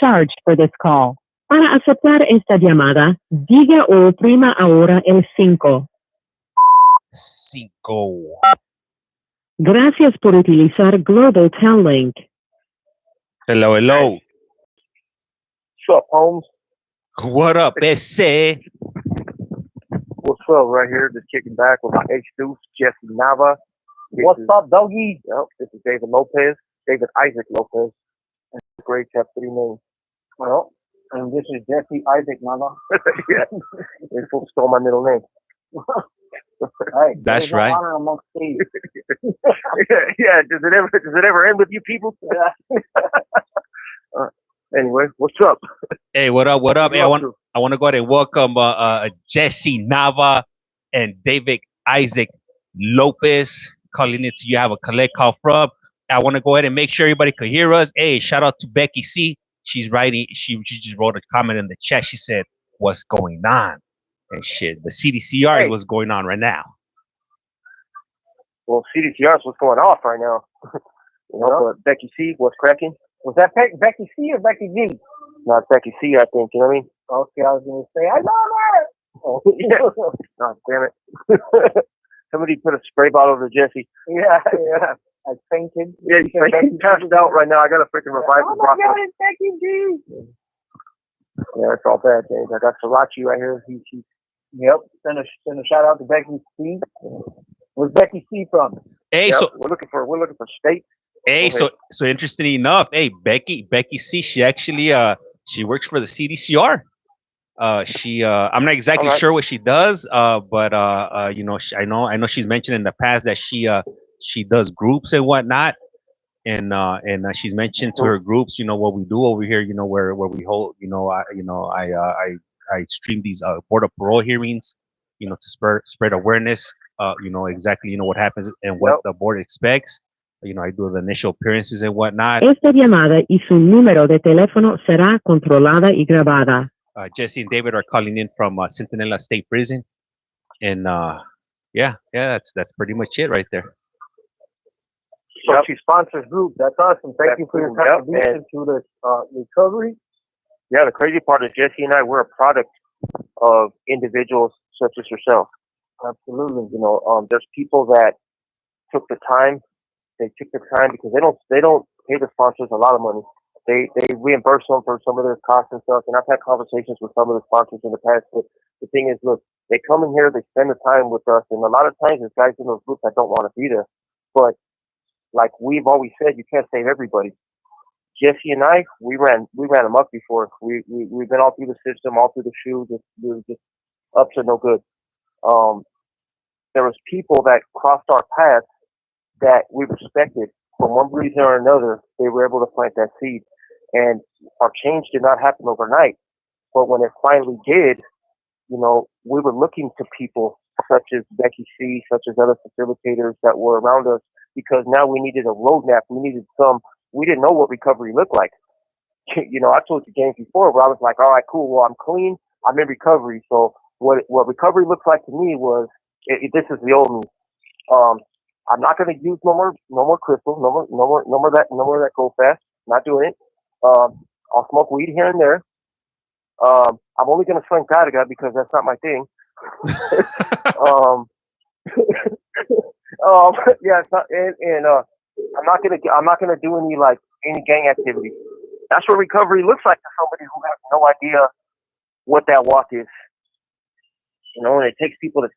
charged for this call. Para aceptar esta llamada, diga o oprima ahora el 5. 5. Gracias por utilizar Global Tel Link. Hello, hello. What's up, Holmes? What up, SC? What's up, right here? Just kicking back with my H-Deuce, Jesse NAVA. What's up, doggy? Yep, this is David Lopez, David Isaac Lopez. Great to have 3 names. Well, and this is Jesse Isaac NAVA. Yeah, they folks stole my middle name. Hey, that's right. Honor amongst thieves. Yeah. Does it ever end with you people? Yeah. Anyway, what's up? Hey, what up? What up? Hey, I want to go ahead and welcome Jesse Nava and David Isaac Lopez calling it to you. Have a collect call from. I want to go ahead and make sure everybody could hear us. Hey, shout out to Becky C. She's writing. She just wrote a comment in the chat. She said, "What's going on?" And shit, the CDCR is what's going on right now. Well, CDCR is what's going off right now. But Becky C, what's cracking? Was that Becky C or Becky G? Not Becky C, I think. You know what I mean? Okay, I was going to say, I know that. Oh, yeah. Oh, damn it. Somebody put a spray bottle over Jesse. Yeah. I fainted. Yeah, you passed out right now. I got a freaking revival. Oh my God, it's Becky G. Yeah, it's all bad, James. I got Sriracha right here. Yep. Send a shout out to Becky C. Where's Becky C from? Hey, yep, so we're looking for states. Hey, so interestingly enough, hey, Becky C, she actually she works for the CDCR. I'm not exactly sure what she does, but you know, I know she's mentioned in the past that she does groups and whatnot, and she's mentioned to her groups, you know, what we do over here, you know, where we hold, I stream these board of parole hearings, you know, to spread awareness, you know, exactly, you know, what happens and what the board expects. You know, I do the initial appearances and whatnot. Esta llamada y su número de teléfono será controlada y grabada. Jesse and David are calling in from Centinela State Prison, and yeah, that's pretty much it right there. So she sponsors groups. That's awesome. Thank you for your contribution to the recovery. Yeah, the crazy part is Jesse and I, we're a product of individuals such as yourself. Absolutely. You know, there's people that took the time. They took the time because they don't pay the sponsors a lot of money. They reimburse them for some of their costs and stuff. And I've had conversations with some of the sponsors in the past. But the thing is, look, they come in here, they spend the time with us, and a lot of times there's guys in those groups that don't want to be there. But like we've always said, you can't save everybody. Jesse and I, we ran them up before. We've been all through the system, all through the shoe. We were just up to no good. There was people that crossed our path that we respected. For one reason or another, they were able to plant that seed. And our change did not happen overnight. But when it finally did, you know, we were looking to people such as Becky C, such as other facilitators that were around us, because now we needed a roadmap. We didn't know what recovery looked like. You know, I told you James before where I was like, all right, cool. Well, I'm clean. I'm in recovery. So what recovery looks like to me was, this is the old me. I'm not going to use no more crystal, no more that go fast. Not doing it. I'll smoke weed here and there. I'm only going to swing Patterson because that's not my thing. Yeah, it's not, and I'm not gonna do any gang activity. That's what recovery looks like to somebody who has no idea what that walk is. You know, and it takes people that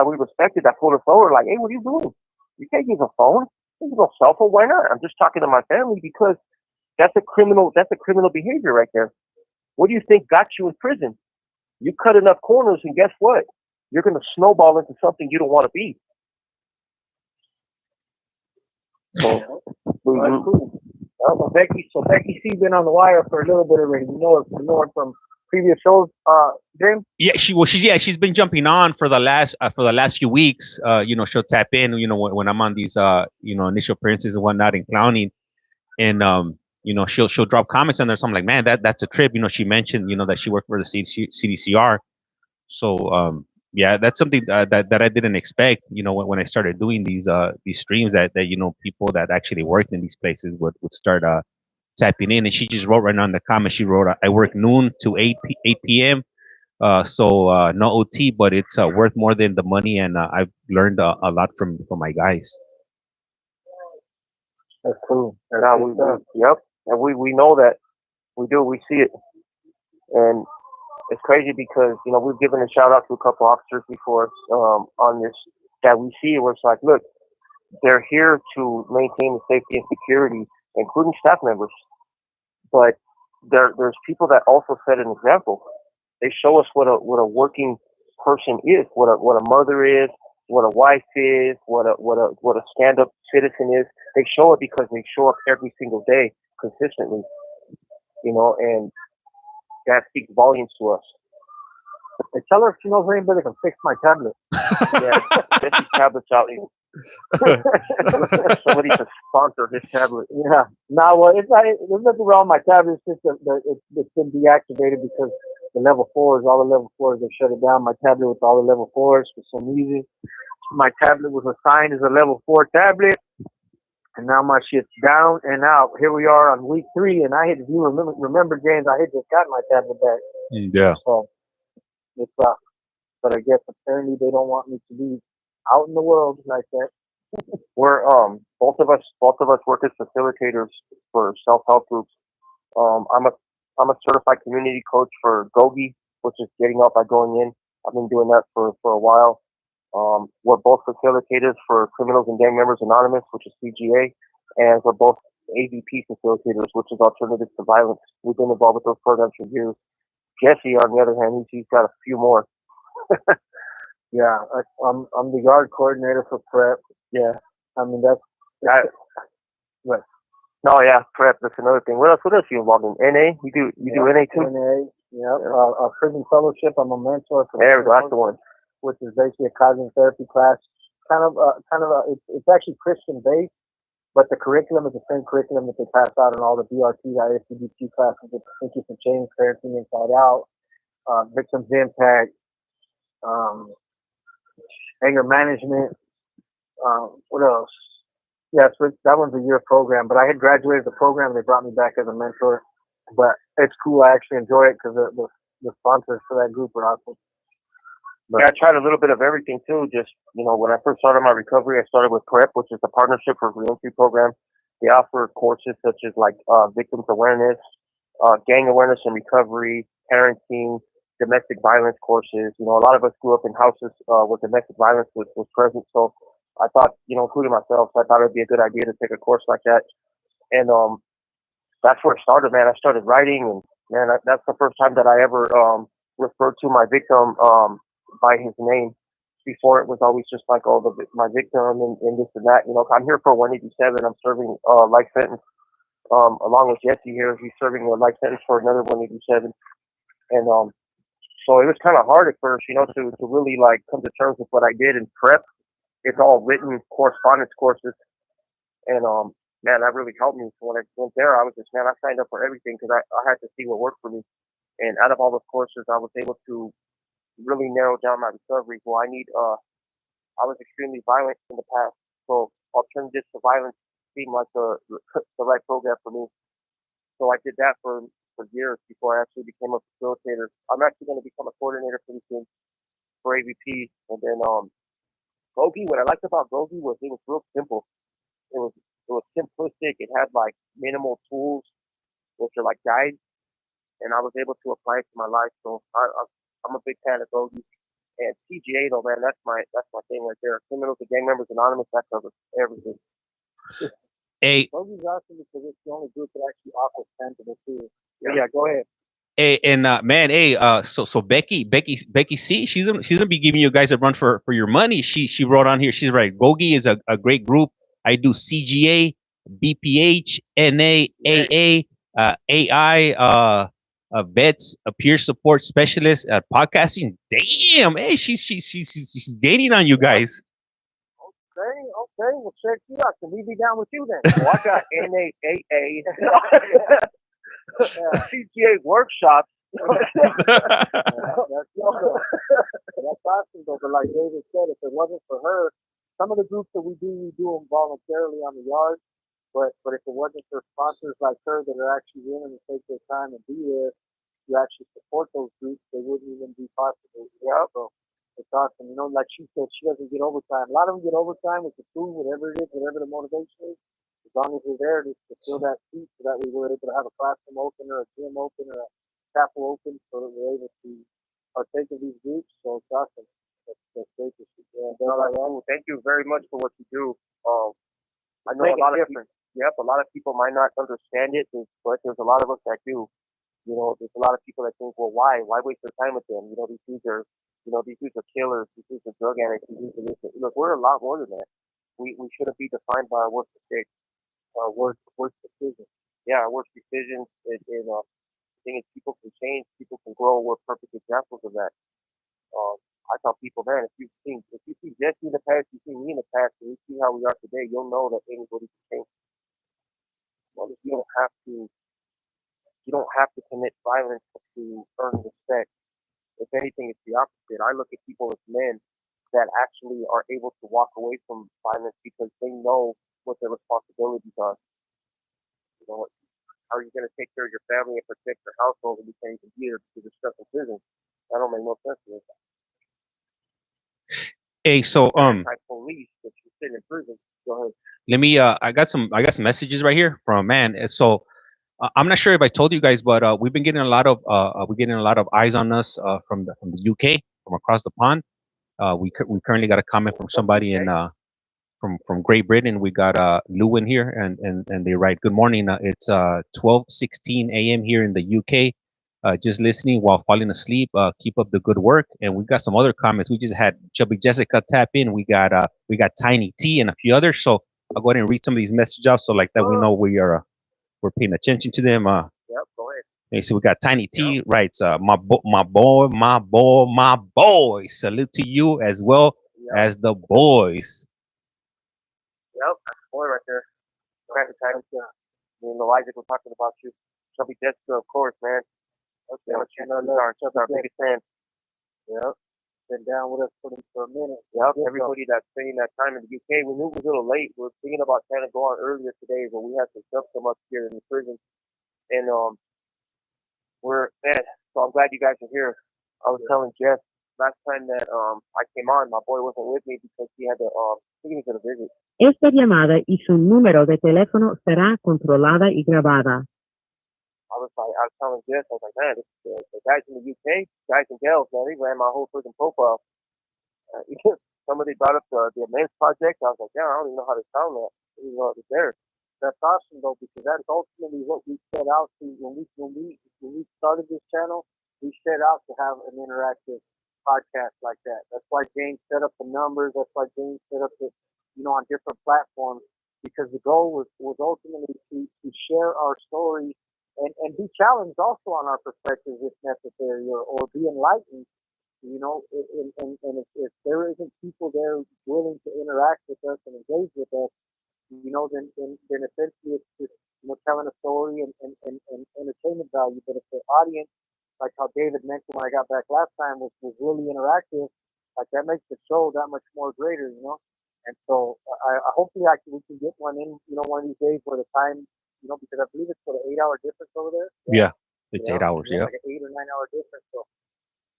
we respected that pulled us over, like, hey, what are you doing? You can't use a phone. You can use a cell phone. Why not? I'm just talking to my family because that's a criminal behavior right there. What do you think got you in prison? You cut enough corners, and guess what? You're going to snowball into something you don't want to be. So, Becky C been on the wire for a little bit already. You know her from previous shows, James? Yeah, she's been jumping on for the last few weeks. You know, she'll tap in, you know, when I'm on these you know, initial appearances and whatnot and clowning, and you know, she'll drop comments on there. So I'm like, man, that's a trip. You know, she mentioned, you know, that she worked for the CDCR. So yeah, that's something that I didn't expect. You know, when I started doing these streams, that you know, people that actually worked in these places would start tapping in, and she just wrote right now in the comments. She wrote, "I work noon to 8 p.m. So no OT, but it's worth more than the money, and I've learned a lot from my guys." That's cool. Yep, and we know that we do. We see it, and it's crazy because we've given a shout out to a couple officers before on this that we see where it's like, look, they're here to maintain the safety and security, including staff members, but there's people that also set an example. They show us what a working person is, what a mother is, what a wife is, what a stand up citizen is. They show it because they show up every single day consistently, and that speaks volumes to us. Hey, tell her if she knows anybody that can fix my tablet. Yeah, get these tablets out. Somebody to sponsor his tablet. Yeah. No, well, it's not. There's nothing wrong with my tablet. It's just that it's been deactivated because the level 4s, all the level 4s, they shut it down. My tablet with all the level 4s for some reason. My tablet was assigned as a level 4 tablet, and now my shit's down and out. Here we are on week 3, and if you remember, James, I had just gotten my tablet back. Yeah. So it's but I guess apparently they don't want me to be out in the world like that. We're both of us work as facilitators for self-help groups. I'm a certified community coach for Gogi, which is getting out by going in. I've been doing that for a while. We're both facilitators for Criminals and Gang Members Anonymous, which is CGA, and we're both AVP facilitators, which is Alternatives to Violence. We've been involved with those programs for years. Jesse, on the other hand, he's got a few more. Yeah, I'm the yard coordinator for prep. Yeah, I mean that's what. No, yeah, prep. That's another thing. What else are you involved in? NA? You do NA too? NA. Yeah. Prison fellowship. I'm a mentor for. There we go. That's the one. Which is basically a cognitive therapy class. It's actually Christian based, but the curriculum is the same curriculum that they pass out in all the BRT, ISCBT classes. It's Thinking for Change, Parenting Inside Out, Victims Impact, anger management. What else? Yeah, so that one's a year program, but I had graduated the program and they brought me back as a mentor. But it's cool. I actually enjoy it because the sponsors for that group are awesome. Yeah, I tried a little bit of everything too. Just, when I first started my recovery, I started with PrEP, which is the Partnership for Reentry program. They offer courses such as like victims awareness, gang awareness and recovery, parenting, domestic violence courses. A lot of us grew up in houses where domestic violence was present. So I thought, including myself, I thought it'd be a good idea to take a course like that. And that's where it started, man. I started writing, and man, that's the first time that I ever referred to my victim by his name. Before it was always just like, my victim and this and that. I'm here for 187. I'm serving life sentence. Along with Jesse here, he's serving a life sentence for another 187. And so it was kind of hard at first, to really like come to terms with what I did in prep. It's all written correspondence courses, and man, that really helped me. So when I went there, I was just, man, I signed up for everything because I had to see what worked for me. And out of all those courses, I was able to really narrow down my recovery. Well, I was extremely violent in the past, so Alternatives to Violence seemed like the right program for me. So I did that for years before I actually became a facilitator. I'm actually going to become a coordinator pretty soon for AVP. And then Gogi, what I liked about Gogi was it was real simple. It was simplistic. It had like minimal tools, which are like guides, and I was able to apply it to my life. So I'm a big fan of Gogi. And CGA though, man, that's my thing right there. Criminals and Gang Members Anonymous, that covers everything. Hey, Gogi's awesome because it's the only group that actually offers tangible tools. Yeah, go ahead. Hey, and man, hey, so Becky C, she's gonna be giving you guys a run for your money. She wrote on here. She's right. Gogi is a great group. I do CGA, BPH, NA, AA, AI, vets, a peer support specialist, podcasting. Damn, hey, she's gaining on you guys. Okay, well check you out. Can we be down with you then? Well, I got NAAA. CGA workshops. That's awesome though. But like David said, if it wasn't for her, some of the groups that we do them voluntarily on the yard. But if it wasn't for sponsors like her that are actually willing to take their time and be there to actually support those groups, they wouldn't even be possible. Yeah, so it's awesome. You know, like she said, she doesn't get overtime. A lot of them get overtime with the food, whatever it is, whatever the motivation is. As long as we're there to fill that seat, so that we were able to have a classroom open or a gym open or a chapel open, so that we're able to partake of these groups. So it's awesome. That's great to see. Yeah, thank you very much for what you do. I know a lot of people. Yep, a lot of people might not understand it, but there's a lot of us that do. You know, there's a lot of people that think, well, why waste their time with them? You know, these dudes are killers. These dudes are drug addicts. These dudes are this. Look, we're a lot more than that. We shouldn't be defined by our worst mistakes, our worst decisions. Yeah, our worst decisions. The thing is, people can change, people can grow. We're perfect examples of that. I tell people, man, if you see Jesse in the past, you see me in the past, and you see how we are today, you'll know that anybody can change. Well, you don't have to commit violence to earn respect. If anything, it's the opposite. I look at people as men that actually are able to walk away from violence because they know what their responsibilities are. You know, how are you going to take care of your family and protect your household and you can't even be there because you're stuck in prison? That don't make no sense to me. Hey, so police that you sit in prison. Go ahead. Let me. I got some messages right here from man. So I'm not sure if I told you guys, but we've been getting a lot of eyes on us from the UK, from across the pond. We currently got a comment from somebody in from Great Britain. We got Lou in here, and they write, "Good morning. It's 12:16 a.m. here in the UK. Just listening while falling asleep. Keep up the good work." And we got some other comments. We just had Chubby Jessica tap in. We got Tiny T and a few others. So I'll go ahead and read some of these messages out, so like that we know we're paying attention to them. Yep, go ahead. Okay, so we got Tiny T writes, my boy. Salute to you as well as the boys. Yep, that's the boy right there. Tiny T. Me and Isaac were talking about you. Chubby Jessica, of course, man. Okay, she's our biggest fan. Yep. Been down with us for a minute. Yep, everybody that's spending that time in the UK. We knew it was a little late. We were thinking about trying to go on earlier today, but we had some stuff come up here in the prison. And so I'm glad you guys are here. I was telling Jeff last time that I came on, my boy wasn't with me because he had to I think he was gonna visit. Esta llamada y su número de teléfono será controlada y grabada. I was telling Jeff, I was like, man, the guys in the UK, guys and gals, man, they ran my whole freaking profile. Somebody brought up the Immense Project. I was like, yeah, I don't even know how to sound that. Even though it was there. That's awesome though, because that's ultimately what we set out to when we started this channel. We set out to have an interactive podcast like that. That's why James set up the numbers. That's why James set up the, on different platforms, because the goal was ultimately to share our story and be challenged also on our perspectives if necessary, or be enlightened. And if there isn't people there willing to interact with us and engage with us, then essentially it's just telling a story and entertainment value. But if the audience, like how David mentioned when I got back last time, was really interactive, like that makes the show that much more greater, And so I hopefully we can get one in, one of these days where the time, because I believe it's for the 8-hour difference over there. Yeah, it's 8 hours. Yeah, like an 8 or 9 hour difference.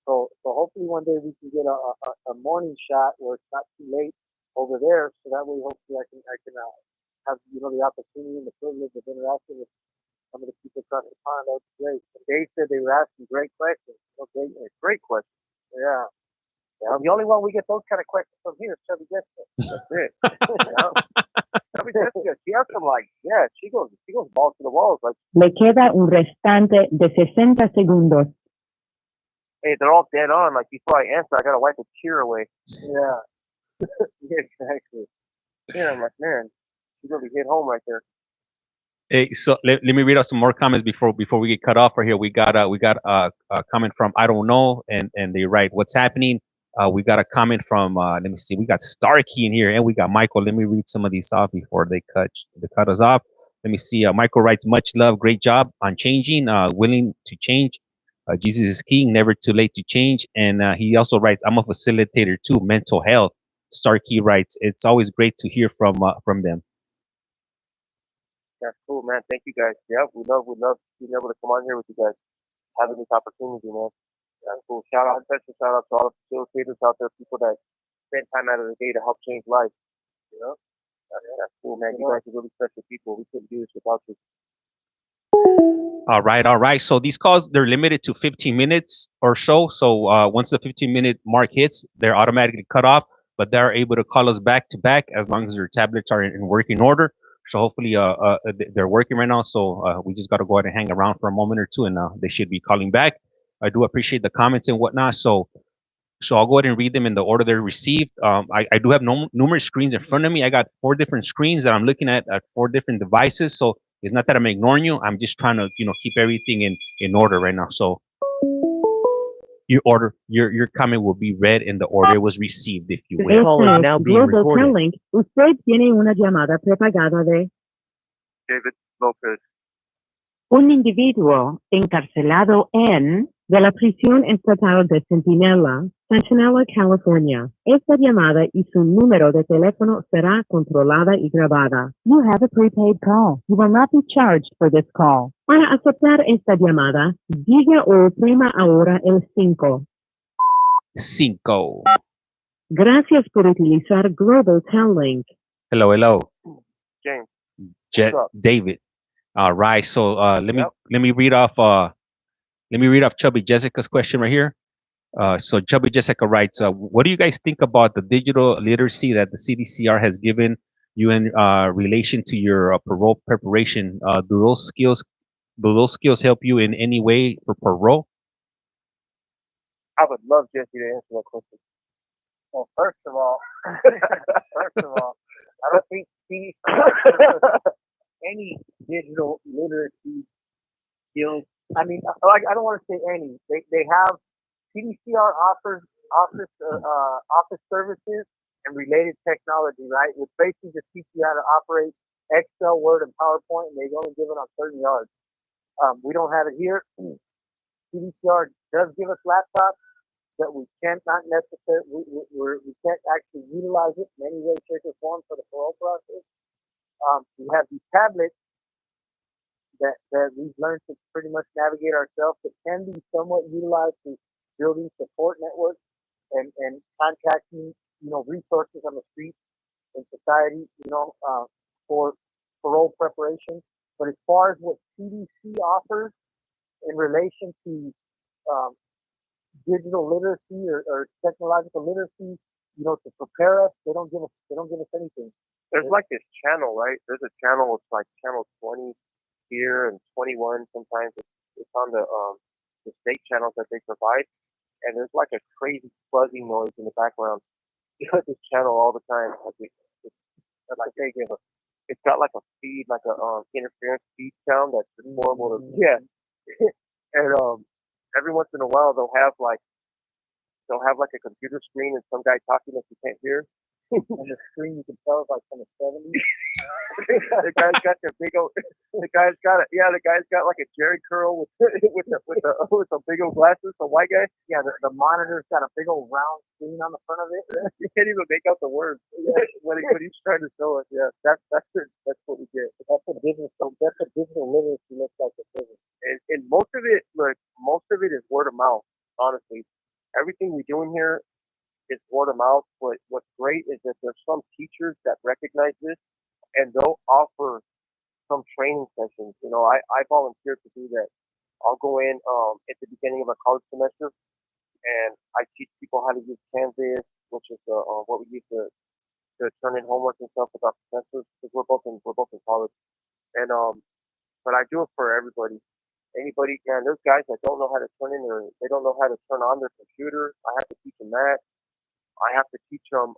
So hopefully one day we can get a morning shot where it's not too late over there. So that way, hopefully I can have the opportunity and the privilege of interacting with some of the people across the pond. That would be great. And Dave said they were asking great questions. Great questions. Yeah. The only one we get those kind of questions from here is Chubby Jessica. That's it. Chubby Jessica, she has some she goes balls to the walls. Like, le queda un restante de 60 segundos. Hey, they're all dead on. Like before I answer, I gotta wipe a tear away. Yeah. Yeah, exactly. Yeah, I'm like, man, she's really hit home right there. Hey, so let me read out some more comments before we get cut off right here. We got a comment from I don't know, and they write, what's happening. We got a comment from let me see, we got Starkey in here, and we got Michael. Let me read some of these off before they cut us off. Let me see. Michael writes, much love, great job on changing, willing to change. Jesus is king, never too late to change. And he also writes, I'm a facilitator too, mental health. Starkey writes, it's always great to hear from them. That's cool, man. Thank you guys. Yeah, we love being able to come on here with you guys, having this opportunity, man. That's cool. Special shout out to all the facilitators out there, people that spend time out of the day to help change lives. You know, that's cool, man. You guys are really special people. We couldn't do this without you. All right. So these calls, they're limited to 15 minutes or so. So once the 15-minute mark hits, they're automatically cut off, but they're able to call us back to back as long as their tablets are in working order. So hopefully they're working right now. So we just got to go ahead and hang around for a moment or two, and they should be calling back. I do appreciate the comments and whatnot. So I'll go ahead and read them in the order they're received. I do have numerous screens in front of me. I got 4 different screens that I'm looking at 4 different devices. So it's not that I'm ignoring you. I'm just trying to, keep everything in order right now. So your comment will be read in the order it was received, if you will. Call is now being recorded. Usted tiene una llamada prepagada de David Lopez. un individuo encarcelado de la prisión estatal de Centinela, Centinela, California. Esta llamada y su número de teléfono será controlada y grabada. You have a prepaid call. You will not be charged for this call. Para aceptar esta llamada, diga o oprima ahora el 5. 5. Gracias por utilizar Global Tel Link. Hello. James. David. All right. So let me read off Chubby Jessica's question right here. So Chubby Jessica writes, what do you guys think about the digital literacy that the CDCR has given you in relation to your parole preparation? Do those skills help you in any way for parole? I would love Jesse to answer that question. Well, first of all, I don't think any digital literacy skills. I mean, I don't want to say any. They have CDCR offers office services and related technology, right? Which basically just teach you how to operate Excel, Word, and PowerPoint, and they only give it on certain yards. We don't have it here. CDCR does give us laptops, but we cannot necessarily we can't actually utilize it in any way, shape, or form for the parole process. We have these tablets that we've learned to pretty much navigate ourselves that can be somewhat utilized to building support networks and contacting, resources on the street and society, for parole preparation. But as far as what CDC offers in relation to digital literacy or technological literacy, to prepare us, they don't give us anything. There's like this channel, right? There's a channel, it's like channel 20 here and 21 sometimes. It's on the state channels that they provide, and there's like a crazy buzzing noise in the background. You know, this channel all the time. It's got like a feed, like a interference feed sound that's horrible to and every once in a while they'll have like a computer screen and some guy talking that you can't hear. And the screen you can tell is like from the 70s. The guy's got like a Jerry curl with the big old glasses, the white guy. Yeah, the monitor's got a big old round screen on the front of it. You can't even make out the words when he's trying to show us. Yeah, that's what we get. That's what digital literacy looks like at prison. And most of it is word of mouth, honestly. Everything we do in here is word of mouth, but what's great is that there's some teachers that recognize this and they'll offer some training sessions. I volunteered to do that. I'll go in at the beginning of a college semester and I teach people how to use Canvas, which is what we use to turn in homework and stuff with our professors, because we're both in college. And but I do it for everybody. Anybody can. There's guys that don't know how to they don't know how to turn on their computer. I have to teach them that. I have to teach them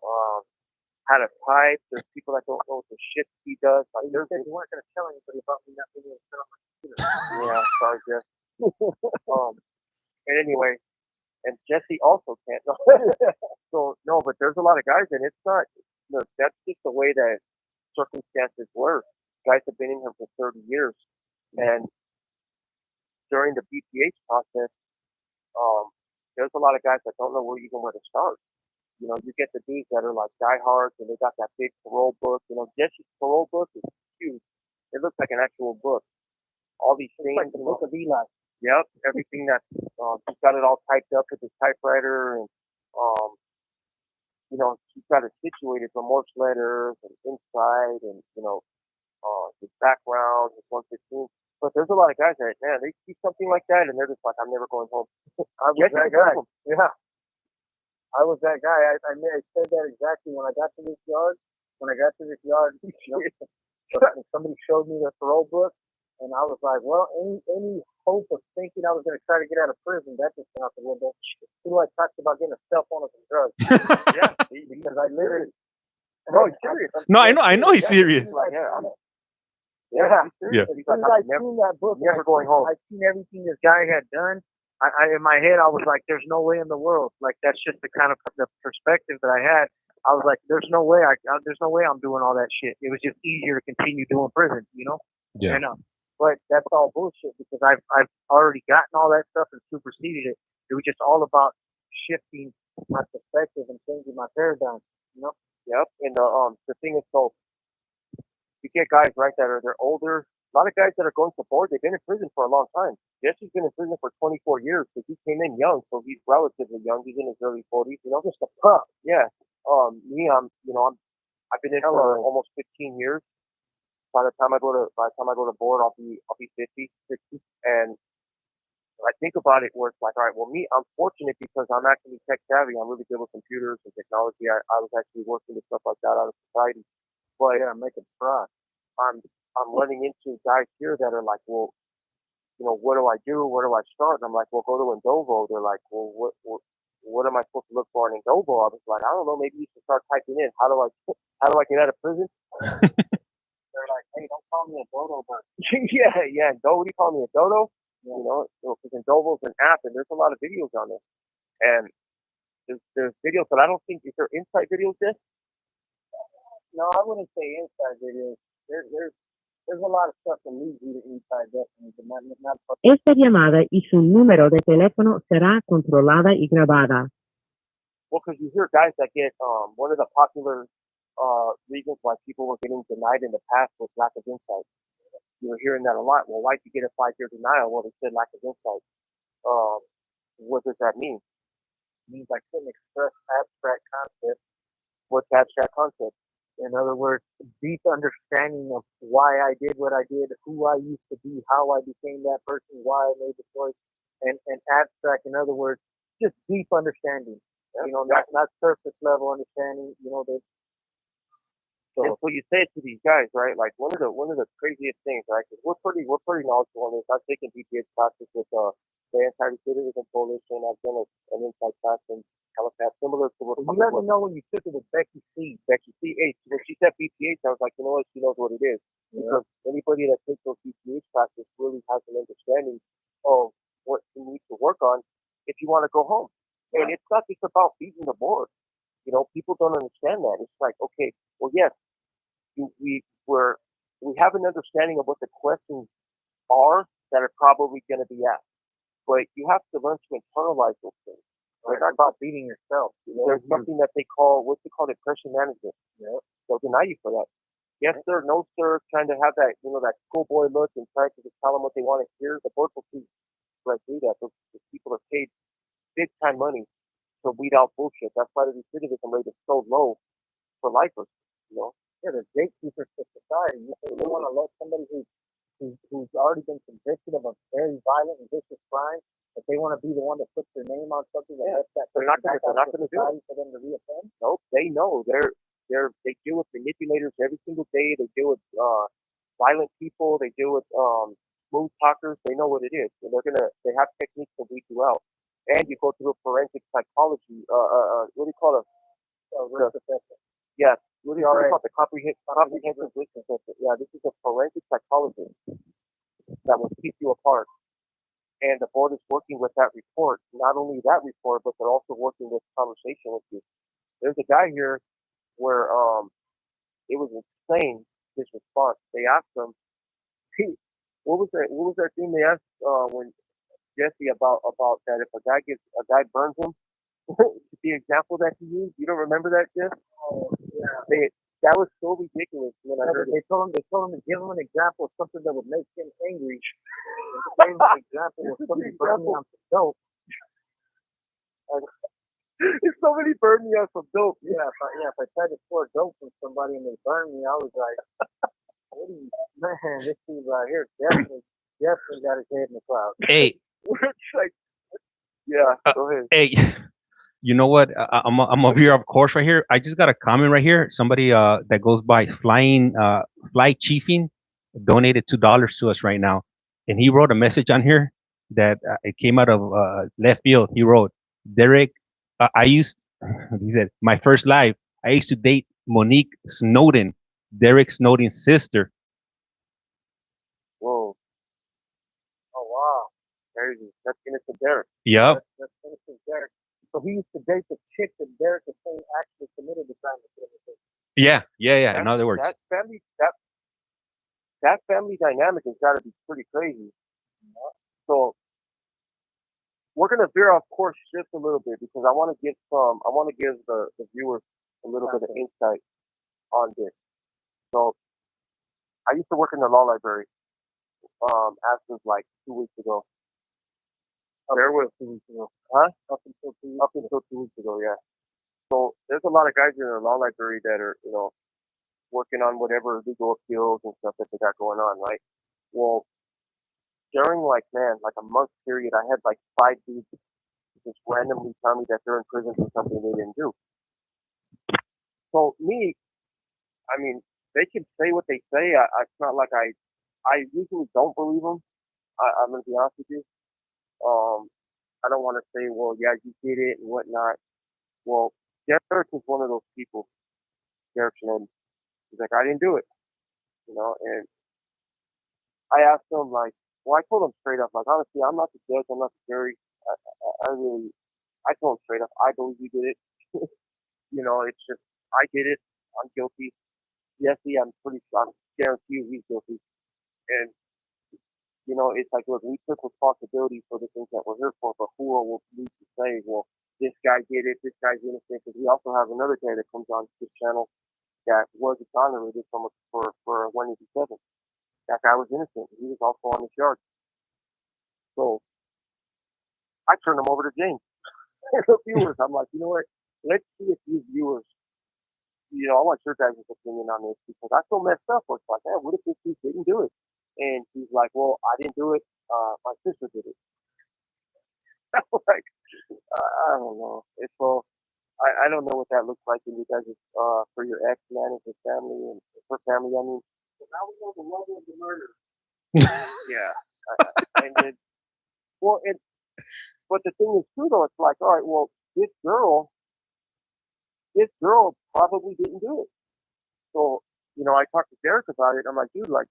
how to type. There's people that don't know what the shift key does. Like, you weren't going to tell anybody about me not being able to turn on my computer. Yeah, sorry, Jeff. And anyway, and Jesse also can't. So no, but there's a lot of guys, and it's not. That's just the way that circumstances work. Guys have been in here for 30 years, and during the BPH process, there's a lot of guys that don't know where to start. You get the dudes that are like diehards and they got that big parole book. Jesse's parole book is huge. It looks like an actual book. All these things. Like the book of Eli. Yep, everything that she's got it all typed up with this typewriter, and she's got it situated, remorse letters and inside, and his background, his 115. But there's a lot of guys that, man, they see something like that and they're just like, I'm never going home. I was that guy. Yeah. I was that guy. I said that exactly when I got to this yard. Somebody showed me the parole book, and I was like, well, any hope of thinking I was going to try to get out of prison, that just went out the window. Who I talked about getting a cell phone and some drugs. Yeah, because I literally. No, he's serious. No, I know he's serious. Yeah. He's like, I seen that book. Never going home. I seen everything this guy had done. I in my head, I was like, "There's no way in the world." Like that's just the kind of the perspective that I had. I was like, "There's no way. There's no way I'm doing all that shit." It was just easier to continue doing prison, Yeah. And, but that's all bullshit because I've already gotten all that stuff and superseded it. It was just all about shifting my perspective and changing my paradigm. Yep. And the thing is, so you get guys right they're older. A lot of guys that are going to board, they've been in prison for a long time. Jesse's been in prison for 24 years, but he came in young, so he's relatively young. He's in his early 40s, just a pup. Yeah. Me, I've been in for almost 15 years. By the time I go to board, I'll be 50, 60, and I think about it where it's like, all right, well, me, I'm fortunate because I'm actually tech savvy. I'm really good with computers and technology. I was actually working with stuff like that out of society, but make it try. I'm running into guys here that are like, well, what do I do? Where do I start? And I'm like, well, go to Indovo. They're like, well, what am I supposed to look for in Indovo? I was like, I don't know. Maybe you should start typing in, how do I get out of prison? They're like, hey, don't call me a dodo, but yeah. What do you call me, a dodo? Because Indovo's an app, and there's a lot of videos on there, and there's videos, but I don't think, is there insight videos there? No, I wouldn't say inside videos. There's a lot of stuff that leads you to inside definitely, but not. Esta llamada y su número de teléfono será controlada y grabada. Well, because you hear guys that get one of the popular reasons why people were getting denied in the past was lack of insight. You were hearing that a lot. Well, why'd you get a 5-year denial? Well, they said lack of insight. What does that mean? It means I couldn't express abstract concepts. What's abstract concept? In other words, deep understanding of why I did what I did, who I used to be, how I became that person, why I made the choice, and abstract, in other words, just deep understanding. Not surface level understanding. And so you say it to these guys, right? Like one of the craziest things, right? Because we're pretty knowledgeable on this. I've taken BPH classes with the Anti-Recidivism Coalition. I've done an insight class in California, similar to what. You let me know when you took it with Becky C. Hey, when she said BPH, I was like, you know what? She knows what it is. Because anybody that takes those BPH classes really has an understanding of what you need to work on if you want to go home. And it's not just about beating the board. People don't understand that. It's like, okay, well, yes, we have an understanding of what the questions are that are probably going to be asked, but you have to learn to internalize those things. It's not about beating yourself. There's something that they call, impression management. They'll deny you for that. Yes, sir, no, sir, trying to have that, that schoolboy look and trying to just tell them what they want to hear. The board will see right through that. Those people are paid big time money to weed out bullshit. That's why the recidivism rate is so low for lifers. Yeah, the gatekeepers to society. They want to let somebody who's already been convicted of a very violent and vicious crime, but they want to be the one that puts their name on something that lets that. They're not going to do it for them to reoffend. Nope, they know they deal with manipulators every single day. They deal with violent people. They deal with smooth talkers. They know what it is. So they have techniques to weed you out. And you go through a forensic psychology. What do you call it? Risk assessment. Yes. What do you call it? The comprehensive risk assessment. Yeah, this is a forensic psychologist that will keep you apart. And the board is working with that report. Not only that report, but they're also working with conversation with you. There's a guy here where it was insane, his response. They asked him, what was that thing they asked when Jesse about that if a guy burns him? The example that he used, you don't remember that, Jeff? Oh, yeah. that was so ridiculous when I heard They it. told him to give him an example of something that would make him angry. And the example was somebody burning on some dope. If somebody burned me on some dope. Yeah, if I tried to pour dope from somebody and they burned me, I was like, what are you, man, this dude right here definitely got his head in the clouds. Hey, Like, yeah, go ahead. hey, you know what? I'm over here, of course, right here. I just got a comment right here. Somebody that goes by Fly Chiefing donated $2 to us right now, and he wrote a message on here that it came out of left field. He wrote, Derek, he said, my first live. I used to date Monique Snowden, Derek Snowden's sister. Whoa, Oh, wow. crazy. That's innocent Derek. Yep. That's innocent Derek. So he used to date the chick that Derek was saying actually committed the crime. Yeah. In other words, That family dynamic has got to be pretty crazy. So we're gonna veer off course just a little bit because I want to give the viewers a little bit of insight on this. So I used to work in the law library as of like 2 weeks ago. There was 2 weeks ago. Huh? Up until 2 weeks ago, yeah. So there's a lot of guys in the law library that are, working on whatever legal appeals and stuff that they got going on, right? Well, during like a month period, I had like 5 dudes just randomly tell me that they're in prison for something they didn't do. So me, I mean, they can say what they say. It's not like I usually don't believe them. I'm gonna be honest with you. I don't want to say, well, yeah, you did it and whatnot. Well, Derek is one of those people. Derek Schneider. He's like, I didn't do it, and I asked him like, well, I told him straight up, like, honestly, I'm not the judge, I'm not the jury. I told him straight up, I believe you did it. It's just, I did it. I'm guilty. Yes, I'm guarantee you he's guilty. And, it's like, look, we took responsibility for the things that we're here for, but who will we to say, well, this guy did it, this guy's innocent? Because we also have another guy that comes on this channel that was exonerated for 187. That guy was innocent. He was also on the charge. So I turned him over to James. The viewers, I'm like, you know what? Let's see if these viewers, I want your guys' opinion on this because I feel messed up. It's like, man, what if this dude didn't do it? And he's like, well, I didn't do it. My sister did it. I'm like, I don't know. It's all. I don't know what that looks like in you guys for your ex, man, and his family and her family. I mean, now we know the level of the murder. Yeah. But the thing is too, though, it's like, all right, well, this girl probably didn't do it. So, I talked to Derek about it. I'm like, dude, like,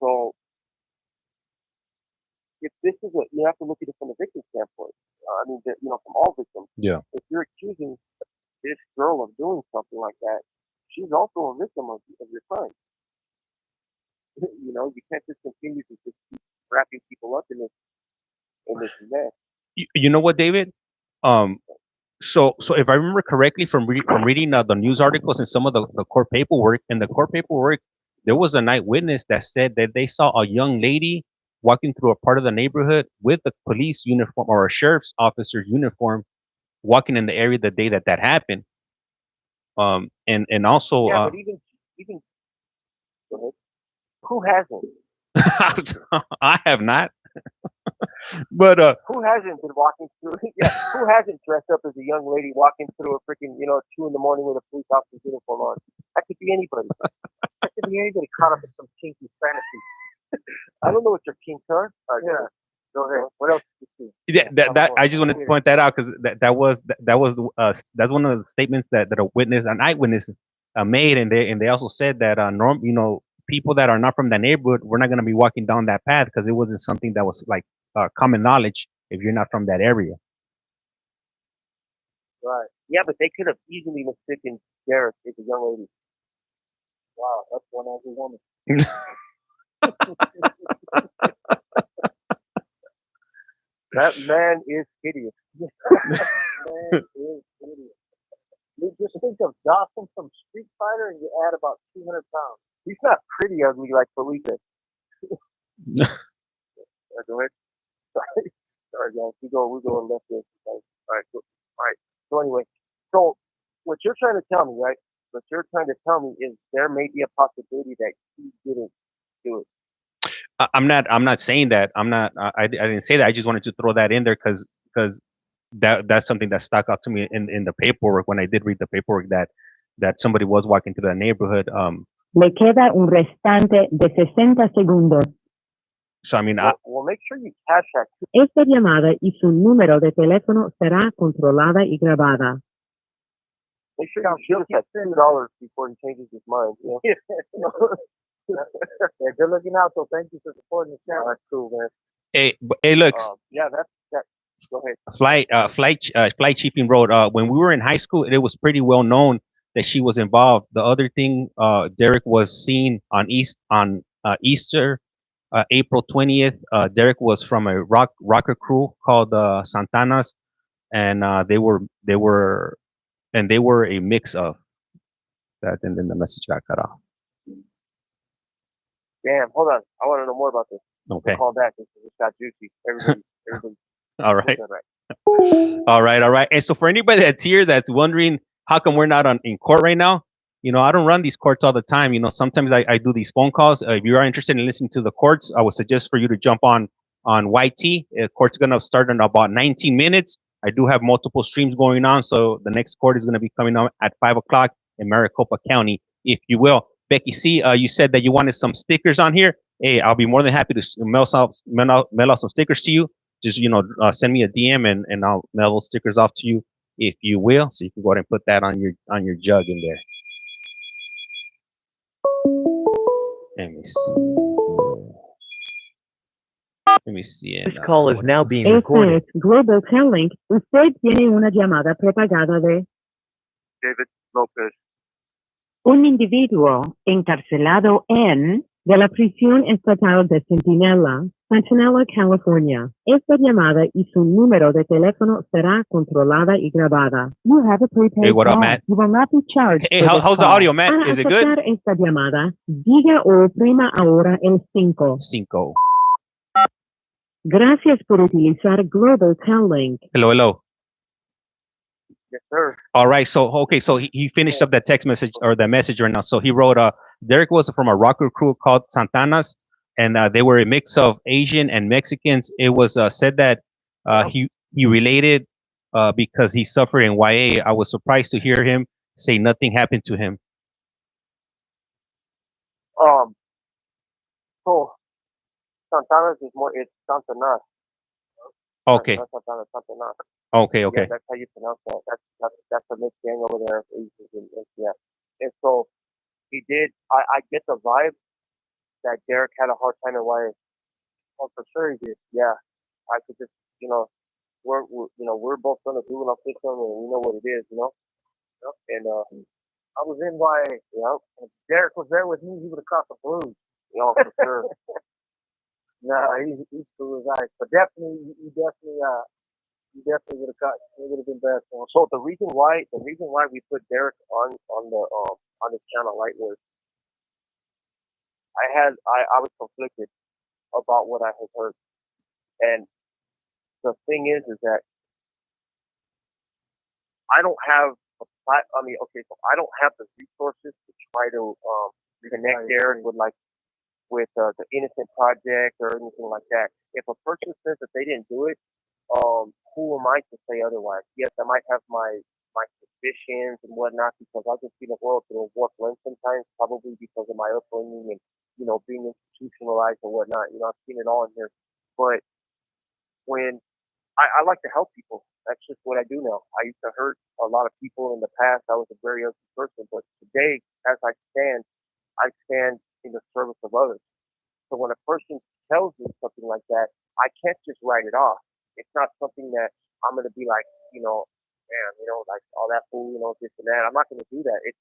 so if this is you have to look at it from a victim standpoint. From all victims. Yeah. If you're accusing this girl of doing something like that, she's also a victim of your crime. You can't just continue to just keep wrapping people up in this mess. You know what, David? So if I remember correctly from reading the news articles and some of the court paperwork, there was an eyewitness that said that they saw a young lady walking through a part of the neighborhood with a police uniform or a sheriff's officer's uniform, walking in the area the day that happened. And also, yeah, but even go ahead. Who hasn't? I have not. But who hasn't been walking through? Yeah, who hasn't dressed up as a young lady walking through a freaking 2 a.m. with a police officer's uniform on? That could be anybody. That could be anybody caught up in some kinky fantasy. I don't know what your kinks are. Yeah. Go ahead. What else did you see? Yeah, that I just wanted to point that out because that's one of the statements that an eyewitness made, and they also said that people that are not from that neighborhood, we're not going to be walking down that path because it wasn't something that was like common knowledge if you're not from that area. Right. Yeah, but they could have easily mistaken Derek as a young lady. Wow, that's one ugly woman. That man is hideous. Man is hideous. just think of Dawson from Street Fighter, and you add about 200 pounds. He's not pretty ugly like Felipe. Go ahead. Sorry, guys. We go left there. All right. So anyway, so what you're trying to tell me, right? What you're trying to tell me is there may be a possibility that he didn't do it. I'm not saying that. I didn't say that. I just wanted to throw that in there because that's something that stuck out to me in the paperwork when I did read the paperwork that somebody was walking through that neighborhood. Le queda un restante de 60 segundos. So I mean, well, make sure you cash that. Esta llamada y su número de teléfono será controlada y grabada. Make sure you shoot that $10 before he changes his mind. You know? Yeah, good looking out. So thank you for supporting the channel. That's cool, man. Hey, look. Yeah, that. Go ahead. Flight Chiefing Road. When we were in high school, it was pretty well known that she was involved. The other thing, Derek was seen on Easter, April 20th. Derek was from a rocker crew called Santana's, and they were a mix of that. And then the message got cut off. Damn, hold on. I want to know more about this. Okay. We'll call back. This got juicy. Everybody. All right. All right. And so for anybody that's here that's wondering how come we're not in court right now, I don't run these courts all the time. Sometimes I do these phone calls. If you are interested in listening to the courts, I would suggest for you to jump on YT. Court's going to start in about 19 minutes. I do have multiple streams going on. So the next court is going to be coming on at 5 o'clock in Maricopa County, if you will. Becky C, you said that you wanted some stickers on here. Hey, I'll be more than happy to mail out some stickers to you. Just, send me a DM and I'll mail those stickers off to you, if you will. So you can go ahead and put that on your jug in there. Let me see. This call is now being recorded. Este es Global Telling. Usted tiene una llamada prepagada de David Lopez. un individuo encarcelado de la prisión estatal de Centinela, California. Esta llamada y su número de teléfono será controlada y grabada. You have a prepaid Hey, what up, call. Matt? You will not be charged. Hey, for this how's the call. audio, Matt? Para Is it good? aceptar esta llamada, diga o oprima ahora el 5. 5. Gracias por utilizar Global Telling. Hello. Yes, sir. All right. So he finished up that text message or the message right now. So he wrote, Derek was from a rocker crew called Santana's, and they were a mix of Asian and Mexicans. It was said that he related because he suffered in YA. I was surprised to hear him say nothing happened to him. So Santana's is more. It's Santana's. Okay. Santana's. Okay. Yeah, that's how you pronounce that. That's a mixed gang over there. Yeah. And so he did. I get the vibe that Derek had a hard time in YA. Oh, for sure he did. Yeah. I could just, we're both on the juvenile system and we know what it is, And I was in YA, If Derek was there with me, he would have caught the blues. For sure. Nah, he's cool as ice. But definitely, he definitely would have caught. It would have been bad for him. So the reason why we put Derek on this channel, right, was I was conflicted about what I had heard, and the thing is that I don't have so I don't have the resources to try to connect Derek with the Innocent Project or anything like that. If a person says that they didn't do it, who am I to say otherwise? Yes, I might have my suspicions and whatnot because I can see the world through a warped lens sometimes, probably because of my upbringing and being institutionalized and whatnot. I've seen it all in here. But when I like to help people, that's just what I do now. I used to hurt a lot of people in the past. I was a very ugly person, but today, as I stand in the service of others. So when a person tells me something like that, I can't just write it off. It's not something that I'm going to be like, like all that fool, this and that. I'm not going to do that. It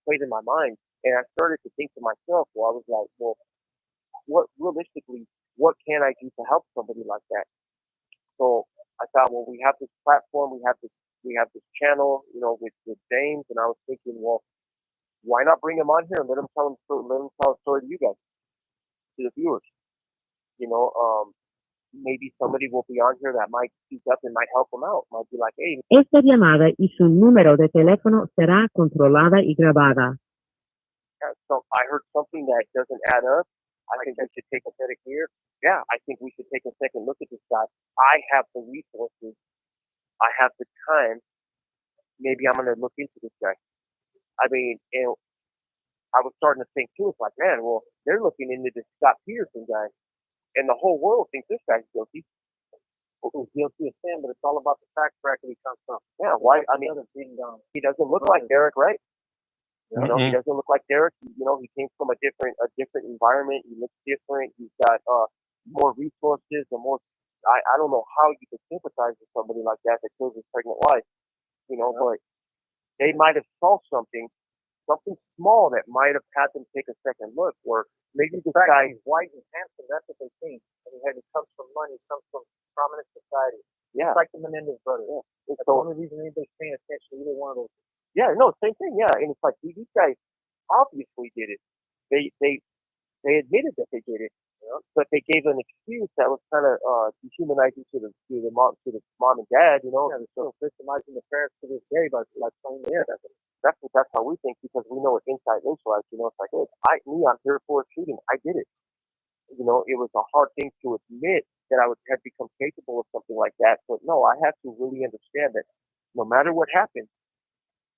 plays in my mind. And I started to think to myself, I was like, well, what can I do to help somebody like that? So I thought, well, we have this platform, we have this we have this channel, you know, with James, and I was thinking, well, why not bring him on here and let him tell a story to you guys, to the viewers. You know, maybe somebody will be on here that might speak up and might help him out. Might be like, hey. Esta llamada y su número de teléfono será controlada y grabada. So I heard something that doesn't add up. I think we should take a second here. Yeah, I think we should take a second look at this guy. I have the resources. I have the time. Maybe I'm going to look into this guy. I mean, and I was starting to think too. It's like, man, well, they're looking into this Scott Peterson guy, and the whole world thinks this guy's guilty. Who's guilty of sin, but it's all about the tax bracket he comes from. Yeah, why? I mean, he doesn't look like Derek, right? You know, he doesn't look like Derek. You know, he came from a different environment. He looks different. He's got more resources and more. I don't know how you could sympathize with somebody like that kills his pregnant wife. You know, but they might have saw something small that might have had them take a second look. Or maybe this guy is white and handsome. That's what they think. And he comes from money. Comes from prominent society. Yeah, it's like the Menendez brothers. Yeah. That's the only reason anybody's paying attention to either one of those. Yeah, no, same thing. Yeah, and it's like these guys obviously did it. They admitted that they did it, you know? But they gave an excuse that was kind of dehumanizing to the mom and dad. You know, they're still victimizing the parents to this day by like saying, yeah, that's how we think, because we know what inside looks like. You know, it's like, hey, I'm here for a shooting. I did it. You know, it was a hard thing to admit that I would have become capable of something like that. But no, I have to really understand that no matter what happened,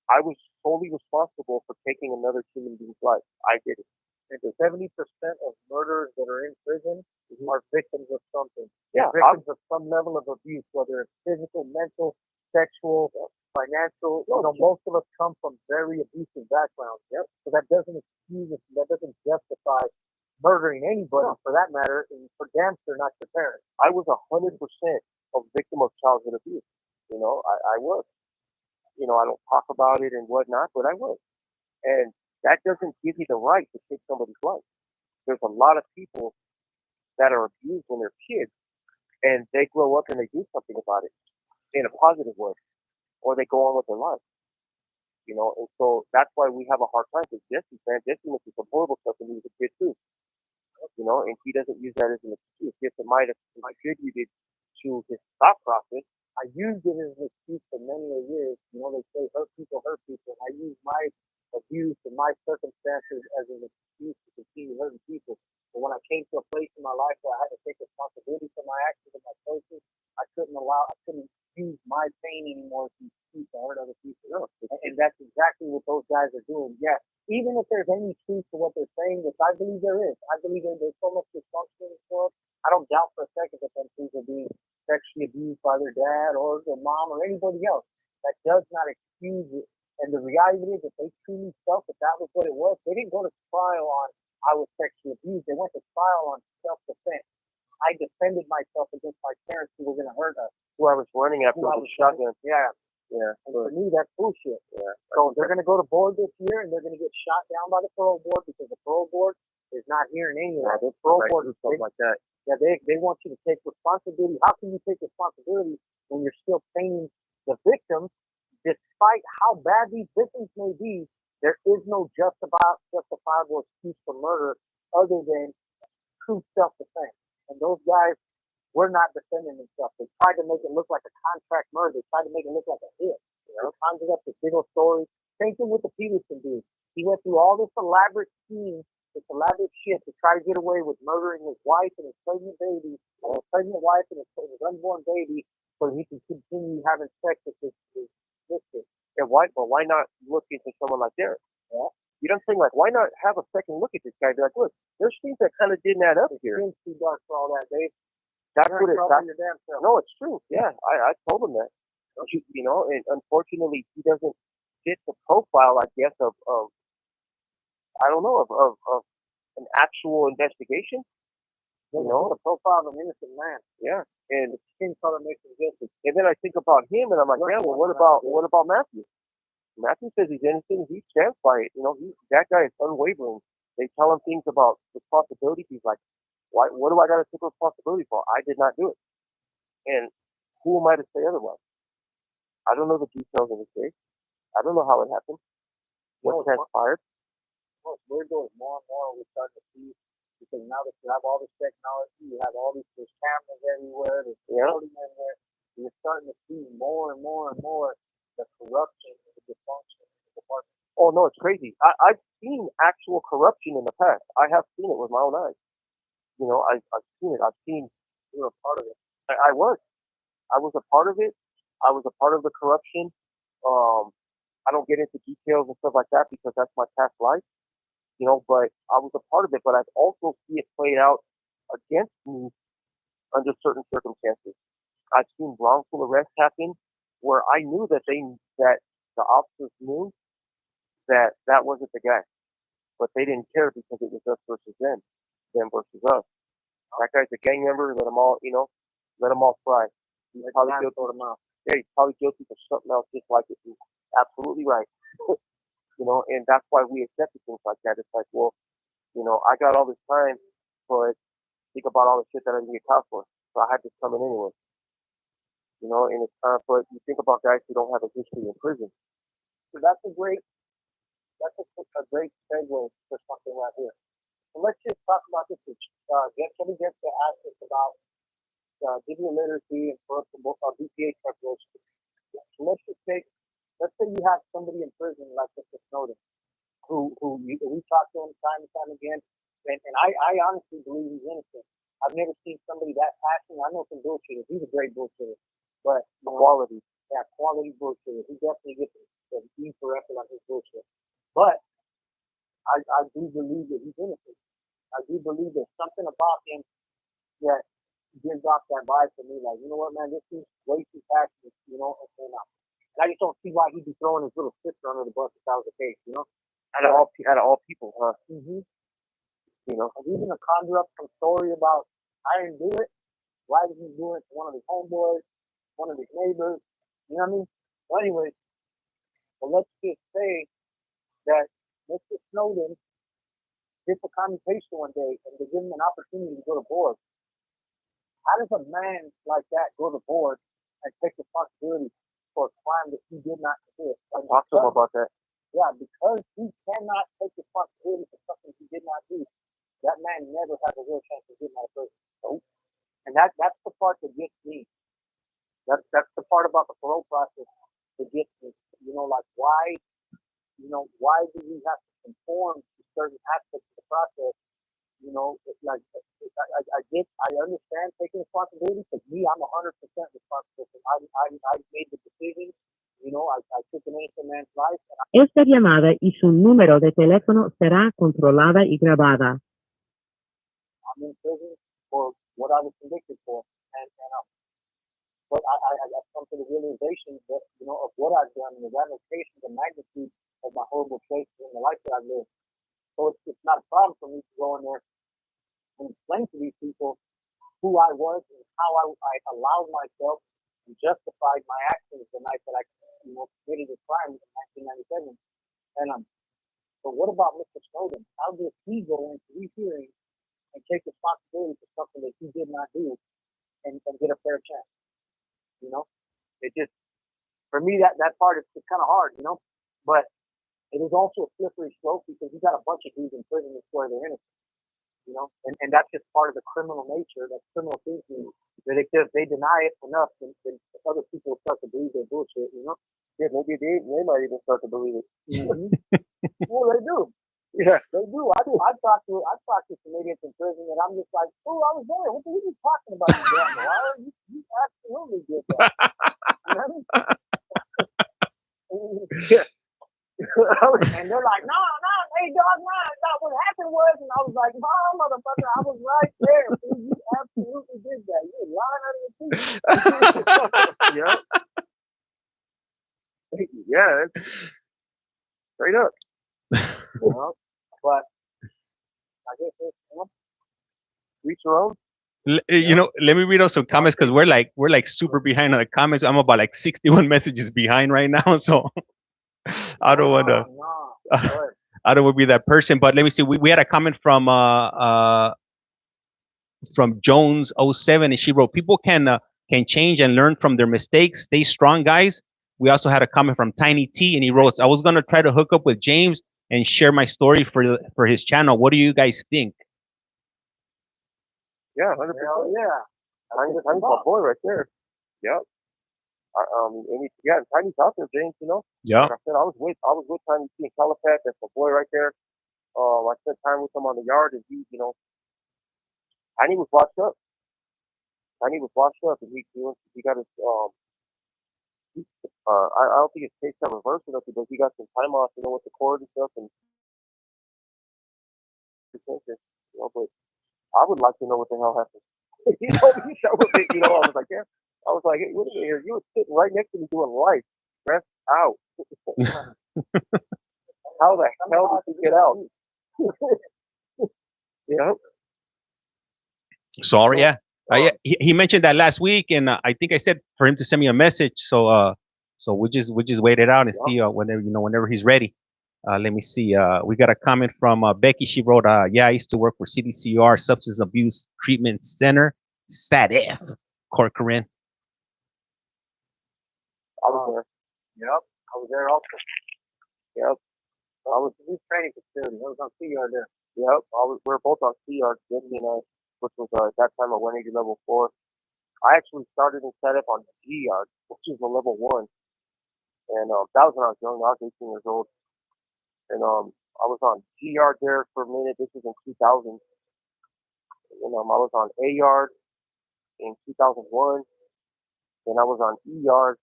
I was solely responsible for taking another human being's life. I did it. And 70% of murderers that are in prison are victims of something. Yeah, they're victims of some level of abuse, whether it's physical, mental, sexual, financial. You know, most of us come from very abusive backgrounds. Yep. So that doesn't excuse it. That doesn't justify murdering anybody, for that matter, and for damn sure not your parents. I was 100% a victim of childhood abuse. You know, I was. You know, I don't talk about it and whatnot, but I was. And that doesn't give you the right to take somebody's life. There's a lot of people that are abused when they're kids, and they grow up and they do something about it in a positive way, or they go on with their life. You know, and so that's why we have a hard time, because Jesse went through some horrible stuff when he was a kid too. You know, and he doesn't use that as an excuse. Yes, it might have contributed to his thought process. I used it as an excuse for many years. You know, they say hurt people. And I used my abuse and my circumstances as an excuse to continue hurting people. But when I came to a place in my life where I had to take responsibility for my actions and my choices, I couldn't use my pain anymore as an excuse to hurt other people. No. And that's exactly what those guys are doing. Yeah. Even if there's any truth to what they're saying, which I believe there is. I believe there's so much dysfunction in the world. I don't doubt for a second that them people are being sexually abused by their dad or their mom or anybody else. That does not excuse it. And the reality is that they truly felt that that was what it was. They didn't go to trial on I was sexually abused. They went to trial on self-defense. I defended myself against my parents who were going to hurt us. Who I was running after with a shotgun. Yeah. Yeah. And for me, that's bullshit. Yeah. So they're going to go to board this year, and they're going to get shot down by the parole board, because the parole board is not hearing any of that. The parole board is something like that. Yeah, they want you to take responsibility. How can you take responsibility when you're still paying the victims? Despite how bad these victims may be, there is no justifiable excuse for murder other than true self-defense. And those guys were not defending themselves. They tried to make it look like a contract murder. They tried to make it look like a hit. You know, conjured up this big old story. Same thing with the Peterson dude. He went through all this elaborate scheme, this elaborate shit to try to get away with murdering his wife and his pregnant baby, or his pregnant wife and his unborn baby, so he can continue having sex with his sister. Yeah, why not look into someone like Derek? Yeah. You know what I'm saying? Like, why not have a second look at this guy? Be like, look, there's things that kind of didn't add up here. It's too dark for all that, Dave. That's what it's like. No, it's true. Yeah, I told him that. You know, and unfortunately, he doesn't fit the profile, I guess, of I don't know, of an actual investigation. You know, the profile of an innocent man. Yeah, and the skin color makes him guilty. And then I think about him, and I'm like, man, well, what about Matthew? Matthew says he's innocent. He stands by it. You know, that guy is unwavering. They tell him things about responsibility. He's like, why? What do I got to take responsibility for? I did not do it. And who am I to say otherwise? I don't know the details of the case. I don't know how it happened. What transpired? What's weird though is more and more we're starting to see, because now that you have all this technology, you have all these there's cameras everywhere, there's recording everywhere, you're starting to see more and more and more the corruption and the dysfunction in the department. Oh no, it's crazy. I've seen actual corruption in the past. I have seen it with my own eyes. You know, I've seen it. I've seen. You were a part of it. I was a part of it. I was a part of the corruption. I don't get into details and stuff like that because that's my past life, you know, but I was a part of it, but I've also seen it played out against me under certain circumstances. I've seen wrongful arrests happen where I knew that the officers knew that wasn't the guy, but they didn't care because it was us versus them versus us. That guy's a gang member, let them all fry. He's probably guilty for something else just like it. He's absolutely right. You know, and that's why we accepted things like that. It's like, well, you know, I got all this time, but think about all the shit that I didn't get caught for. So I had to come in anyway. You know, and it's but you think about guys who don't have a history in prison. So that's a great segue for something right here. So let's just talk about this. Can we get to ask us about digital literacy and BPA preparation? So let's say you have somebody in prison like Mr. Snowden, who we talk to him time and time again, and I honestly believe he's innocent. I've never seen somebody that passionate. I know some bullshitters. He's a great bullshitter, but quality bullshitter. He definitely gets the E for effort on his bullshit. But I do believe that he's innocent. I do believe there's something about him that gives off that vibe to me, like, you know what, man, this is way too passionate, you know, and I just don't see why he'd be throwing his little sister under the bus if that was the case, you know? Out of all people, huh? Mm-hmm. You know? And he's gonna conjure up some story about, I didn't do it, why did he do it to one of his homeboys, one of his neighbors, you know what I mean? Well, anyways, let's just say that Mr. Snowden gets a commutation one day and they give him an opportunity to go to board. How does a man like that go to board and take responsibility for a crime that he did not commit? I talked to him about that. Yeah, because he cannot take responsibility for something he did not do. That man never has a real chance of getting out of prison. Nope. And that's the part that gets me. That's the part about the parole process that gets me. You know, like why do we have to conform to certain aspects of the process? You know, like I understand taking responsibility, because me, I'm 100% responsible. I made the decision. You know, I took an innocent man's life. Esta llamada y su número de teléfono será controlada y grabada. I'm in prison for what I was convicted for, but I've come to the realization that, you know, of what I've done and the ramifications and magnitude of my horrible choices and the life that I've lived. So it's not a problem for me to go in there and explain to these people who I was and how I allowed myself and justified my actions the night that I, you know, committed a crime in 1997. And but what about Mr. Snowden? How did he go into these hearings and take responsibility for something that he did not do and get a fair chance? You know, it just, for me, that part is kind of hard, you know, but it is also a slippery slope because you got a bunch of dudes in prison that swear they're innocent, you know, and that's just part of the criminal nature, that criminal thinking, that if they deny it enough, then other people will start to believe their bullshit, you know. Yeah, maybe they might even start to believe it. Mm-hmm. Well, they do. Yeah, they do. I've talked to some idiots in prison, and I'm just like, oh, I was there. What are you talking about? You absolutely did that. You know what I mean? yeah. And they're like, no, hey dog, no, what happened was, and I was like, no, motherfucker, I was right there. You absolutely did that. You're lying out of your teeth. Yeah. Yeah, straight up. You know? But I guess it's, you know, reach your own. You know, let me read out some comments because we're like super behind on the comments. I'm about like 61 messages behind right now, so I don't want to. I don't want to be that person. But let me see. We had a comment from Jones 07, and she wrote, "People can change and learn from their mistakes. Stay strong, guys. We also had a comment from Tiny T, and he wrote, "I was gonna try to hook up with James and share my story for his channel. What do you guys think?" Yeah, 100%. Yeah, Tiny's my boy right there. Yep. And Tiny's out there, James. You know. Yeah. Like I said, I was with Tiny T in Calipat. That's my boy right there. I spent time with him on the yard, and he, you know, Tiny was washed up. And he got his I don't think his case got reversed or nothing, but he got some time off, you know, with the court and stuff, and you know. But I would like to know what the hell happened. He told me so with it, you know. I was like, yeah. I was like, hey, wait a minute here. You were sitting right next to me doing life, stressed out. How the hell did you get out? Yeah. Sorry, yeah. He mentioned that last week, and I think I said for him to send me a message. So we just wait it out and see whenever he's ready. Let me see. We got a comment from Becky. She wrote, "Yeah, I used to work for CDCR Substance Abuse Treatment Center, SADF, Corcoran." I was there. Yep, I was there also. Yep, I was in training facility. I was on CR there. Yep, we were both on CR, Wendy and I, which was at that time a 180 level 4. I actually started in setup on GR, which is a level 1, and that was when I was young. I was 18 years old, and I was on GR there for a minute. This was in 2000, and I was on AR in 2001, and I was on ER.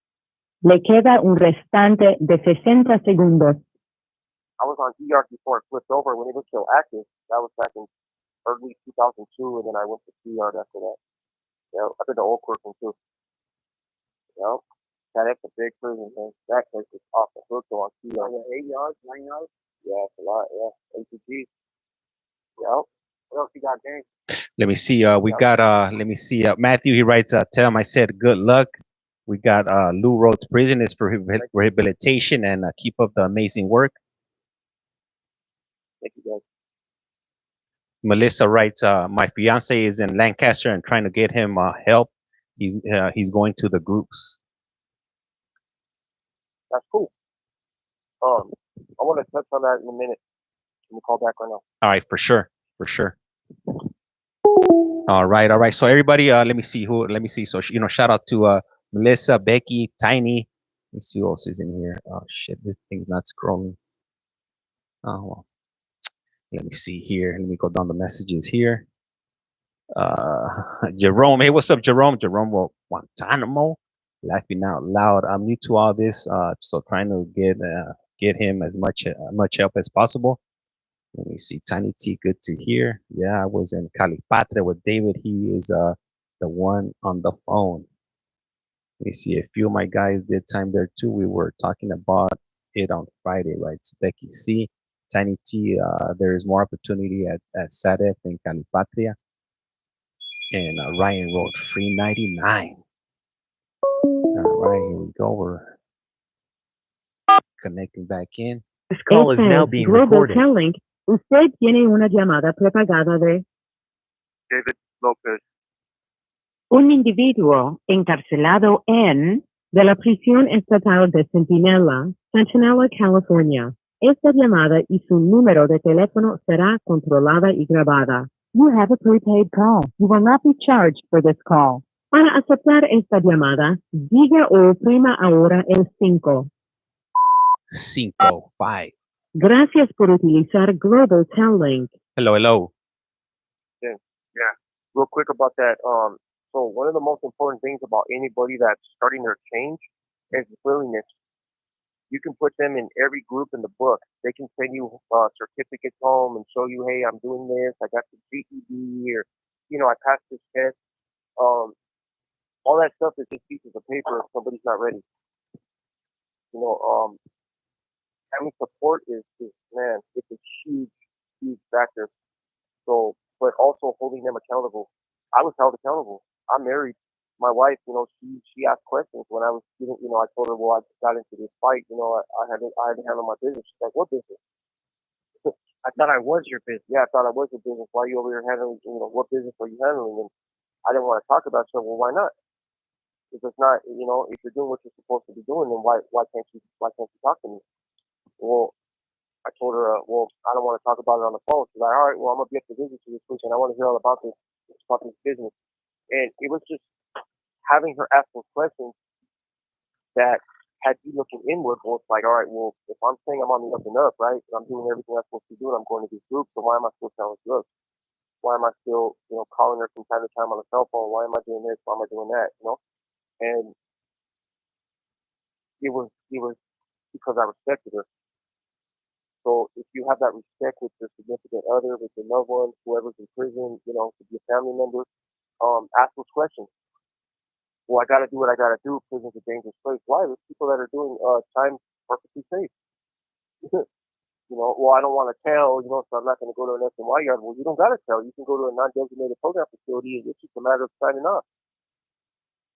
Le queda un restante de 60 segundos. I was on ER before it flipped over when it was still active. That was back in early 2002, and then I went to CR after that. Yeah, I did the old Corcoran too. Yeah, that's a big prison, man. That place is off the hook on CR. Yeah, 8 yards, 9 yards. Yeah, it's a lot. Yeah, ATG. Yeah. What else you got, James? Let me see. We got. Let me see. Matthew. He writes. Tell him I said good luck. We got Lou Road's prison is for rehabilitation, and keep up the amazing work. Thank you, guys. Melissa writes, my fiance is in Lancaster and trying to get him help. He's going to the groups. That's cool. I want to touch on that in a minute. Can we call back right now? All right, for sure. All right. So everybody, let me see. So shout out to Melissa, Becky, Tiny. Let's see who else is in here. Oh shit, this thing's not scrolling. Oh well. Let me see here. Let me go down the messages here. Jerome, hey, what's up, Jerome? Jerome Guantanamo, laughing out loud. I'm new to all this, so trying to get him as much help as possible. Let me see. Tiny T, good to hear. Yeah, I was in Calipatre with David. He is the one on the phone. Let me see. A few of my guys did time there too. We were talking about it on Friday, right? It's Becky C. Tiny T, there is more opportunity at SADF in Calipatria. And Ryan wrote 399. All right, here we go. We're connecting back in. This call is now being recorded. Usted tiene una llamada prepagada de David Lopez. Un individuo encarcelado de la prisión estatal de Centinela, California. Esta llamada y su número de teléfono será controlada y grabada. You have a prepaid call. You will not be charged for this call. Para aceptar esta llamada, diga o oprima ahora el 5. 5. Gracias por utilizar Global Tel Link. Hello. Yeah. Real quick about that. So one of the most important things about anybody that's starting their change is willingness. You can put them in every group in the book. They can send you certificates home and show you, hey, I'm doing this. I got the GED, or I passed this test. All that stuff is just pieces of paper if somebody's not ready. Having support is man, it's a huge factor. So, but also holding them accountable. I was held accountable. I'm married. My wife, she asked questions when I was, I told her, well, I just got into this fight. I had to handle my business. She's like, what business? I thought I was your business. Yeah, I thought I was your business. Why are you over here handling, what business are you handling? And I didn't want to talk about it. So, well, why not? If it's not, if you're doing what you're supposed to be doing, then why can't you talk to me? Well, I told her, well, I don't want to talk about it on the phone. She's like, all right, well, I'm gonna be up to visit you this week, and I want to hear all about this business. And it was just having her asking questions that had you looking inward. Well, it's like, all right, well, if I'm saying I'm on the up and up, right, and I'm doing everything I'm supposed to do, and I'm going to these groups, so why am I still selling drugs? Why am I still, calling her from time to time on the cell phone? Why am I doing this? Why am I doing that? And it was because I respected her. So if you have that respect with your significant other, with your loved ones, whoever's in prison, could be a family member, ask those questions. Well, I got to do what I got to do. Prison's a dangerous place. Why? There's people that are doing time perfectly safe. Well, I don't want to tell, so I'm not going to go to an SNY yard. Well, you don't got to tell. You can go to a non-designated program facility, and it's just a matter of signing off.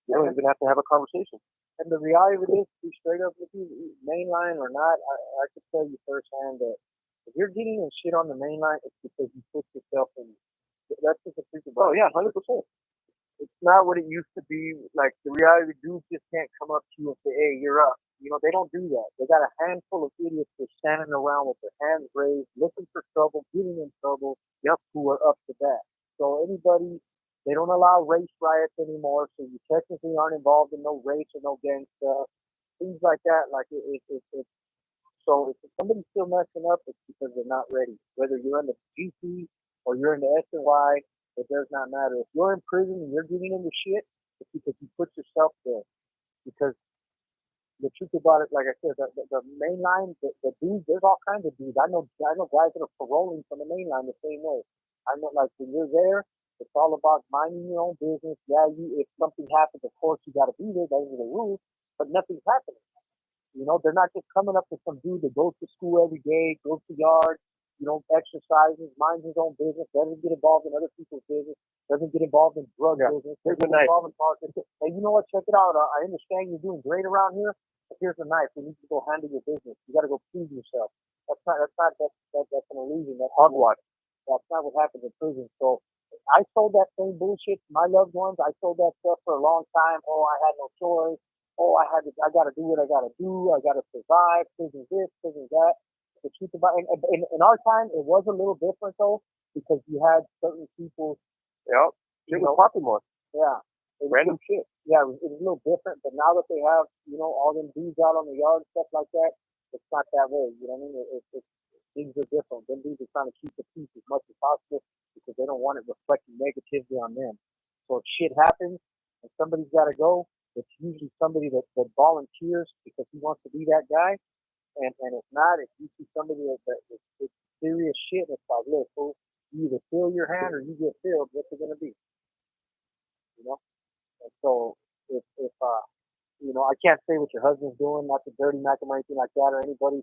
You don't even have to have a conversation. And the reality of it is, to be straight up with you, mainline or not, I could tell you firsthand that if you're getting in shit on the mainline, it's because you put yourself in. That's just a freaking. Oh yeah, 100%. It's not what it used to be. Like, the reality, dudes just can't come up to you and say, hey, you're up. They don't do that. They got a handful of idiots who are standing around with their hands raised, looking for trouble, getting in trouble, who are up to that. So anybody, they don't allow race riots anymore, so you technically aren't involved in no race or no gang stuff. Things like that, so if somebody's still messing up, it's because they're not ready. Whether you're in the GP or you're in the SNY, it does not matter. If you're in prison and you're getting into shit, it's because you put yourself there. Because the truth about it, like I said, the main line, the dudes, there's all kinds of dudes. I know guys that are paroling from the main line the same way. I know, like, when you're there, it's all about minding your own business. Yeah, if something happens, of course, you got to be there. Those are the rules. But nothing's happening. They're not just coming up to some dude that goes to school every day, goes to yard, exercises, minds his own business, doesn't get involved in other people's business, doesn't get involved in drug business, doesn't get involved in politics. Hey, you know what? Check it out. I understand you're doing great around here, but here's a knife. We need to go handle your business. You got to go prove yourself. That's an illusion. That's hogwash. That's not what happens in prison. So I sold that same bullshit to my loved ones. I sold that stuff for a long time. Oh, I had no choice. Oh, I got to do what I got to do. I got to survive. Prison this, prison that. The truth about it, in our time, it was a little different though, because you had certain people. Yeah, it was popping more. Yeah, random shit. Yeah, it was a little different. But now that they have, all them dudes out on the yard and stuff like that, it's not that way. You know what I mean? Things are different. Them dudes are trying to keep the peace as much as possible because they don't want it reflecting negatively on them. So if shit happens and somebody's got to go, it's usually somebody that volunteers because he wants to be that guy. And if not, if you see somebody that's serious shit, it's like, look, fool, you either fill your hand or you get filled. What's it gonna be? And so if I can't say what your husband's doing, not to dirty Mac or anything like that, or anybody.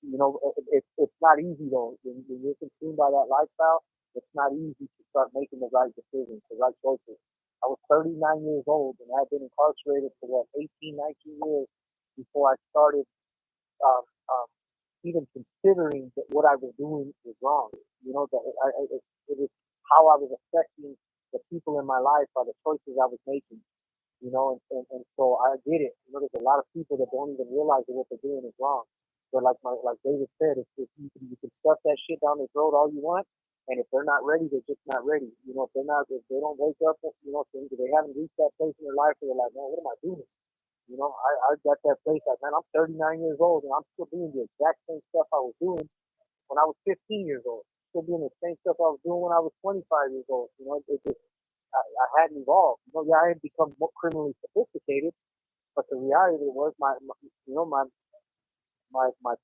It's not easy though. When you're consumed by that lifestyle, it's not easy to start making the right decisions, the right choices. I was 39 years old and I've been incarcerated for 18, 19 years before I started. Even considering that what I was doing was wrong, it is how I was affecting the people in my life by the choices I was making, and so I did it. There's a lot of people that don't even realize that what they're doing is wrong. But like David said, if you can stuff that shit down their throat all you want, and if they're not ready, they're just not ready. If they don't wake up, if they haven't reached that place in their life where they're like, man, what am I doing? I got that place like, man, I'm 39 years old and I'm still doing the exact same stuff I was doing when I was 15 years old. Still doing the same stuff I was doing when I was 25 years old. I hadn't evolved. I had become more criminally sophisticated, but the reality was my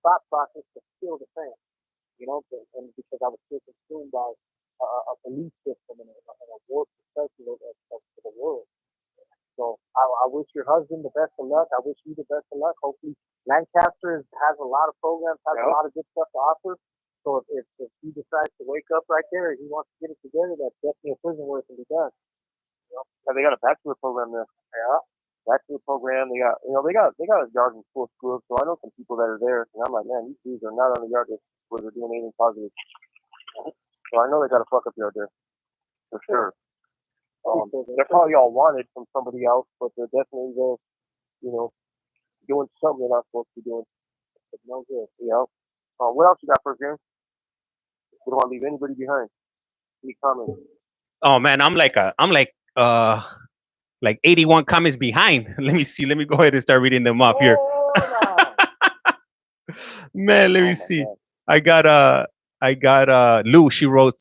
thought process was still the same. And because I was still consumed by a belief system and a warped perspective of the world. So I wish your husband the best of luck. I wish you the best of luck. Hopefully Lancaster has a lot of programs, has a lot of good stuff to offer. So if he decides to wake up right there and he wants to get it together, that's definitely a prison where it can be done. And they got a bachelor program there. Yeah. Bachelor program. They got they got a yard in full school. So I know some people that are there. And I'm like, man, these dudes are not on the yard where they're doing anything positive. So I know they got a fuck up yard there. For sure. They're probably all wanted from somebody else, but they're definitely there, you know, doing something they're not supposed to be doing. But no good. You know. What else you got for us, James? We don't want to leave anybody behind. Any comments? Oh man, I'm like 81 comments behind. Let me see. Let me go ahead and start reading them off here. Man, let me see. God. I got Lou. She wrote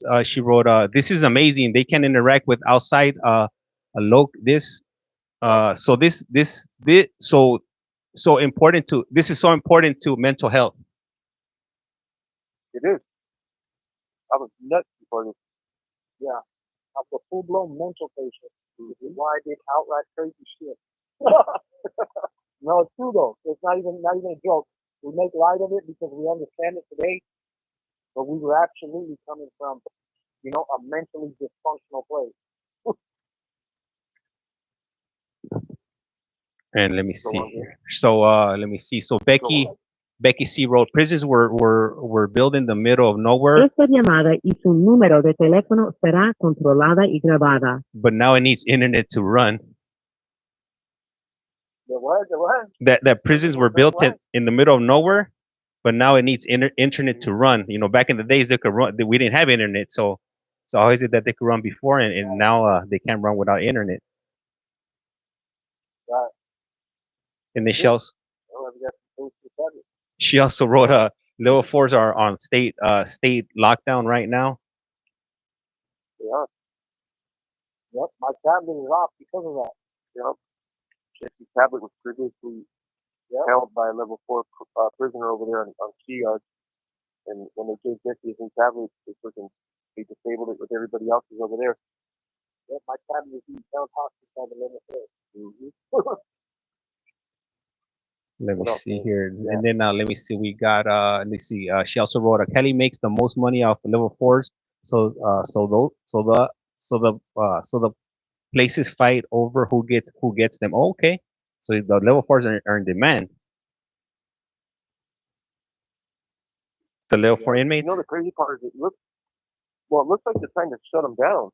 this is amazing. They can interact with outside a this so important to this is so important to mental health. It is. I was nuts before this. Yeah. I'm a full-blown mental patient. This is why I did outright crazy shit. No, it's true though. It's not even a joke. We make light of it because we understand it today, but we were absolutely coming from, you know, a mentally dysfunctional place. And let me see here. So let me see. So Becky C wrote, prisons were built in the middle of nowhere. Esta llamada y su número de teléfono será controlada y grabada. But now it needs internet to run. The what? That prisons were built in the middle of nowhere, but now it needs internet to run. You know, back in the days they could run. We didn't have internet, so how is it that they could run before and now they can't run without internet? Right. And then she also wrote level 4s are on state lockdown right now. Yeah. Yep. My tablet is off because of that. Yep. Jesse's tablet was previously held by a level 4 prisoner over there on C yard, and when they gave Jesse his new tablet, they disabled it with everybody else's over there. Yep. My tablet is being held hostage by the level 4. Let me see here, and then let me see. We got let's see. She also wrote, Kelly makes the most money off level 4s, so the places fight over who gets them. Oh, okay, so the level 4s are in demand. The level 4 inmates. You know the crazy part is it looks like they're trying to shut them down.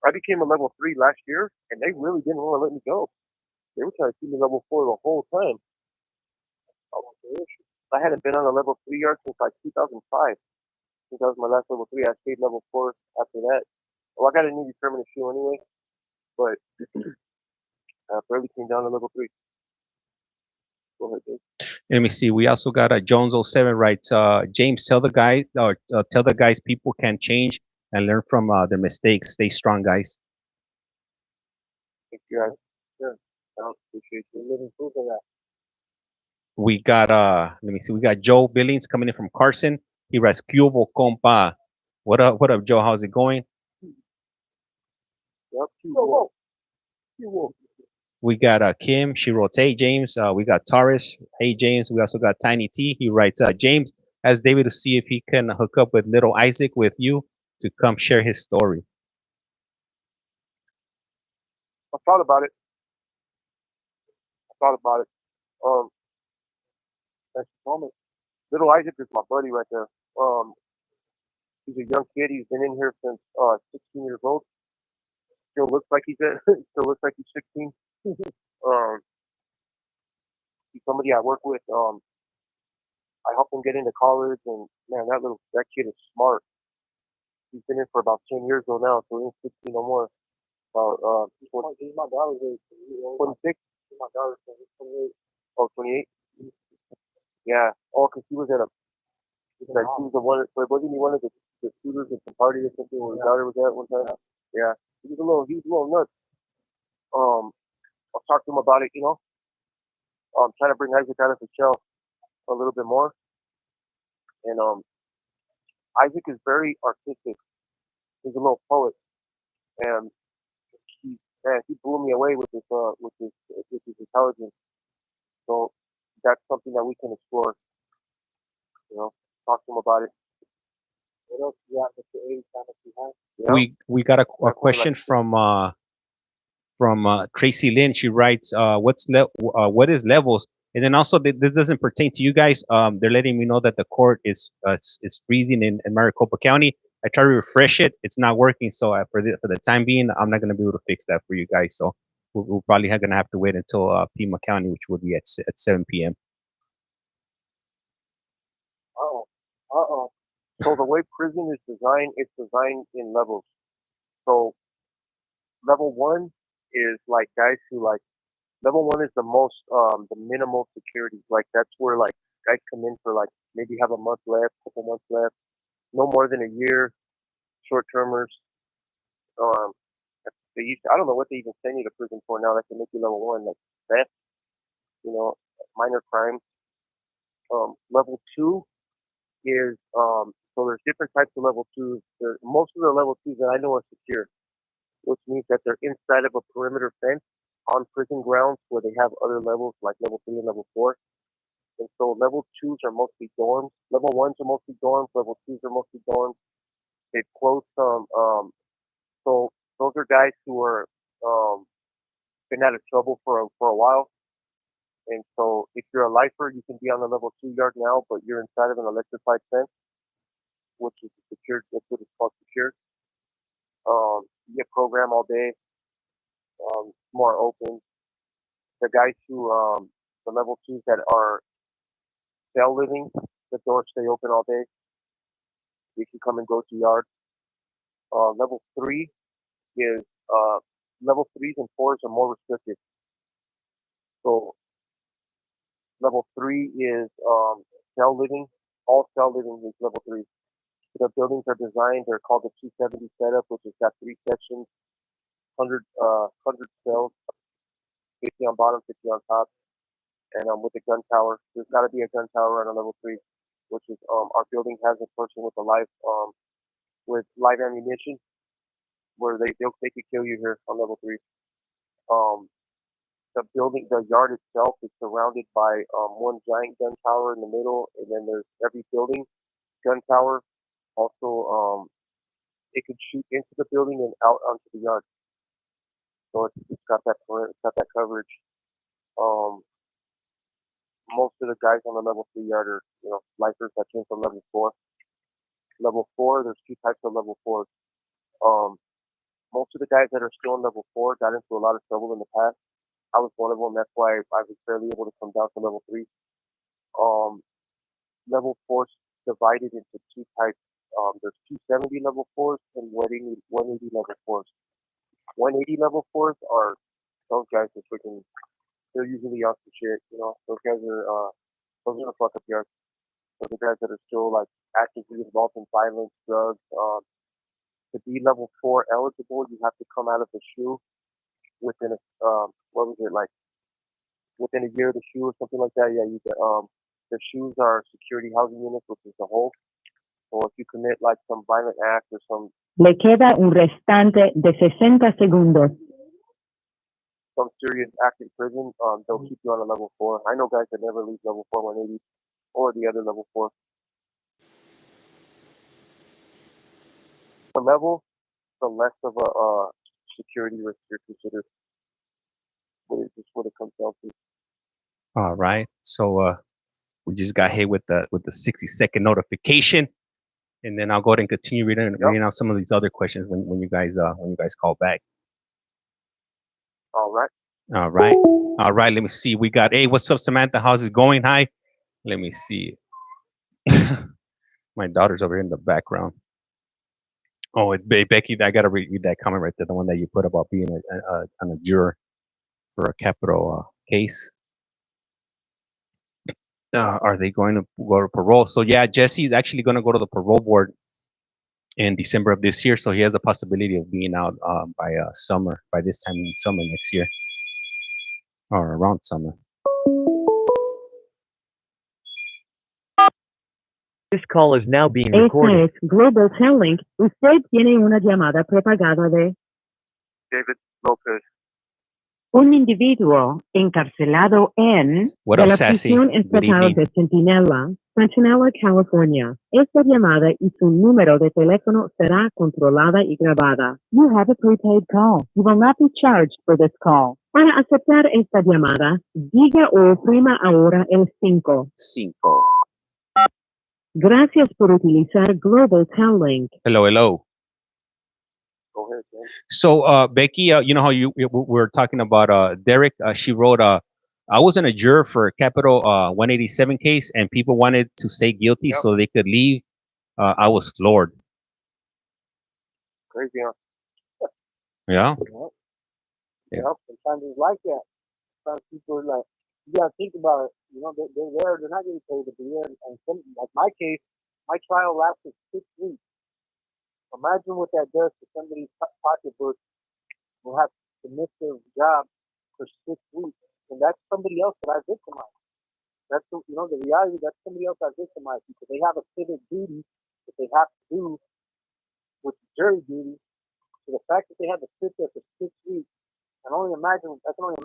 I became a level 3 last year, and they really didn't want to let me go. They were trying to keep me level 4 the whole time. I hadn't been on a level 3 yard since like 2005. Since that was my last level 3, I stayed level 4 after that. Well, I got a new determinate shoe anyway, but I barely came down to level 3. Go ahead, Dave. Let me see. We also got Jones 07 writes, James, tell the guys people can change and learn from their mistakes. Stay strong, guys. Thank you, guys. Sure. I appreciate you living proof of that. We got let me see. We got Joe Billings coming in from Carson. He writes, "Cubo compa." What up, Joe? How's it going? Yep. We got Kim. She wrote, "Hey James." We got Taurus. "Hey James." We also got Tiny T. He writes, "James asked David to see if he can hook up with little Isaac with you to come share his story." I thought about it. That's the moment. Little Isaac is my buddy right there. He's a young kid. He's been in here since 16 years old. Still looks like he's 16. He's somebody I work with. I helped him get into college, and man, that kid is smart. He's been in for about 10 years old now, so he's 16 or more. He's my daughter's age. 26. My daughter's 28. Oh, 28. Yeah. Oh, because he was at he was the one. Wasn't he one of the shooters at the party or something where his daughter was at one time? Yeah. He was a little nuts. I'll talk to him about it. I'm trying to bring Isaac out of the shell a little bit more. And Isaac is very artistic. He's a little poet, and he blew me away with his intelligence. So that's something that we can explore. Talk to him about it. What else you got, Mr. A? We got a question from Tracy Lynn. She writes, what is levels? And then also this doesn't pertain to you guys. They're letting me know that the court is freezing in Maricopa County. I try to refresh it. It's not working. So for the time being, I'm not going to be able to fix that for you guys. So we're probably going to have to wait until Pima County, which will be at 7 p.m. So the way prison is designed, it's designed in levels. So level 1 is like guys who like, level 1 is the most, the minimal security. Like that's where like guys come in for like maybe have a month left, couple months left, no more than a year, short-termers. I don't know what they even send you to prison for now. That can make you level 1, like theft, minor crimes. Level 2 is so there's different types of level 2s. Most of the level 2s that I know are secure, which means that they're inside of a perimeter fence on prison grounds where they have other levels like level 3 and level 4. And so level 2s are mostly dorms. Level 1s are mostly dorms. Level 2s are mostly dorms. They've closed some. So those are guys who are been out of trouble for a while. And so if you're a lifer, you can be on the level 2 yard now, but you're inside of an electrified fence, which is secured. That's what it's called, secured. You get program all day. More open. The guys who the level 2s that are cell living, the doors stay open all day. You can come and go to yard. Level 3 is level 3s and 4s are more restricted. So level 3 is cell living. All cell living is level 3. The buildings are designed. They're called the 270 setup, which has got 3 sections, 100 cells, 50 on bottom, 50 on top, and with a gun tower. There's got to be a gun tower on a level 3, which is our building has a person with a with live ammunition, where they could kill you here on level 3. The yard itself is surrounded by one giant gun tower in the middle, and then there's every building gun tower. Also, it could shoot into the building and out onto the yard. So it's got that coverage. Most of the guys on the level 3 yard are lifers that came from level 4. Level 4, there's 2 types of level 4s. Most of the guys that are still in level 4 got into a lot of trouble in the past. I was one of them. That's why I was barely able to come down to level 3. Level 4's divided into 2 types. There's 270 level 4s and 180 level 4s. 180 level 4s are those guys are freaking. They're usually off the shit. Those guys are those are the fuck up yards. Those are guys that are still like actively involved in violence, drugs. To be level 4 eligible, you have to come out of the shoe within within a year of the shoe or something like that. Yeah, you get the shoes are security housing units, which is the whole. So if you commit like some violent act or some. Le queda un restante de 60 segundos. Some serious act in prison, they'll keep you on a level 4. I know guys that never leave level 4 180 or the other level 4. The level, the less of a security risk you're considered. Just what it comes down to. All right. So we just got hit with the 60-second notification, and then I'll go ahead and continue reading out some of these other questions when you guys call back. All right. All right. All right. Let me see. We got, hey, what's up, Samantha? How's it going? Hi. Let me see. My daughter's over here in the background. Oh, Becky, I got to read that comment right there, the one that you put about being on a juror for a capital case. Are they going to go to parole? So, yeah, Jesse's actually going to go to the parole board in December of this year. So he has a possibility of being out by summer, by this time in summer next year. Or around summer. This call is now being recorded. Este es Global Telling. Usted tiene una llamada prepagada de David Lopez. un individuo encarcelado en What de up, la Sassy? prisión Good estatal evening. de Centinela, California. Esta llamada y su número de teléfono será controlada y grabada. You have a prepaid call. You will not be charged for this call. Para aceptar esta llamada, diga o oprima ahora el 5. 5. Gracias por utilizar Global Tel Link. Hello, hello. Go ahead, Jay. So, Becky, you know how we were talking about Derek? She wrote, I was in a juror for a capital 187 case, and people wanted to say guilty Yep. so they could leave. I was floored. Crazy, huh? Yeah. Yep. Yeah. Yep. Sometimes it's like that. Sometimes people are like, you gotta think about it. You know, they're there. They're not getting paid to be there. And some, like my case, my trial lasted 6 weeks. Imagine what that does to somebody's pocketbook who has to miss their job for 6 weeks, and that's somebody else that I victimized. That's the reality. That's somebody else I victimized because they have a civic duty that they have to do with jury duty. So the fact that they had to sit there for 6 weeks, I can only imagine what kind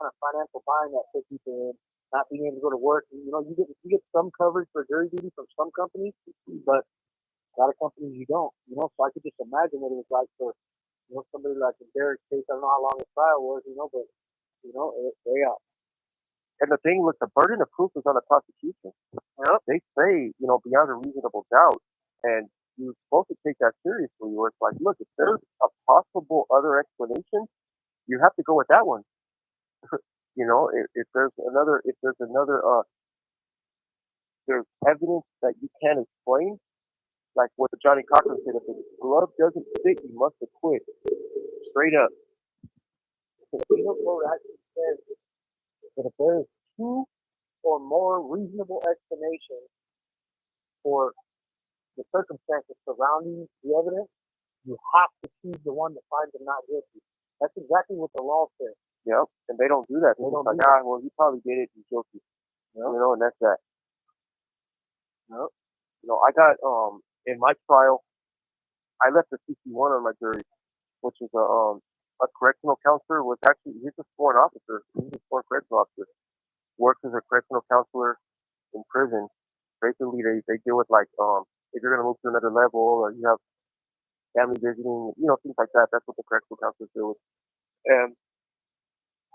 of financial bind that put people in, not being able to go to work. And, you get some coverage for jury duty from some companies, but a lot of companies you don't. So I could just imagine what it was like for somebody like in Derek's case. I don't know how long his trial was, but they out. And the thing with the burden of proof is on the prosecution. Yep. They say, beyond a reasonable doubt, and you're supposed to take that seriously. Where it's like, look, if there's a possible other explanation, you have to go with that one. If there's evidence that you can't explain, like what Johnny Cochran said, if the glove doesn't fit, you must acquit. Straight up. The penal code actually says that if there is 2 or more reasonable explanations for the circumstances surrounding the evidence, you have to choose the one that finds them not guilty. That's exactly what the law says. Yep, and they don't do that. They don't like, do that. well, he probably did it. He's guilty. Yep. And that's that. Yep. I got in my trial, I left a 61 on my jury, which is a correctional counselor. He's a sworn officer. He's a sworn correctional officer. Works as a correctional counselor in prison. Basically, they deal with like if you're gonna move to another level or you have family visiting, things like that. That's what the correctional counselors deal with. And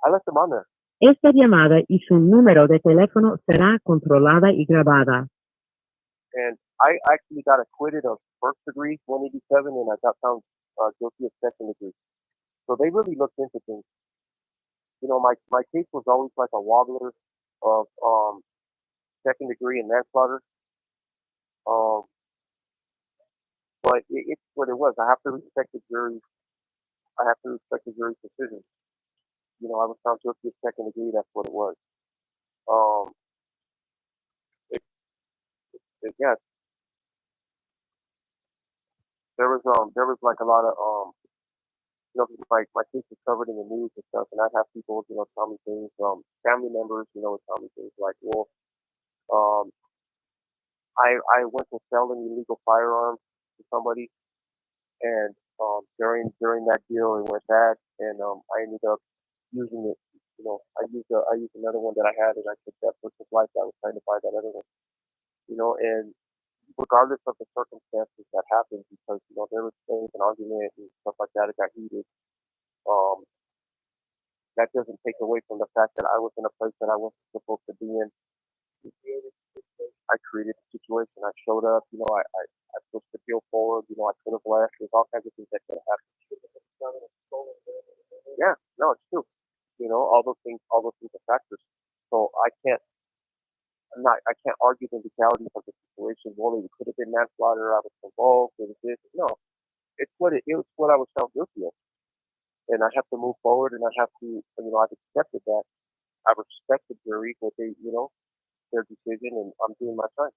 I left them on there. Esta llamada y su número de teléfono será controlada y grabada. And I actually got acquitted of first degree 187, and I got found guilty of second degree. So they really looked into things. My case was always like a wobbler of second degree and manslaughter. But it's what it was. I have to respect the jury. I have to respect the jury's decision. I was found guilty of second degree. That's what it was. Yeah. There was like a lot of my case was covered in the news and stuff, and I'd have people tell me things. Family members would tell me things like, well, I went to sell an illegal firearm to somebody, and during that deal it went bad, and I ended up using it. I used another one that I had, and I took that person's life that was trying to buy that other one. And regardless of the circumstances that happened, because there was things, an argument and stuff like that, it got heated. That doesn't take away from the fact that I was in a place that I wasn't supposed to be in. I created the situation. I showed up. I pushed the deal forward. I could have left. There's all kinds of things that could have happened. Yeah, no, it's true. All those things are factors. So I can't argue the legalities of the situation. Well, it could have been manslaughter. I was involved. It was this. No, it was what I was found guilty of, and I have to move forward. And I have to, I've accepted that. I respect the jury, what they, their decision, and I'm doing my time.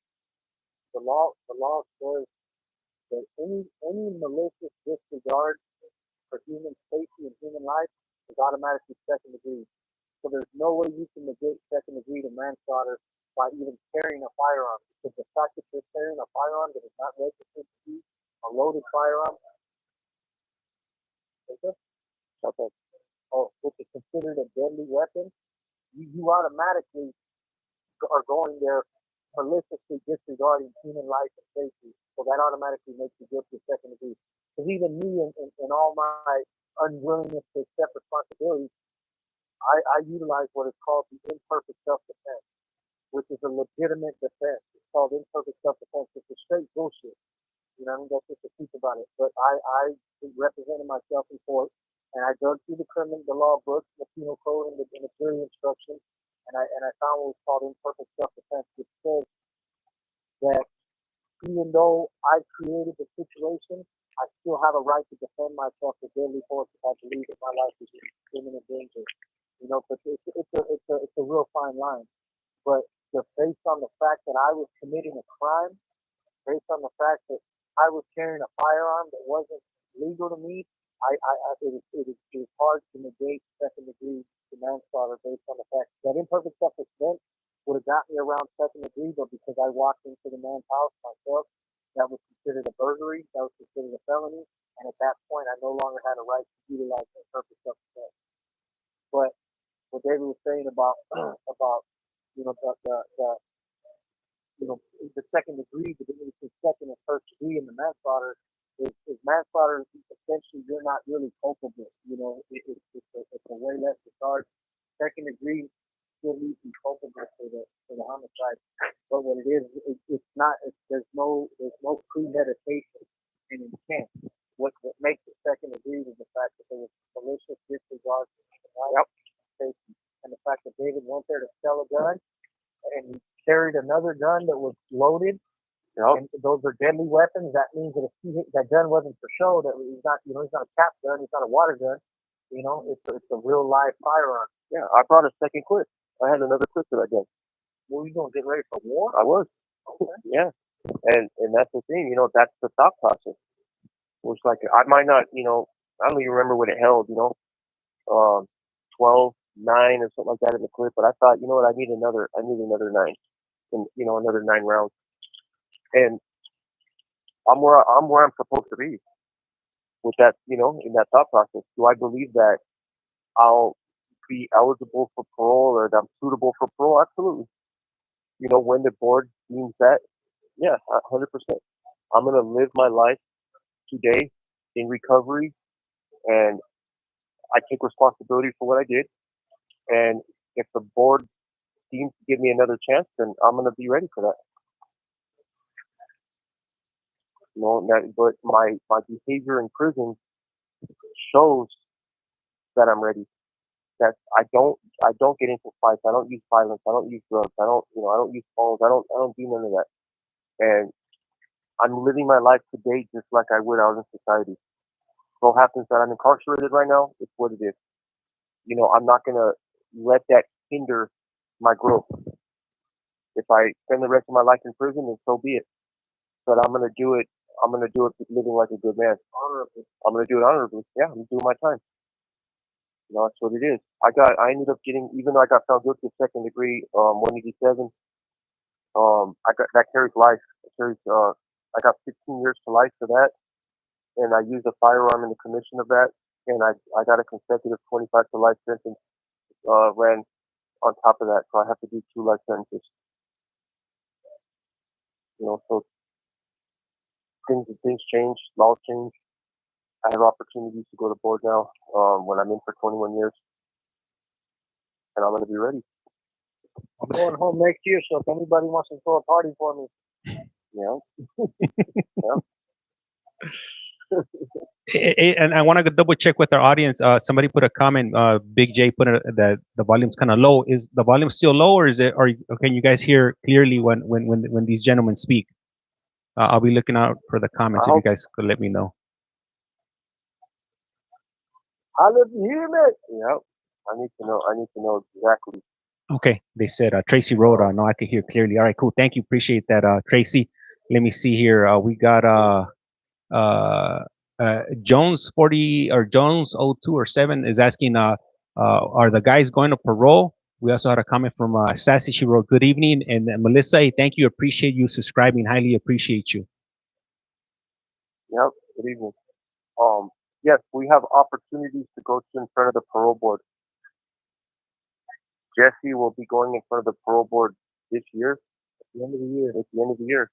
The law says that any malicious disregard for human safety and human life is automatically second degree. So there's no way you can negate second degree to manslaughter by even carrying a firearm. Because the fact that you're carrying a firearm that is not registered to be a loaded firearm, which is considered a deadly weapon, you automatically are going there maliciously disregarding human life and safety. So that automatically makes you guilty of second degree. Because even me, in all my unwillingness to accept responsibility, I utilize what is called the imperfect self-defense. which is a legitimate defense. It's called imperfect self-defense. It's a straight bullshit. You know, I mean, that's just the truth about it. But I represented myself in court, and I dug through the law books, the penal code, and the jury instructions, and I found what was called imperfect self-defense, which says that even though I created the situation, I still have a right to defend myself with deadly force if I believe that my life is in imminent danger. You know, but it's a real fine line. But based on the fact that I was committing a crime, based on the fact that I was carrying a firearm that wasn't legal to me, it is hard to negate second degree manslaughter based on the fact that imperfect self-defense would have got me around second degree, but because I walked into the man's house myself, that was considered a burglary, that was considered a felony, and at that point, I no longer had a right to utilize imperfect self-defense. But what David was saying about you know the second degree, the difference between second and first degree in the manslaughter is manslaughter. Essentially, you're not really culpable. You know, it's a way less regard. Second degree still leaves you culpable for the homicide. But what it is, it's not. There's no premeditation and intent. What makes it second degree is the fact that there was malicious disregard for life, safety, and the fact that David went there to sell a gun and carried another gun that was loaded. And those are deadly weapons. That means that if that gun wasn't for show, that he's not, you know, he's not a cap gun, he's not a water gun. You know, it's a real live firearm. Yeah, I brought a second clip. I had another clip for that gun. Well, you gonna get ready for war? I was. Okay. Yeah, and that's the thing. You know, that's the thought process. Which like I might not, you know, I don't even remember what it held. You know, 12, 9 or something like that in the clip. But I thought, you know what, I need another 9, and you know, another 9 rounds. And I'm where I'm supposed to be with that, you know, in that thought process. Do I believe that I'll be eligible for parole or that I'm suitable for parole? Absolutely. You know, when the board deems that, yeah, 100%. I'm gonna live my life today in recovery, and I take responsibility for what I did. And if the board deems to give me another chance, then I'm gonna be ready for that. You know, but my behavior in prison shows that I'm ready. That I don't get into fights. I don't use violence. I don't use drugs. I don't use phones. I don't do none of that. And I'm living my life today just like I would out in society. So it happens that I'm incarcerated right now. It's what it is. You know, I'm not gonna let that hinder my growth. If I spend the rest of my life in prison, then so be it. But I'm gonna do it living like a good man. Honorably. I'm gonna do it honorably. Yeah, I'm doing my time. You know, that's what it is. I ended up getting, even though I got found guilty of second degree, 187, I got, that carries life. It carries, I got 15 years to life for that. And I used a firearm in the commission of that. And I got a consecutive 25 to life sentence, ran on top of that. So I have to do 2 life sentences. You know, so things change, laws change. I have opportunities to go to board now when I'm in for 21 years, and I'm going to be ready. I'm going home next year, so if anybody wants to throw a party for me, yeah. And I want to double check with our audience. Somebody put a comment. Big J put that the volume's kind of low. Is the volume still low, or is it? Or can you guys hear clearly when these gentlemen speak? I'll be looking out for the comments if you guys could let me know. I live here, man. Yep. I need to know exactly. Okay, they said Tracy wrote. No, I can hear clearly. All right, cool. Thank you. Appreciate that, Tracy. Let me see here. We got Jones 40 or Jones 02 or 7 is asking, are the guys going to parole? We also had a comment from Sassy. She wrote, good evening. And Melissa, thank you. Appreciate you subscribing. Highly appreciate you. Yep. Good evening. Yes, we have opportunities to go to in front of the parole board. Jesse will be going in front of the parole board this year. At the end of the year.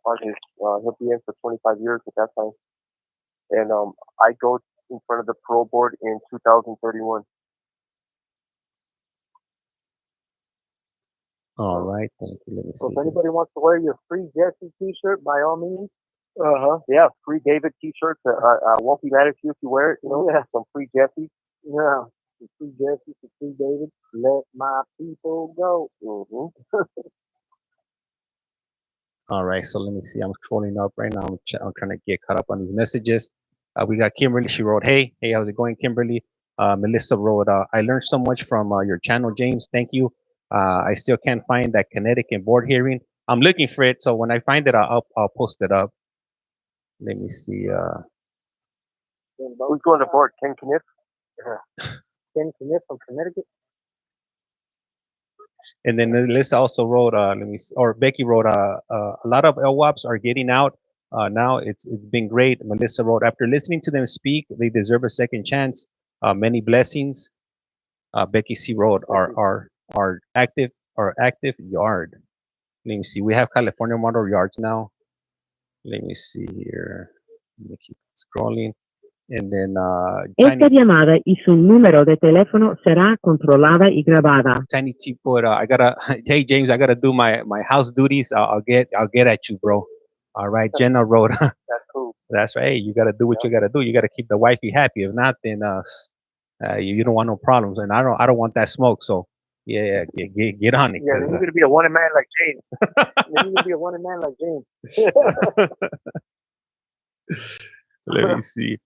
On his, he'll be in for 25 years at that time. And I go in front of the parole board in 2031. All right, thank you. Let me So see. if anybody wants to wear your free Jesse T-shirt, by all means. Yeah, free David T-shirts. Won't be mad at you if you wear it. You know, Yeah. some free Jesse. Yeah. Some free Jesse, some free David. Let my people go. All right, so let me see. I'm scrolling up right now. I'm trying to get caught up on these messages. We got Kimberly. She wrote, "Hey, how's it going, Kimberly?" Melissa wrote, "I learned so much from your channel, James. Thank you. I still can't find that Connecticut board hearing. I'm looking for it. So when I find it, I'll post it up. Let me see. Who's going to board? Ken Kniff? Ken Kniff from Connecticut. And then Melissa also wrote, Becky wrote, a lot of LWOPs are getting out now. It's been great. Melissa wrote, after listening to them speak, they deserve a second chance. Many blessings. Becky C wrote, our active yard. Let me see. We have California model yards now. Let me see here. Let me keep scrolling. And then Esta llamada y su número de teléfono será controlada y grabada. Tiny T put, hey James, I gotta do my house duties. I'll get at you, bro. All right, Jenna wrote. That's cool. That's right. Hey, you gotta do what you gotta do. You gotta keep the wifey happy. If not, then you don't want no problems. And I don't want that smoke. So yeah, get on it. Yeah, then you're gonna be a one man like James. Then you're gonna be a one man like James. Let me see.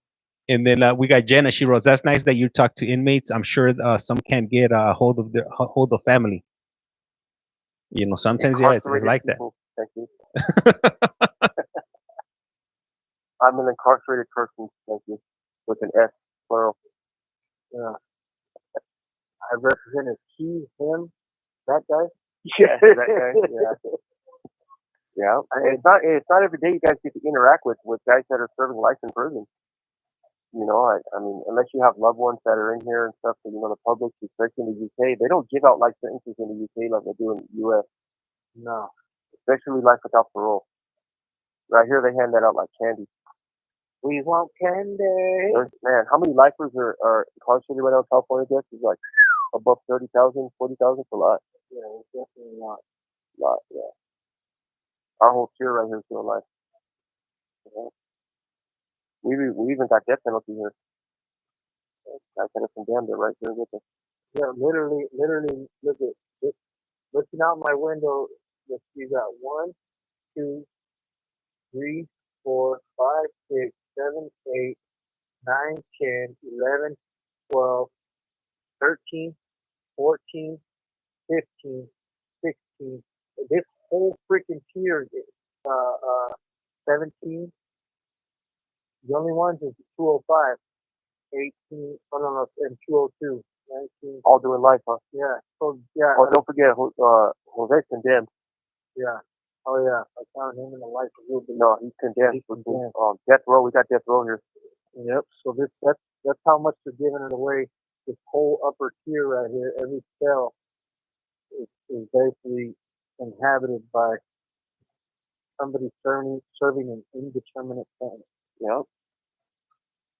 And then we got Jenna. She wrote, "That's nice that you talk to inmates. I'm sure some can't get a hold of family. You know, sometimes it's like people. Thank you. I'm an incarcerated person. Thank you. With an S, plural. Yeah. I represent he, him, that guy. Yeah, that guy. Yeah. Yeah. It's not every day you guys get to interact with guys that are serving life in prison. You know, I mean, unless you have loved ones that are in here and stuff, so, you know, the public, especially in the UK, they don't give out life sentences in the UK like they do in the US. No. Especially life without parole. Right here, they hand that out like candy. We want candy. Man, how many lifers are incarcerated right now in California? I guess is like above 30,000, 40,000. It's a lot. Yeah, it's definitely a lot. Yeah. Our whole tier right here is still alive. Yeah. We even got death penalty here. Guys that are condemned are right here with us. Yeah, literally, look at this. Looking out my window, you got 1, 2, 3, 4, 5, 6, 7, 8, 9, 10, 11, 12, 13, 14, 15, 16. This whole freaking tier, 17. The only ones is 205, 18, and 202, 19. All doing life, huh? Yeah. So yeah. Oh, don't forget, Jose's condemned. Yeah. Oh yeah. I found him in the life of Ruben. No, he's condemned. Death row. We got death row here. Yep. So that's how much they're giving it away. This whole upper tier right here, every cell is basically inhabited by somebody serving an indeterminate sentence. Yep.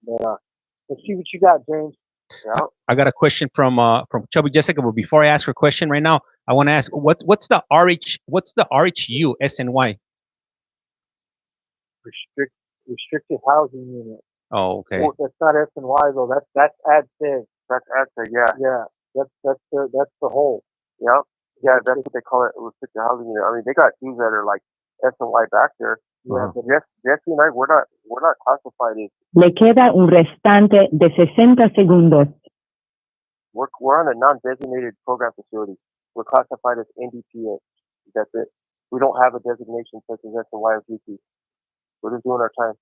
But let's see what you got, James. Yeah. I got a question from Chubby Jessica, but before I ask her question right now, I want to ask what's the RHU SNY? Restricted housing unit. Oh, okay. Well, that's not SNY though. That's AdSeg. That's AdSeg. Yeah. Yeah. That's the whole. Yep. Yeah, that's what they call it, restricted housing unit. I mean, they got dudes that are like SNY back there. Yeah, but Jesse and I, we're not classified as. Le queda un restante de 60 segundos. We're on a non-designated program facility. We're classified as NDPS. That's it. We don't have a designation such as SNY or GP. We're just doing our time.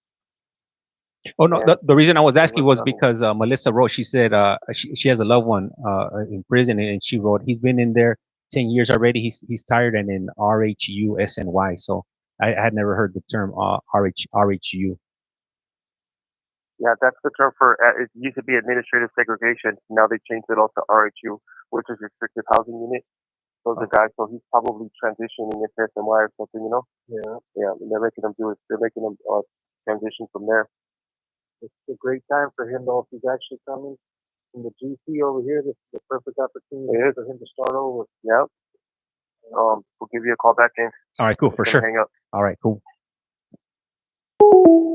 Oh no, the reason I was asking was because Melissa wrote. She said she has a loved one in prison, and she wrote he's been in there 10 years already. He's tired and in RHU SNY. So I had never heard the term RHU. Yeah, that's the term for it. Used to be administrative segregation. Now they changed it all to RHU, which is restricted housing unit. So the guy, so he's probably transitioning into SNY or something, you know? Yeah. Yeah, and they're making him transition from there. It's a great time for him though. If he's actually coming from the GC over here, this is the perfect opportunity for him to start over. Yep. We'll give you a call back, James. All right, cool, for sure. Hang up. All right, cool.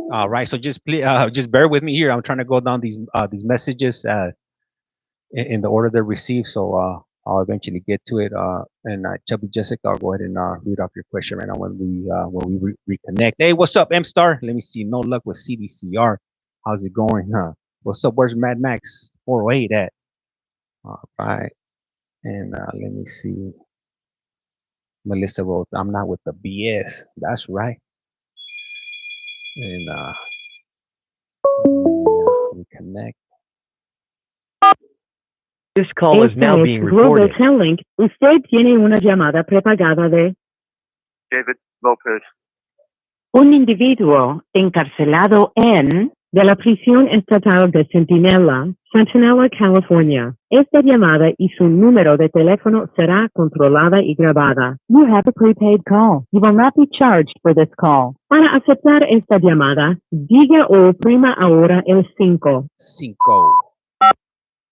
All right, so just please, just bear with me here. I'm trying to go down these messages in the order they're received, so I'll eventually get to it. And Chubby Jessica, I'll go ahead and read off your question right now when we reconnect. Hey, what's up, M Star? Let me see. No luck with CDCR. How's it going? Huh? What's up? Where's Mad Max 408 at? All right, and let me see. Melissa wrote, "I'm not with the BS." That's right. And reconnect. This call is now being recorded. Telling, usted tiene una llamada prepagada de David Lopez. un individuo encarcelado de la prisión estatal de Centinela, Centinela, California. Esta llamada y su número de teléfono será controlada y grabada. You have a prepaid call. You will not be charged for this call. Para aceptar esta llamada, diga o oprima ahora el 5. 5.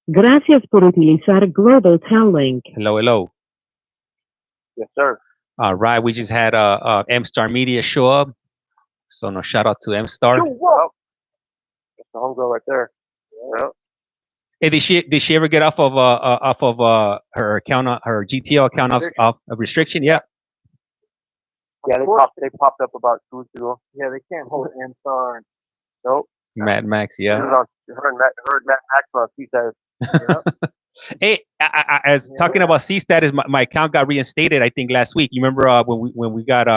Gracias por utilizar Global Tel-Link. Hello, hello. Yes, sir. All right, we just had M Star Media show up, so no shout out to M Star. That's the homegirl right there. Yeah. Hey, did she ever get off of her account, her GTO account off of restriction? Yeah. Yeah, they popped up about 2 weeks ago. Yeah, they can't hold M-Star. Nope. Mad Max, yeah. Her and Matt Max on C-Status. Yep. Hey, as talking about C-Status, my account got reinstated, I think, last week. You remember when we got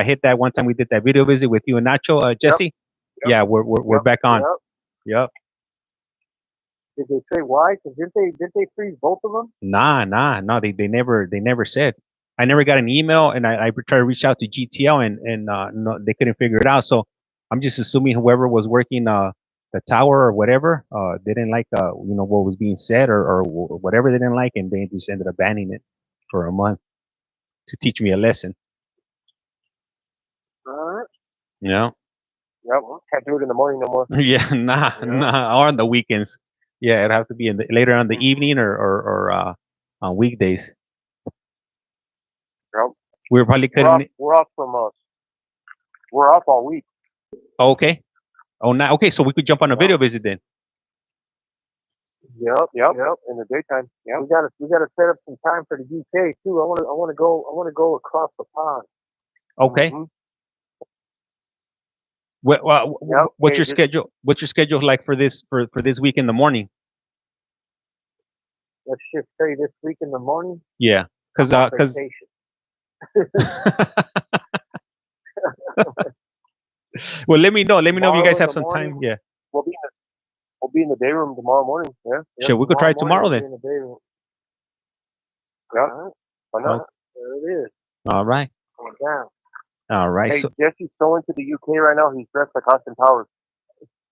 hit that one time we did that video visit with you and Nacho, Jesse? Yep. Yeah, we're back on. Yep. Did they say why? Cause didn't they freeze both of them? Nah. No, they never said. I never got an email, and I tried to reach out to GTL, and no, they couldn't figure it out. So I'm just assuming whoever was working the tower or whatever didn't like what was being said or whatever they didn't like, and they just ended up banning it for a month to teach me a lesson. You know? Yep. Can't do it in the morning no more. Yeah, nah, or on the weekends. Yeah, it'd have to be later on the evening or on weekdays. Yep. We're probably cutting. We're off from us. We're off all week. Okay. Oh, now okay. So we could jump on a video visit then. Yep. In the daytime. Yep. We gotta set up some time for the UK too. I wanna go across the pond. Okay. Mm-hmm. What's your schedule? What's your schedule like for this week in the morning? Let's just say this week in the morning. Yeah, because well, let me know if you guys have some time. Yeah. We'll be in the day room tomorrow morning. Yeah. Sure, we could try it tomorrow then. Yeah. Why not? There it is. All right. Going down. All right. Hey, so Jesse's so into the UK right now. He's dressed like Austin Powers.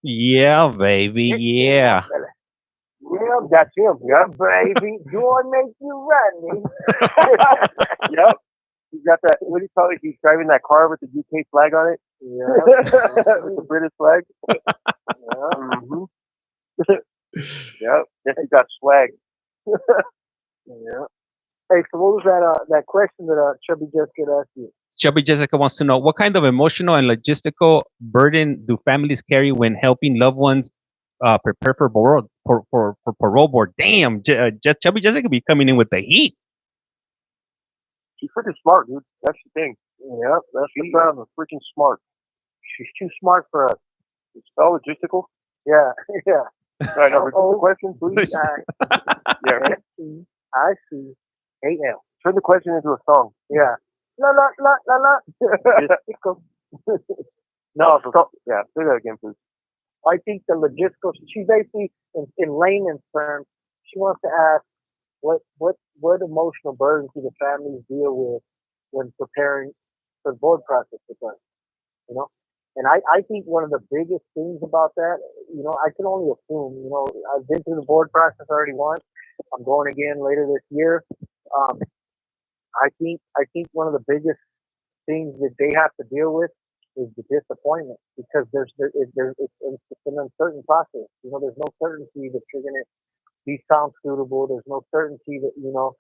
yeah, baby. Yeah. Yeah, that's him. Yeah, baby. Joy makes you run. Yep. He's got that. What do you call it? He's driving that car with the UK flag on it. Yeah. With the British flag. Yeah. Mm-hmm. Yep. Jesse got swag. Yeah. Hey, so what was that question that Chubby Jessica asked you? Chubby Jessica wants to know what kind of emotional and logistical burden do families carry when helping loved ones prepare for parole board. Damn, Chubby Jessica be coming in with the heat. She's pretty smart, dude. That's the thing. Yeah, that's the problem. Freaking smart. She's too smart for us. It's all logistical. Yeah. All right, now repeat the question, please. Yeah, right. ICEMAN. Turn the question into a song. Yeah. La la la la la. No, yeah. Say that again, please. I think the logistical. She basically, in layman's terms, she wants to ask what emotional burdens do the families deal with when preparing for the board process with us, you know? And I think one of the biggest things about that, you know, I can only assume, you know, I've been through the board process already once. I'm going again later this year. I think one of the biggest things that they have to deal with is the disappointment, because it's an uncertain process. You know, there's no certainty that you're going to be found suitable. There's no certainty that, you know,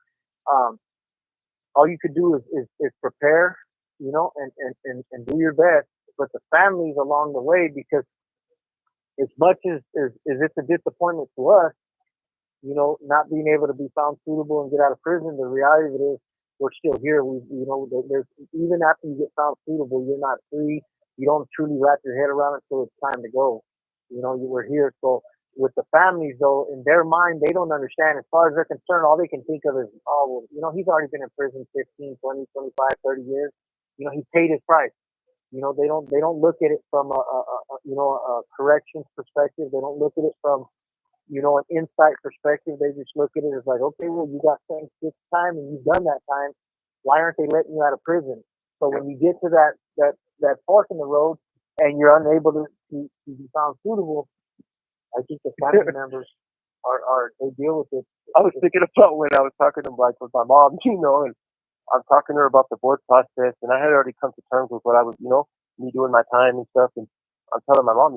all you could do is prepare, and do your best. But the families along the way, because as much as it's a disappointment to us, not being able to be found suitable and get out of prison, the reality of it is we're still here. There's even after you get found suitable, you're not free. You don't truly wrap your head around it until it's time to go. We're here. So with the families, though, in their mind, they don't understand. As far as they're concerned, all they can think of is, oh, well, he's already been in prison 15, 20, 25, 30 years. He's paid his price. They don't look at it from a corrections perspective. They don't look at it from an insight perspective. They just look at it as like, okay, well, you got sentenced this time and you've done that time. Why aren't they letting you out of prison? So when you get to that fork in the road and you're unable to be found suitable, I think the family members they deal with it. I was thinking about when I was talking to with my mom, and I'm talking to her about the board process, and I had already come to terms with what I was, me doing my time and stuff, and I'm telling my mom,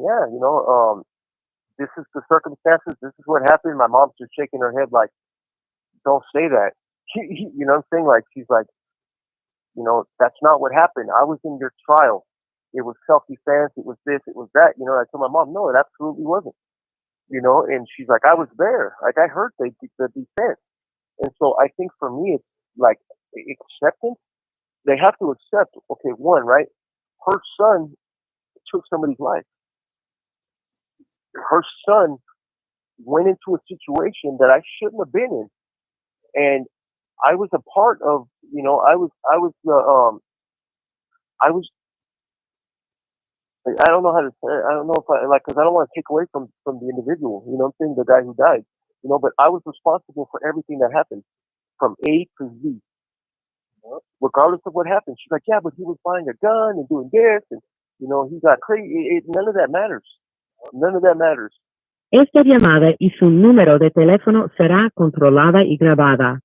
this is the circumstances, this is what happened. My mom's just shaking her head like, don't say that. You know what I'm saying? Like, she's like, that's not what happened. I was in your trial. It was self-defense. It was this. It was that. I told my mom, no, it absolutely wasn't. And she's like, I was there. Like, I heard the defense. And so I think for me, it's like acceptance. They have to accept, okay, one, right? Her son took somebody's life. Her son went into a situation that I shouldn't have been in. And I was a part of, I don't know how to say it. I don't know if because I don't want to take away from the individual, I'm saying, the guy who died, but I was responsible for everything that happened from A to Z, regardless of what happened. She's like, yeah, but he was buying a gun and doing this, and, he got crazy. None of that matters. None of that matters. Esta llamada y su número de teléfono será controlada y grabada.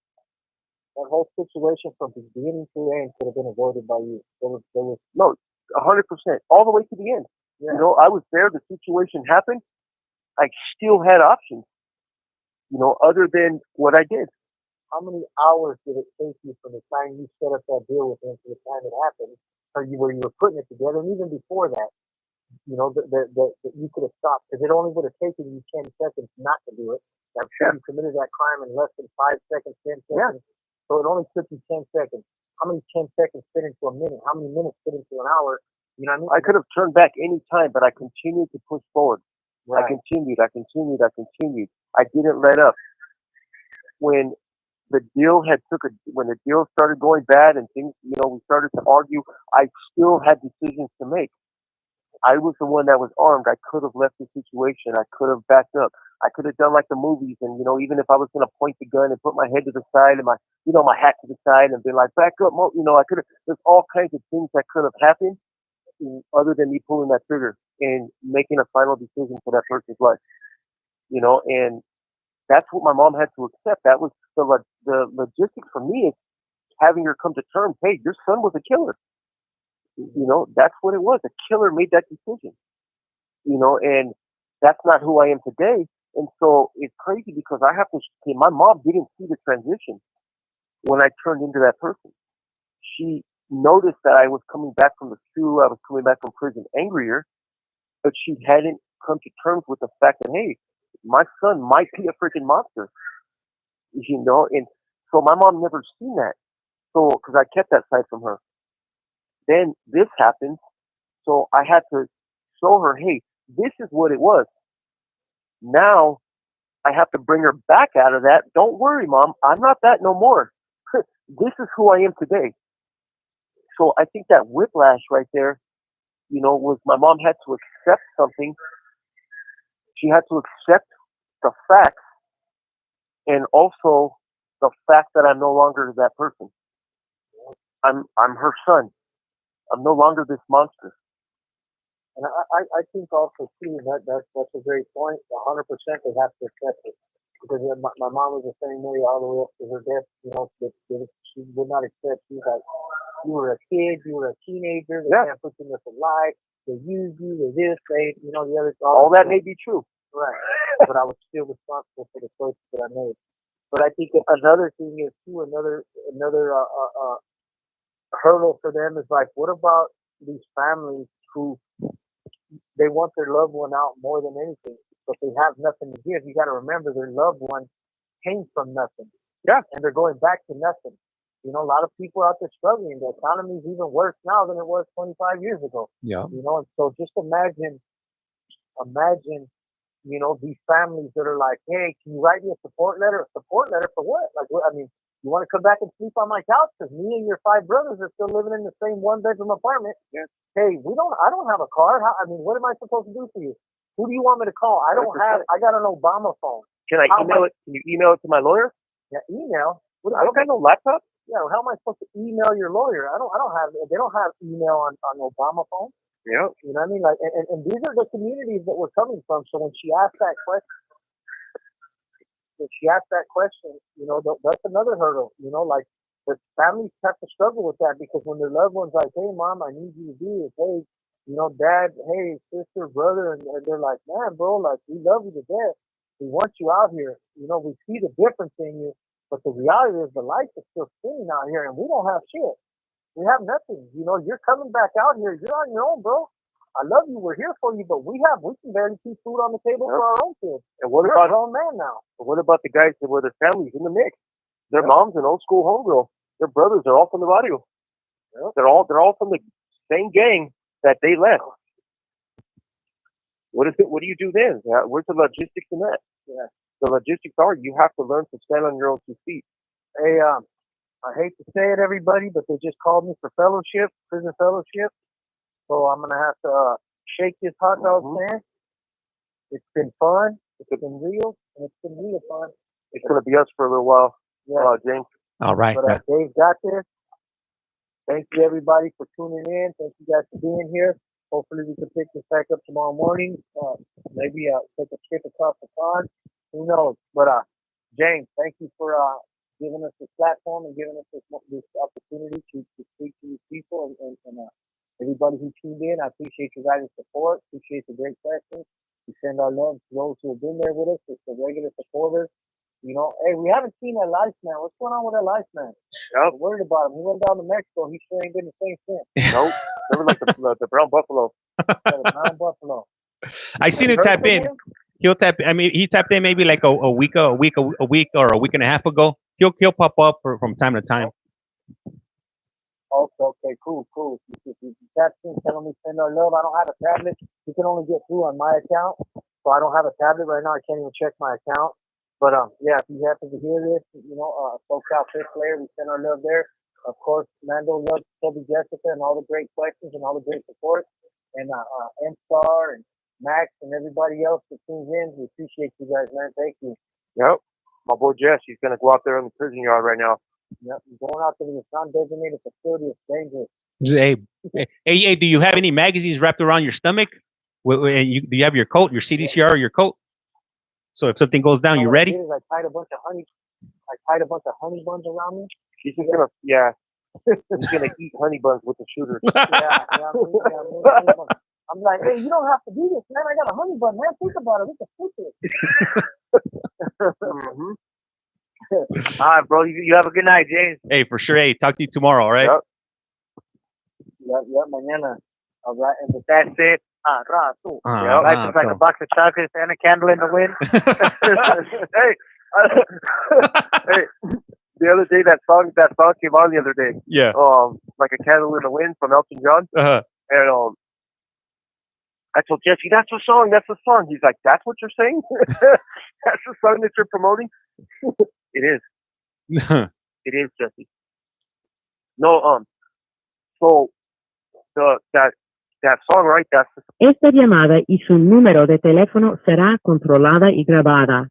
That whole situation from the beginning to the end could have been avoided by you. There was no, 100%, all the way to the end. Yeah. I was there. The situation happened. I still had options, other than what I did. How many hours did it take you from the time you set up that deal with him to the time it happened, where you were putting it together, and even before that, that you could have stopped, because it only would have taken you 10 seconds not to do it. I'm sure you committed that crime in less than 5 seconds, 10 seconds. Yeah. So it only took you 10 seconds. How many 10 seconds fit into a minute? How many minutes fit into an hour? You know what I mean? I could have turned back any time, but I continued to push forward. Right. I continued. I didn't let up. When the deal started going bad and things, we started to argue, I still had decisions to make. I was the one that was armed. I could have left the situation. I could have backed up. I could have done like the movies, and even if I was going to point the gun and put my head to the side and my hat to the side and be like, back up, I could have. There's all kinds of things that could have happened, other than me pulling that trigger and making a final decision for that person's life. And that's what my mom had to accept. That was the logistics for me, is having her come to terms. Hey, your son was a killer. That's what it was. A killer made that decision. And that's not who I am today. And so it's crazy because I have to. My mom didn't see the transition when I turned into that person. She noticed that I was coming back from the stew. I was coming back from prison angrier, but she hadn't come to terms with the fact that, hey, my son might be a freaking monster. And so my mom never seen that. So, because I kept that side from her. Then this happened, so I had to show her, hey, this is what it was. Now I have to bring her back out of that. Don't worry, Mom, I'm not that no more. This is who I am today. So I think that whiplash right there, was my mom had to accept something. She had to accept the facts, and also the fact that I'm no longer that person. I'm her son. I'm no longer this monster. And I think also too that's a great point. 100% they have to accept it, because my mom was the same way all the way up to her death. She would not accept. She's like, you were a kid, you were a teenager. They can't put you in for life. They use you. They this. They the other. All that may be true. Right. But I was still responsible for the choices that I made. But I think another thing is too, another hurdle for them is like, what about these families who they want their loved one out more than anything, but they have nothing to give. You got to remember their loved one came from nothing. Yeah. And they're going back to nothing. You know, a lot of people out there struggling. The economy is even worse now than it was 25 years ago. Yeah. You know, and so just imagine, you know, these families that are like, hey, can you write me a support letter? A support letter for what? Like, what? I mean, you want to come back and sleep on my couch? Because me and your 5 brothers are still living in the same 1-bedroom apartment. Yeah. Hey, I don't have a car. I mean, what am I supposed to do for you? Who do you want me to call? I got an Obama phone. Can I email it? Can you email it to my lawyer? Yeah, email. I don't got no laptop. Yeah, well, how am I supposed to email your lawyer? They don't have email on Obama phone. Yeah. You know what I mean? Like, and these are the communities that we're coming from. So when she asked that question, you know, that's another hurdle. You know, like the families have to struggle with that because when their loved ones like, hey, mom, I need you to do this. Hey, you know, dad, hey, sister, brother, and they're like, man, bro, like we love you to death. We want you out here. You know, we see the difference in you, but the reality is the light is still spinning out here, and we don't have shit. We have nothing. You know, you're coming back out here. You're on your own, bro. I love you. We're here for you, but we can barely keep food on the table for our own kids. And what You're about a grown man now? What about the guys that were their families in the mix? Their mom's an old school homegirl. Their brothers are all from the barrio. Yep. They're all from the same gang that they left. What do you do then? Where's the logistics in that? Yeah. The logistics are you have to learn to stand on your own 2 feet. Hey, I hate to say it, everybody, but they just called me for fellowship, prison fellowship. So I'm gonna have to shake this hot dog stand. It's been fun. It's been real, and it's been real fun. It's gonna be us for a little while, James. All right. But Dave got this. Thank you, everybody, for tuning in. Thank you guys for being here. Hopefully, we can pick this back up tomorrow morning. Maybe take a trip across the pond. Who knows? But James, thank you for giving us this platform and giving us this opportunity to speak to these people and everybody who tuned in. I appreciate your guys' support. Appreciate the great questions. We send our love to those who have been there with us, the regular supporters. You know, hey, we haven't seen that Life Man. What's going on with that Life Man? Yep. I'm worried about him. He went down to Mexico. He sure ain't been the same since. Nope. Never like the brown buffalo. Yeah, the brown buffalo. I seen him tap in. He'll tap. I mean, he tapped in maybe like a week or a week and a half ago. He'll pop up from time to time. Okay, cool. If you tap in, tell him we send our love. I don't have a tablet. You can only get through on my account, so I don't have a tablet right now. I can't even check my account. But yeah, if you happen to hear this, you know, SoCal fifth player, we send our love there. Of course, Mando loves Toby Jessica and all the great questions and all the great support. And M-Star and Max and everybody else that tunes in. We appreciate you guys, man. Thank you. Yep. My boy Jess, he's going to go out there in the prison yard right now. Yep. Going out to the non-designated facility is dangerous. Hey, do you have any magazines wrapped around your stomach? Do you have your coat, your CDCR, or your coat? So if something goes down, you're ready? I tied a bunch of honey buns around me. He's just going to, he's going to eat honey buns with the shooter. I'm like, hey, you don't have to do this, man. I got a honey bun, man. Think about it. We can fix it. All right, bro. You have a good night, James. Hey, for sure. Hey, talk to you tomorrow, all right? Yep, mañana. All right, and with that said, life is like a box of chocolates and a candle in the wind. Hey, the other day that song came on the other day. Yeah. Like a candle in the wind from Elton John. Uh-huh. And I told Jesse, that's the song. He's like, that's what you're saying? That's the song that you're promoting? It is. It is, Jesse. No, so that song, right? That's the... Esta llamada y su número de teléfono será controlada y grabada.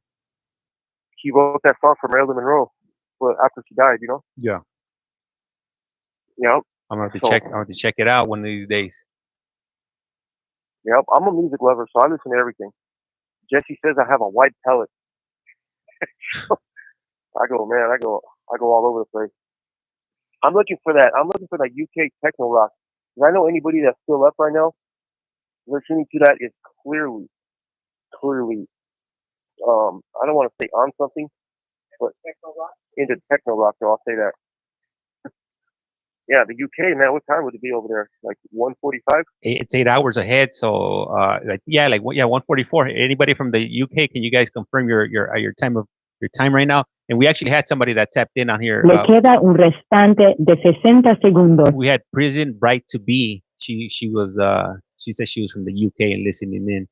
He wrote that song for Marilyn Monroe, but after she died, you know? Yeah. Yep. I'm going to have to check it out one of these days. Yep. I'm a music lover, so I listen to everything. Jesse says I have a wide palette. I go all over the place. I'm looking for that UK techno rock. Because I know anybody that's still up right now, listening to that is clearly, I don't want to say on something, but into techno rock, though, I'll say that. Yeah, the UK, man. What time would it be over there? Like 1:45? It's 8 hours ahead, so like 1:44. Anybody from the UK, can you guys confirm your time right now? And we actually had somebody that tapped in on here. Le queda un restante de 60 segundos. We had Prison Bright to Be. She said she was from the UK and listening in.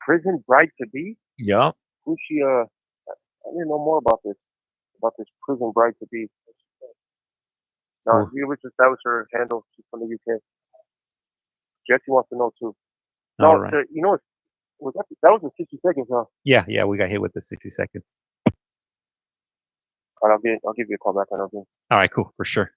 Prison Bright to Be? Yeah. Who's she? I didn't know more about this Prison Bright to Be. No, that was her handle. She's from the UK. Jesse wants to know too. No, All right. you know what? That was in 60 seconds, huh? Yeah, we got hit with the 60 seconds. All right, I'll give you a call back. All right, cool, for sure.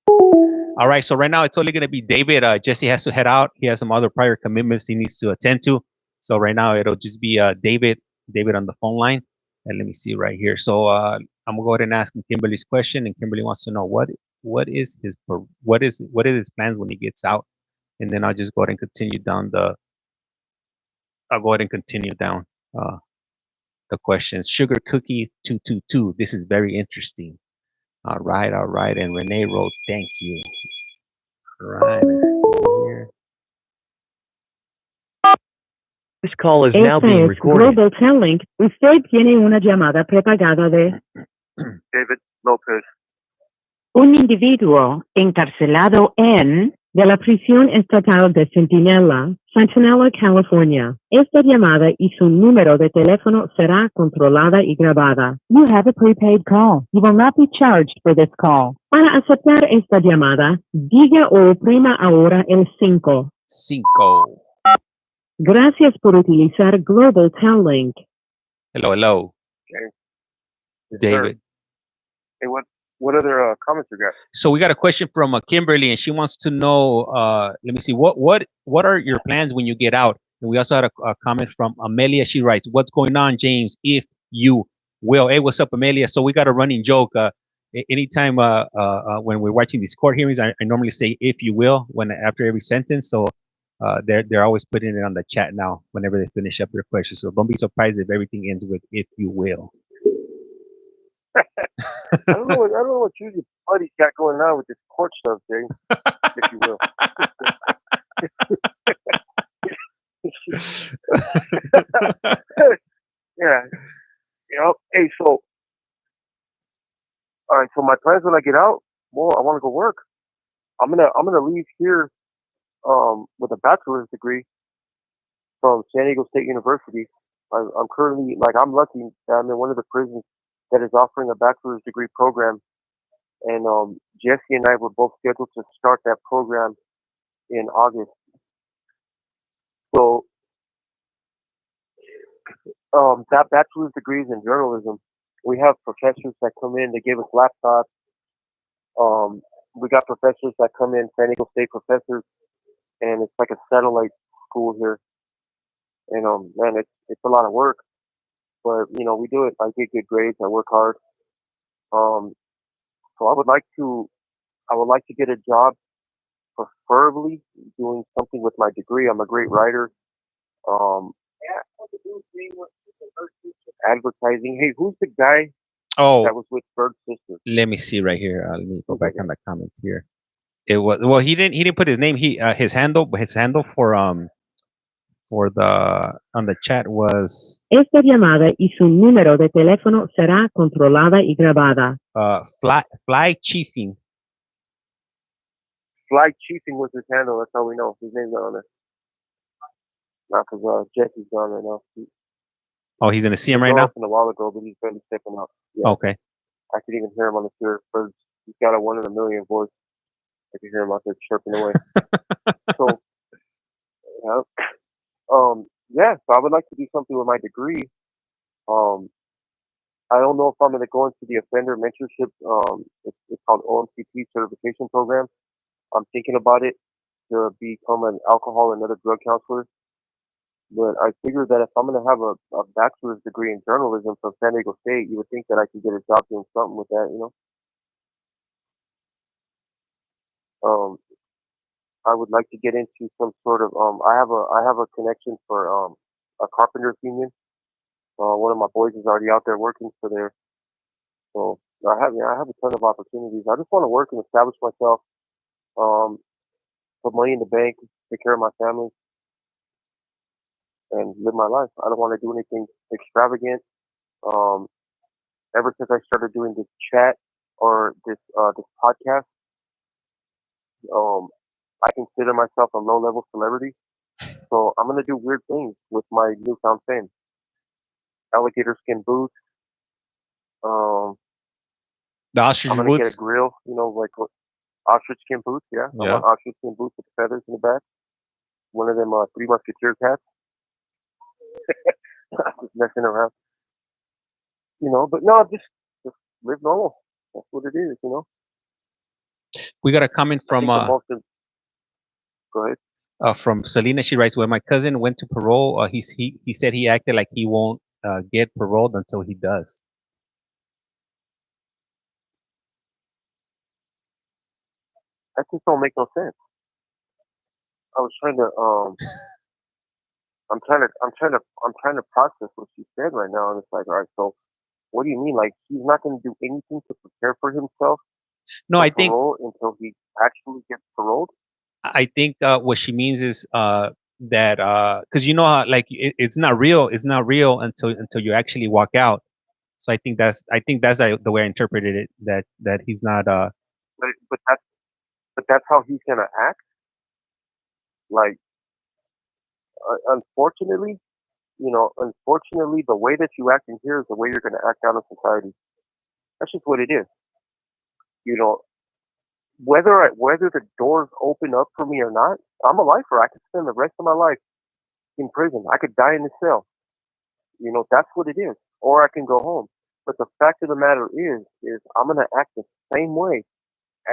All right, so right now it's only going to be David. Jesse has to head out. He has some other prior commitments he needs to attend to. So right now it'll just be David on the phone line. And let me see right here. So I'm gonna go ahead and ask him Kimberly's question, and Kimberly wants to know what is his plans when he gets out, and then I'll just go ahead and continue down the questions. Sugar Cookie 222. This is very interesting. All right. And Renee wrote, thank you. All right, let's see here. This call is now being recorded. Global Telling. Usted tiene una llamada prepagada de David Lopez. Un individuo encarcelado de la prisión estatal de Centinela, California. Esta llamada y su número de teléfono será controlada y grabada. You have a prepaid call. You will not be charged for this call. Para aceptar esta llamada, diga o oprima ahora el 5. 5. Gracias por utilizar Global Telling. Hello. Okay. David. Hey, what other comments you got? So we got a question from Kimberly, and she wants to know. Let me see. What are your plans when you get out? And we also had a comment from Amelia. She writes, "What's going on, James? If you will." Hey, what's up, Amelia? So we got a running joke. Anytime when we're watching these court hearings, I normally say "if you will" after every sentence. So they're always putting it on the chat now whenever they finish up their question. So don't be surprised if everything ends with "if you will." I don't know what you buddies got going on with this court stuff, James. If you will. Yeah. Hey, so all right, so my plans when I get out, well, I want to go work. I'm gonna leave here with a bachelor's degree from San Diego State University. I'm currently, I'm lucky that I'm in one of the prisons that is offering a bachelor's degree program. And Jesse and I were both scheduled to start that program in August. So that bachelor's degree is in journalism. We have professors that come in, they give us laptops. We got professors that come in, San Diego State professors, and it's like a satellite school here. And man, it's a lot of work. But we do it. I get good grades. I work hard. So I would like to get a job, preferably doing something with my degree. I'm a great writer. Advertising. Hey, who's the guy that was with Bird's sister? Let me see right here. Let me go back on the comments here. It was he didn't put his name. His handle on the chat was Esta llamada y su número de teléfono será controlada y grabada. Fly Chiefing. Fly Chiefing was his handle. That's how we know. His name's not on there. Not because Jesse's gone right now. He's in a CM right now? A while ago, but he's barely stepping up. Yeah. Okay. I could even hear him on the pure birds. He's got a 1 in a million voice. I could hear him out there chirping away. So, so I would like to do something with my degree. I don't know if I'm going to go into the offender mentorship. It's called OMCP certification program. I'm thinking about it to become an alcohol and other drug counselor. But I figured that if I'm going to have a bachelor's degree in journalism from San Diego State, you would think that I could get a job doing something with that, I would like to get into some sort of I have a connection for a carpenters union. One of my boys is already out there working for there. So I have a ton of opportunities. I just want to work and establish myself, put money in the bank, take care of my family, and live my life. I don't want to do anything extravagant. Ever since I started doing this chat or this podcast, I consider myself a low-level celebrity. So I'm gonna do weird things with my newfound fame. Alligator skin boots. The ostrich I'm gonna boots. get a grill. Like ostrich skin boots. Yeah. I want ostrich skin boots with feathers in the back. One of them Three Musketeers hats. Just messing around. But no, just live normal. That's what it is. We got a comment from Go ahead. From Selena. She writes, when my cousin went to parole, he said he acted like he won't get paroled until he does. That just don't make no sense. I was trying to I'm trying to process what she said right now, and it's like, all right, so what do you mean? Like he's not going to do anything to prepare for himself? No, I think until he actually gets paroled. I think what she means is that because how, like it's not real. It's not real until you actually walk out. So I think that's the way I interpreted it. That he's not. But that's how he's gonna act. Like, unfortunately, the way that you act in here is the way you're gonna act out in society. That's just what it is. Whether the doors open up for me or not, I'm a lifer. I could spend the rest of my life in prison. I could die in the cell. That's what it is. Or I can go home. But the fact of the matter is I'm gonna act the same way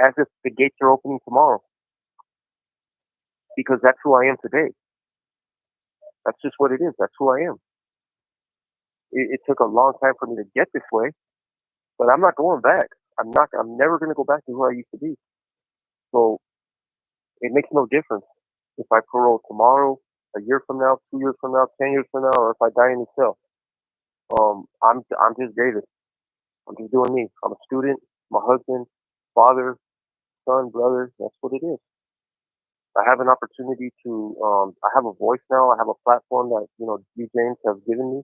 as if the gates are opening tomorrow. Because that's who I am today. That's just what it is. That's who I am. It took a long time for me to get this way, but I'm not going back. I'm never gonna go back to who I used to be. So it makes no difference if I parole tomorrow, a year from now, 2 years from now, 10 years from now, or if I die in the cell. I'm just David. I'm just doing me. I'm a student, my husband, father, son, brother. That's what it is. I have an opportunity to. I have a voice now. I have a platform that you James have given me,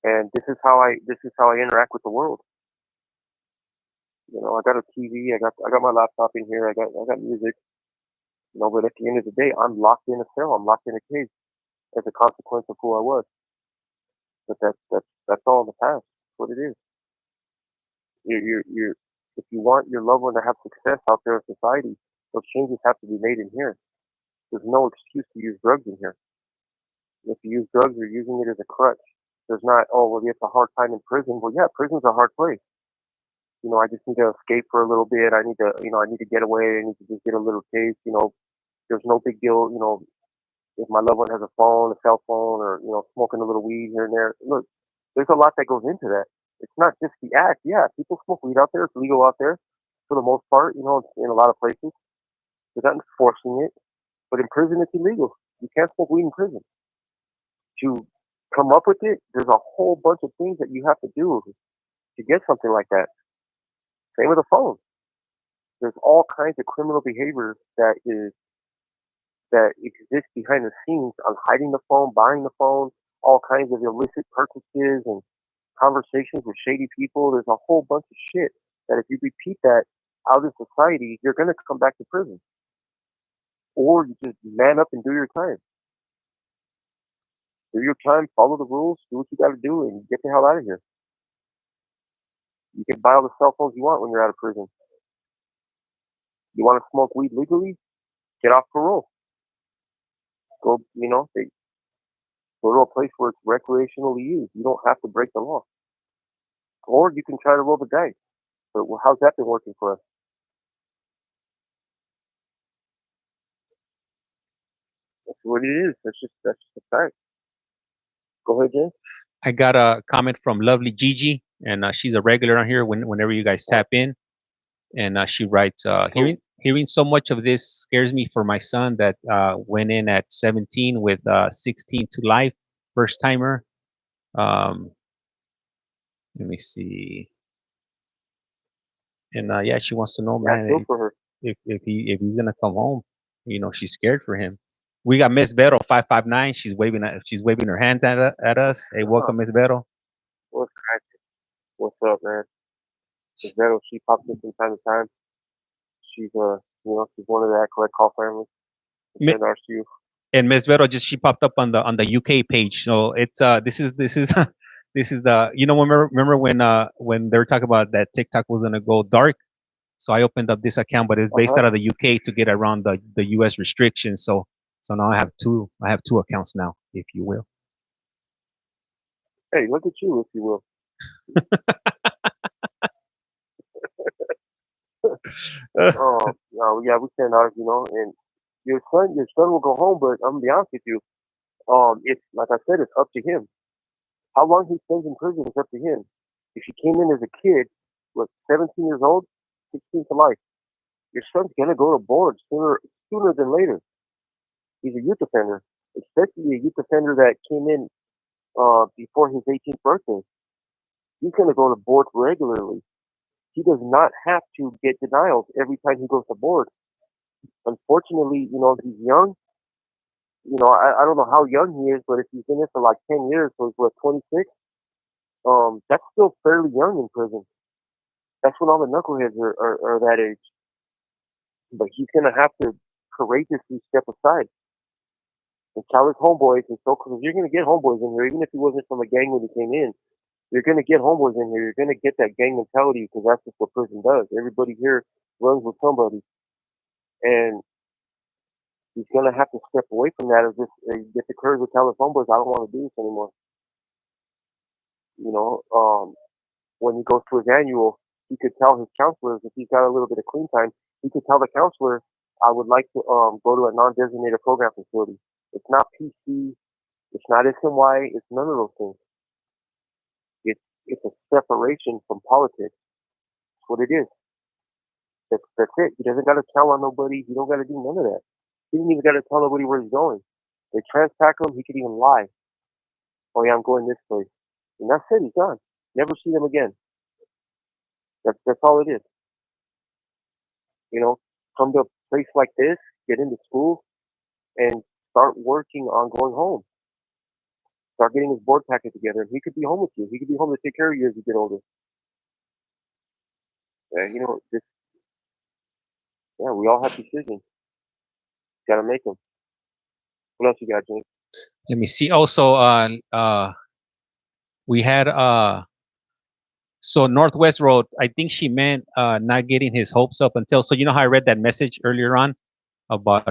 and this is how I interact with the world. I got a TV. I got my laptop in here. I got music. But at the end of the day, I'm locked in a cell. I'm locked in a cage as a consequence of who I was. But that's all in the past. That's what it is. You're if you want your loved one to have success out there in society, those changes have to be made in here. There's no excuse to use drugs in here. If you use drugs, you're using it as a crutch. There's not, oh, well, you have a hard time in prison. Well, yeah, prison's a hard place. I just need to escape for a little bit. I need to get away. I need to just get a little taste. There's no big deal. If my loved one has a phone, a cell phone, or smoking a little weed here and there. Look, there's a lot that goes into that. It's not just the act. Yeah, people smoke weed out there. It's legal out there for the most part. In a lot of places, they're not enforcing it. But in prison, it's illegal. You can't smoke weed in prison. To come up with it, there's a whole bunch of things that you have to do to get something like that. Same with a phone. There's all kinds of criminal behavior that exists behind the scenes on hiding the phone, buying the phone, all kinds of illicit purchases and conversations with shady people. There's a whole bunch of shit that if you repeat that out in society, you're going to come back to prison. Or you just man up and do your time. Do your time, follow the rules, do what you got to do, and get the hell out of here. You can buy all the cell phones you want when you're out of prison. You want to smoke weed legally? Get off parole. Go to a place where it's recreationally used. You don't have to break the law. Or you can try to roll the dice. But how's that been working for us? That's what it is. That's just a fact. Go ahead, James. I got a comment from Lovely Gigi, and she's a regular on here whenever you guys tap in. And she writes, hearing so much of this scares me for my son that went in at 17 with 16 to life, first timer. Let me see. And yeah, she wants to know, Yeah, I man, feel for her. if he's gonna come home. She's scared for him. We got Miss Vero 559. She's waving her hands at us. Hey, welcome, Miss Vero. What's cracking? What's up, man? Miss Vero, she pops in from time to time. She's she's one of that Collect Call family. Mi- Send ours to you. and Miss Vero she popped up on the UK page. So it's this is this is the remember when they were talking about that TikTok was gonna go dark. So I opened up this account, but it's based out of the UK to get around the US restrictions. So now I have two accounts now, if you will. Hey, look at you, if you will. Yeah, we send ours, and your son will go home, but I'm gonna be honest with you. It's like I said, it's up to him. How long he spends in prison is up to him. If he came in as a kid, 17 years old, 16 to life, your son's gonna go to board sooner than later. He's a youth offender, especially a youth offender that came in before his 18th birthday. He's gonna go to board regularly. He does not have to get denials every time he goes to board. Unfortunately, he's young. I don't know how young he is, but if he's been there for like 10 years, so he's 26. That's still fairly young in prison. That's when all the knuckleheads are that age. But he's gonna have to courageously step aside and tell his homeboys and so because you're gonna get homeboys in here, even if he wasn't from a gang when he came in. You're gonna get homeboys in here. You're gonna get that gang mentality because that's just what prison does. Everybody here runs with somebody, and he's gonna have to step away from that or just get the courage to tell his homeboys, I don't want to do this anymore. When he goes to his annual, he could tell his counselors if he's got a little bit of clean time. He could tell the counselor, I would like to go to a non-designated program facility. It's not PC. It's not SNY. It's none of those things. It's a separation from politics. That's what it is. That's it. He doesn't got to tell on nobody. He don't got to do none of that. He didn't even got to tell nobody where he's going. They transpack him. He could even lie. Oh yeah, I'm going this place. And that's it. He's gone. Never see them again. That's all it is. Come to a place like this, get into school, and start working on going home. Start getting his board packet together, and he could be home with you. He could be home to take care of you as you get older. We all have decisions. Got to make them. What else you got, James? Let me see. Also, we had so Northwest Road. I think she meant not getting his hopes up until. So how I read that message earlier on about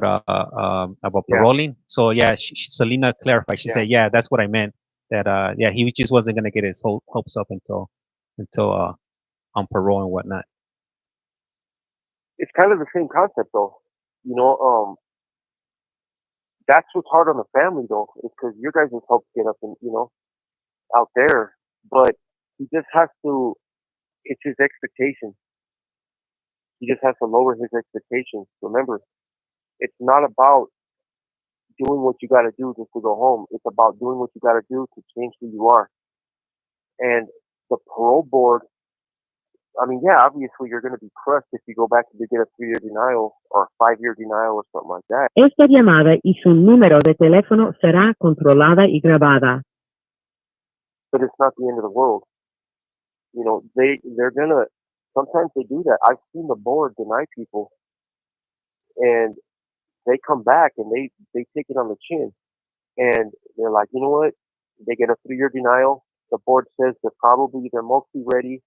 paroling. So yeah, Selena clarified. She said, yeah, that's what I meant. That he just wasn't gonna get his hopes up until on parole and whatnot. It's kind of the same concept, though. That's what's hard on the family, though, is because your guys' hopes get up and out there, but he just has to. It's his expectations. He just has to lower his expectations. Remember, it's not about doing what you got to do just to go home. It's about doing what you got to do to change who you are. And the parole board, I mean, yeah, obviously you're going to be crushed if you go back to get a 3-year denial or a 5-year denial or something like that. Esta llamada y su número de teléfono será controlada y grabada. But it's not the end of the world. They're going to, sometimes they do that. I've seen the board deny people and they come back and they take it on the chin. And they're like, you know what? They get a 3-year denial. The board says they're mostly ready,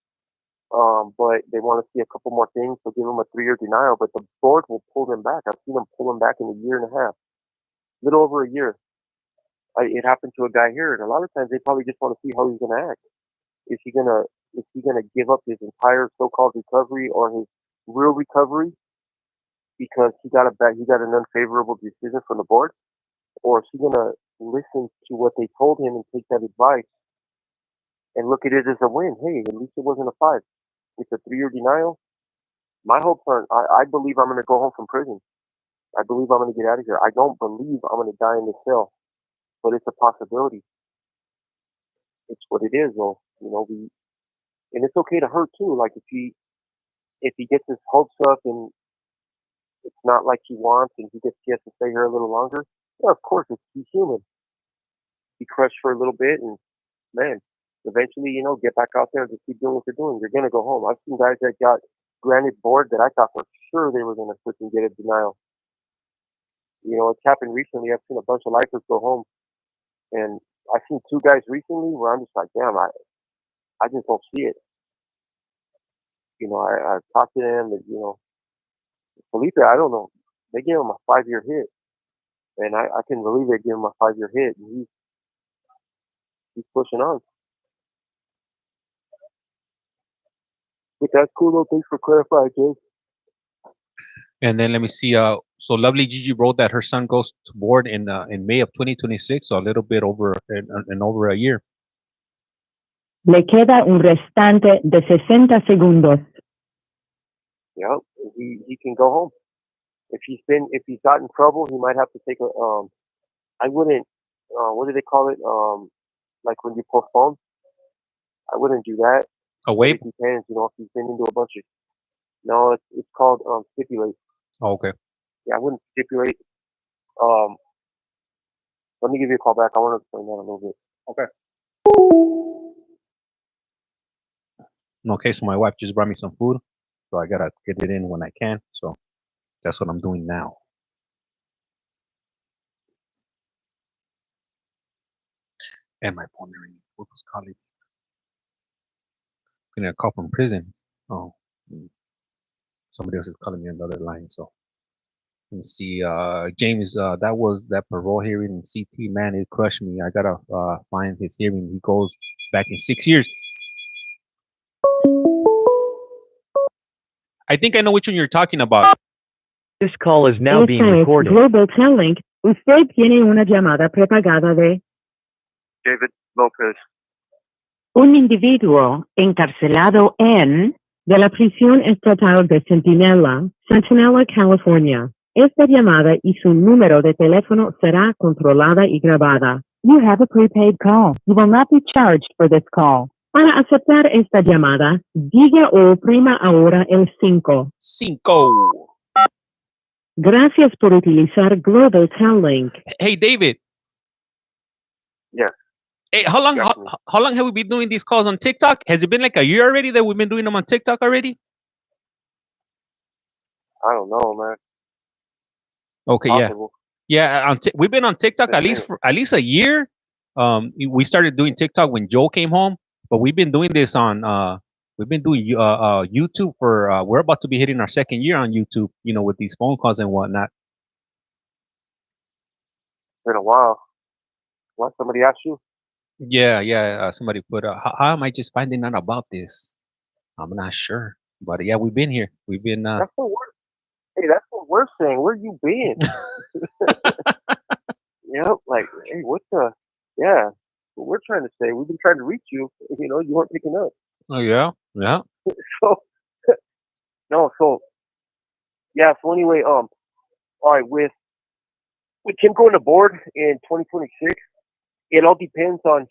but they want to see a couple more things, so give them a 3-year denial. But the board will pull them back. I've seen them pull them back in a year and a half, a little over a year. It happened to a guy here, and a lot of times they probably just want to see how he's going to act. Is he gonna give up his entire so-called recovery or his real recovery because he got an unfavorable decision from the board? Or is he going to listen to what they told him and take that advice and look at it as a win? Hey, at least it wasn't a 5. It's a 3-year denial. My hopes aren't, I believe I'm going to go home from prison. I believe I'm going to get out of here. I don't believe I'm going to die in this cell, but it's a possibility. it's what it is, though. And it's okay to hurt too. Like if he gets his hopes up and it's not like he wants, and he has to stay here a little longer. Yeah, of course, he's human. He crushed for a little bit, and man, eventually, get back out there and just keep doing what they're doing. You're gonna go home. I've seen guys that got granted board that I thought for sure they were gonna freaking get a denial. It's happened recently. I've seen a bunch of lifers go home, and I've seen two guys recently where I'm just like, damn, I just don't see it. I talked to them, and Felipe, I don't know. They gave him a 5-year hit, and I can believe they gave him a 5-year hit, and he's pushing on. But that's cool though. Thanks for clarifying, Jay. And then let me see. So Lovely Gigi wrote that her son goes to board in May of 2026, so a little bit over over a year. Le queda un restante de 60 segundos. Yep, he can go home. If he's got in trouble, he might have to take a I wouldn't what do they call it? Like when you postpone. I wouldn't do that. A waive? It depends, if he's been into a bunch of. No, it's called stipulate. Oh, okay. Yeah, I wouldn't stipulate. Let me give you a call back. I want to explain that a little bit. Okay. Okay, so my wife just brought me some food, so I gotta get it in when I can. So that's what I'm doing now. And my pulmonary, what was calling? Getting a call from prison. Oh, somebody else is calling me on the other line. So let me see. James, that parole hearing in CT. Man, it crushed me. I gotta find his hearing. He goes back in 6 years. I think I know which one you're talking about. This call is now being recorded. Global Telling. Usted tiene una llamada prepagada de David Lopez. un individuo encarcelado de la prisión estatal de Centinela, California. Esta llamada y su número de teléfono será controlada y grabada. You have a prepaid call. You will not be charged for this call. Para aceptar esta llamada, diga o oprima ahora el 5. 5. Gracias por utilizar Global Telling. Hey, David. Yes. Hey, how long have we been doing these calls on TikTok? Has it been like a year already that we've been doing them on TikTok already? I don't know, man. Okay, possible. Yeah. We've been on TikTok at least a year. We started doing TikTok when Joe came home, but we've been doing this on YouTube for we're about to be hitting our 2nd year on YouTube, with these phone calls and whatnot. It's been a while. What, somebody asked you? Yeah. Somebody put, how am I just finding out about this? I'm not sure, but yeah, we've been here. We've been. That's the worst. Hey, that's what we're saying. Where you been? Like, hey, what the? Yeah, what we're trying to say. We've been trying to reach you. You weren't picking up. Oh yeah. So anyway, all right, with him going to board in 2026, it all depends on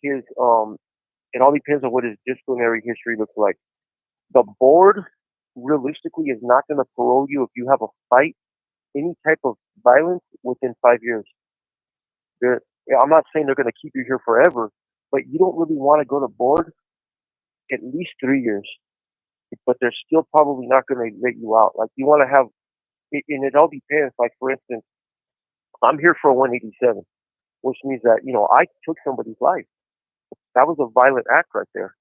what his disciplinary history looks like. The board realistically is not going to parole you if you have a fight, any type of violence within 5 years. I'm not saying they're going to keep you here forever, but you don't really want to go to board at least 3 years. But they're still probably not going to let you out. Like, you want to have, and it all depends. Like, for instance, I'm here for a 187, which means that, I took somebody's life. That was a violent act right there.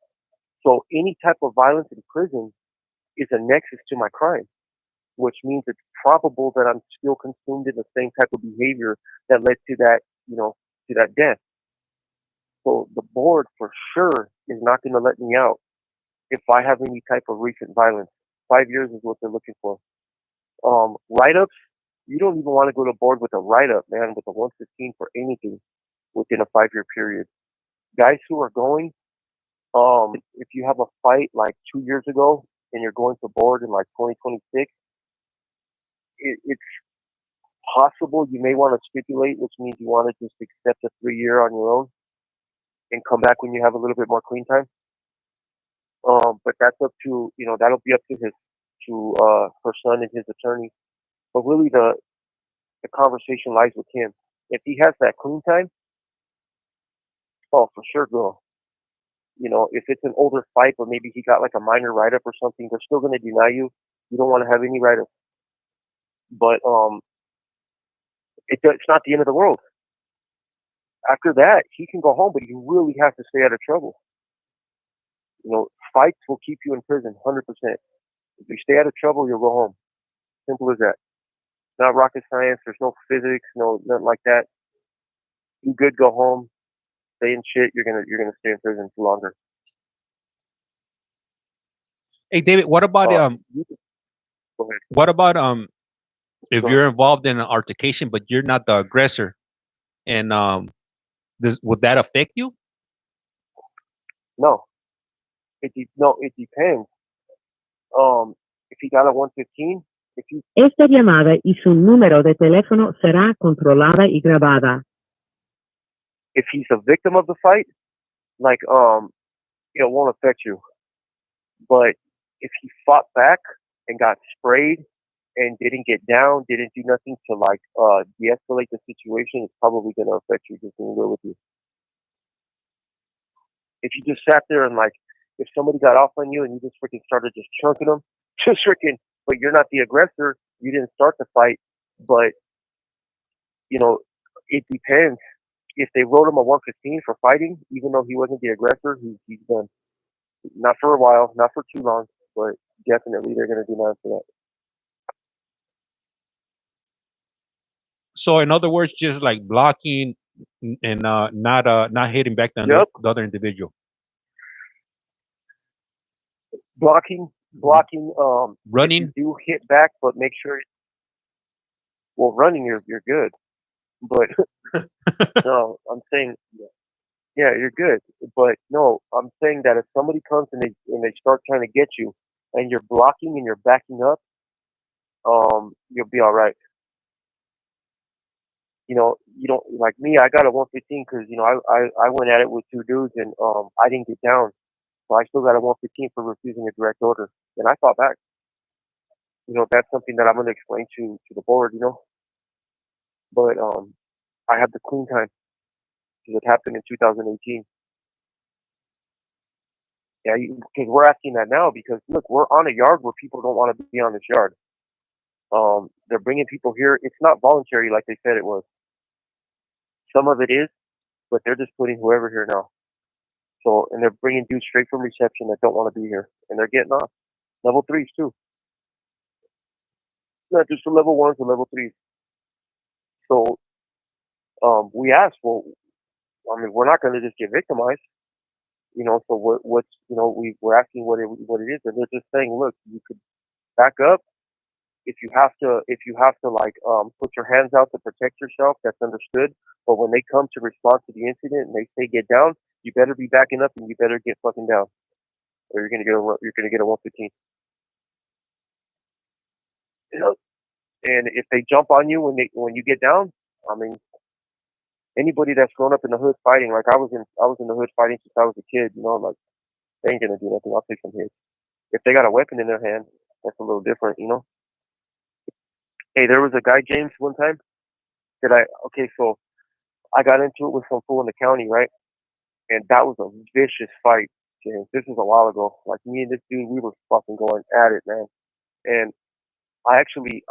So any type of violence in prison is a nexus to my crime, which means it's probable that I'm still consumed in the same type of behavior that led to that, to that death. So the board for sure is not going to let me out if I have any type of recent violence. 5 years is what they're looking for. Write-ups, you don't even want to go to board with a write-up, man, with a 115 for anything within a 5-year period. Guys who are going, if you have a fight like 2 years ago and you're going to board in like 2026, it's possible you may want to stipulate, which means you want to just accept a 3 year on your own. and come back when you have a little bit more clean time. But that's up to, that'll be up to her son and his attorney. But really, the conversation lies with him. If he has that clean time, oh, for sure, girl. If it's an older fight, but maybe he got like a minor write-up or something, they're still going to deny you. You don't want to have any write-up. But it's not the end of the world. After that, he can go home, but you really have to stay out of trouble. Fights will keep you in prison, 100%. If you stay out of trouble, you'll go home. Simple as that. It's not rocket science. There's no physics, nothing like that. You good, go home. Stay in shit. You're gonna stay in prison for longer. Hey, David, what about Go ahead. what about if you're involved in an altercation but you're not the aggressor, and would that affect you? No. It depends. If he got a 115, Esta llamada y su número de teléfono será controlada y grabada. If he's a victim of the fight, like it won't affect you. But if he fought back and got sprayed and didn't get down, didn't do nothing to like de-escalate the situation, it's probably gonna affect you. Just being real with you. If you just sat there and like, if somebody got off on you and you just freaking started just chunking them, but you're not the aggressor, you didn't start the fight, but it depends. If they wrote him a 115 for fighting, even though he wasn't the aggressor, he's done. Not for a while, not for too long, but definitely they're going to deny him for that. So, in other words, just like blocking and not hitting back the other individual. Blocking. Running. If you do hit back, but make sure. Well, running, you're good, but no, I'm saying, yeah, you're good, but no, I'm saying that if somebody comes and they start trying to get you, and you're blocking and you're backing up, you'll be all right. You don't like me. I got a 115 because I went at it with two dudes and I didn't get down, so I still got a 115 for refusing a direct order, and I fought back. That's something that I'm going to explain to the board. But I have the clean time because it happened in 2018. Yeah, because we're asking that now because look, we're on a yard where people don't want to be on this yard. They're bringing people here. It's not voluntary like they said it was. Some of it is, but they're just putting whoever here now. So, and they're bringing dudes straight from reception that don't want to be here, and they're getting off. Level 3s too. Not just the level 1s, the level 3s. So, we asked, well, I mean, we're not going to just get victimized. So we're asking what it is, and they're just saying, look, you could back up if you have to like put your hands out to protect yourself. That's understood. But when they come to respond to the incident and they say get down, you better be backing up and you better get fucking down, or you're gonna get a 115. And if they jump on you when you get down, I mean, anybody that's grown up in the hood fighting, like I was in the hood fighting since I was a kid, like they ain't gonna do nothing. I'll take some hits. If they got a weapon in their hand, that's a little different, Hey, there was a guy, James, one time so I got into it with some fool in the county, right? And that was a vicious fight, James. This was a while ago. Like me and this dude, we were fucking going at it, man. And I actually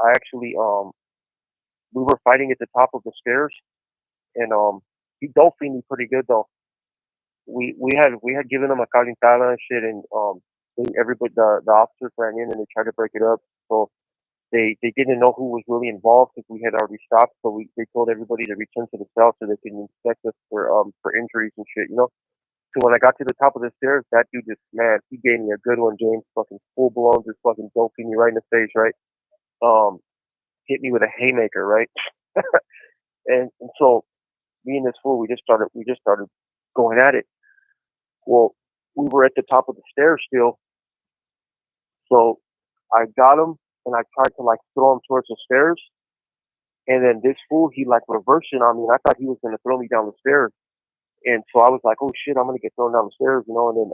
we were fighting at the top of the stairs, and he doped me pretty good though. We had given him a calentada and shit, and everybody the officers ran in and they tried to break it up. So they didn't know who was really involved because we had already stopped. So they told everybody to return to the cell so they can inspect us for injuries and shit, So when I got to the top of the stairs, that dude he gave me a good one, James. Fucking full blown, just fucking doping me right in the face, right? Hit me with a haymaker, right? and so me and this fool, we just started going at it. Well, we were at the top of the stairs still, so I got him and I tried to like throw him towards the stairs, and then this fool he like reversed it on me, and I thought he was gonna throw me down the stairs. And so I was like, oh shit, I'm gonna get thrown down the stairs, you know. And then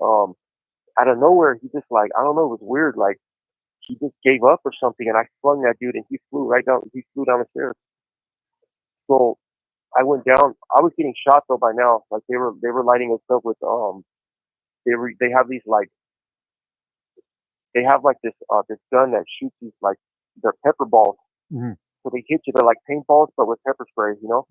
out of nowhere, he just like, I don't know, it was weird. Like he just gave up or something, and I flung that dude, and he flew right down. He flew down the stairs. So I went down. I was getting shot though by now. Like they were lighting us up with they have these like they have like this gun that shoots these like they're pepper balls. Mhm. So they hit you. They're like paintballs, but with pepper spray, you know.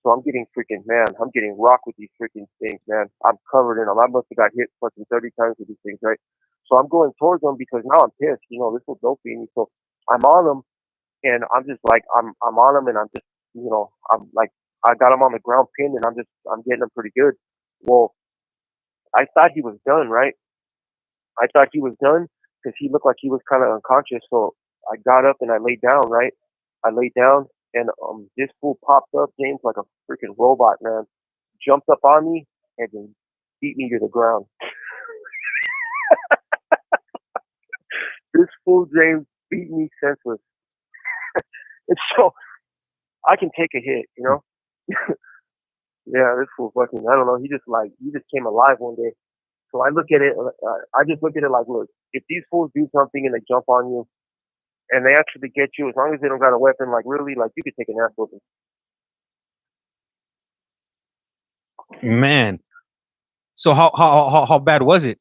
So I'm getting I'm getting rocked with these freaking things, man. I'm covered in them. I must have got hit fucking 30 times with these things, right? So I'm going towards them because now I'm pissed. You know, this will dope me. So I'm on them, and I'm just like I'm on them, and I'm just I'm like I got him on the ground pinned, and I'm getting him pretty good. Well, I thought he was done, right? I thought he was done because he looked like he was kind of unconscious. So I got up and I laid down, right? I laid down, and this fool popped up, James, like a freaking robot, man. Jumped up on me and then beat me to the ground. This fool, James, beat me senseless. And so I can take a hit, you know? Yeah, this fool fucking, I don't know. He just came alive one day. So I look at it, I just look at it like, look, if these fools do something and they jump on you and they actually get you, as long as they don't got a weapon, like really, like you could take an ass whooping. Man, so how bad was it?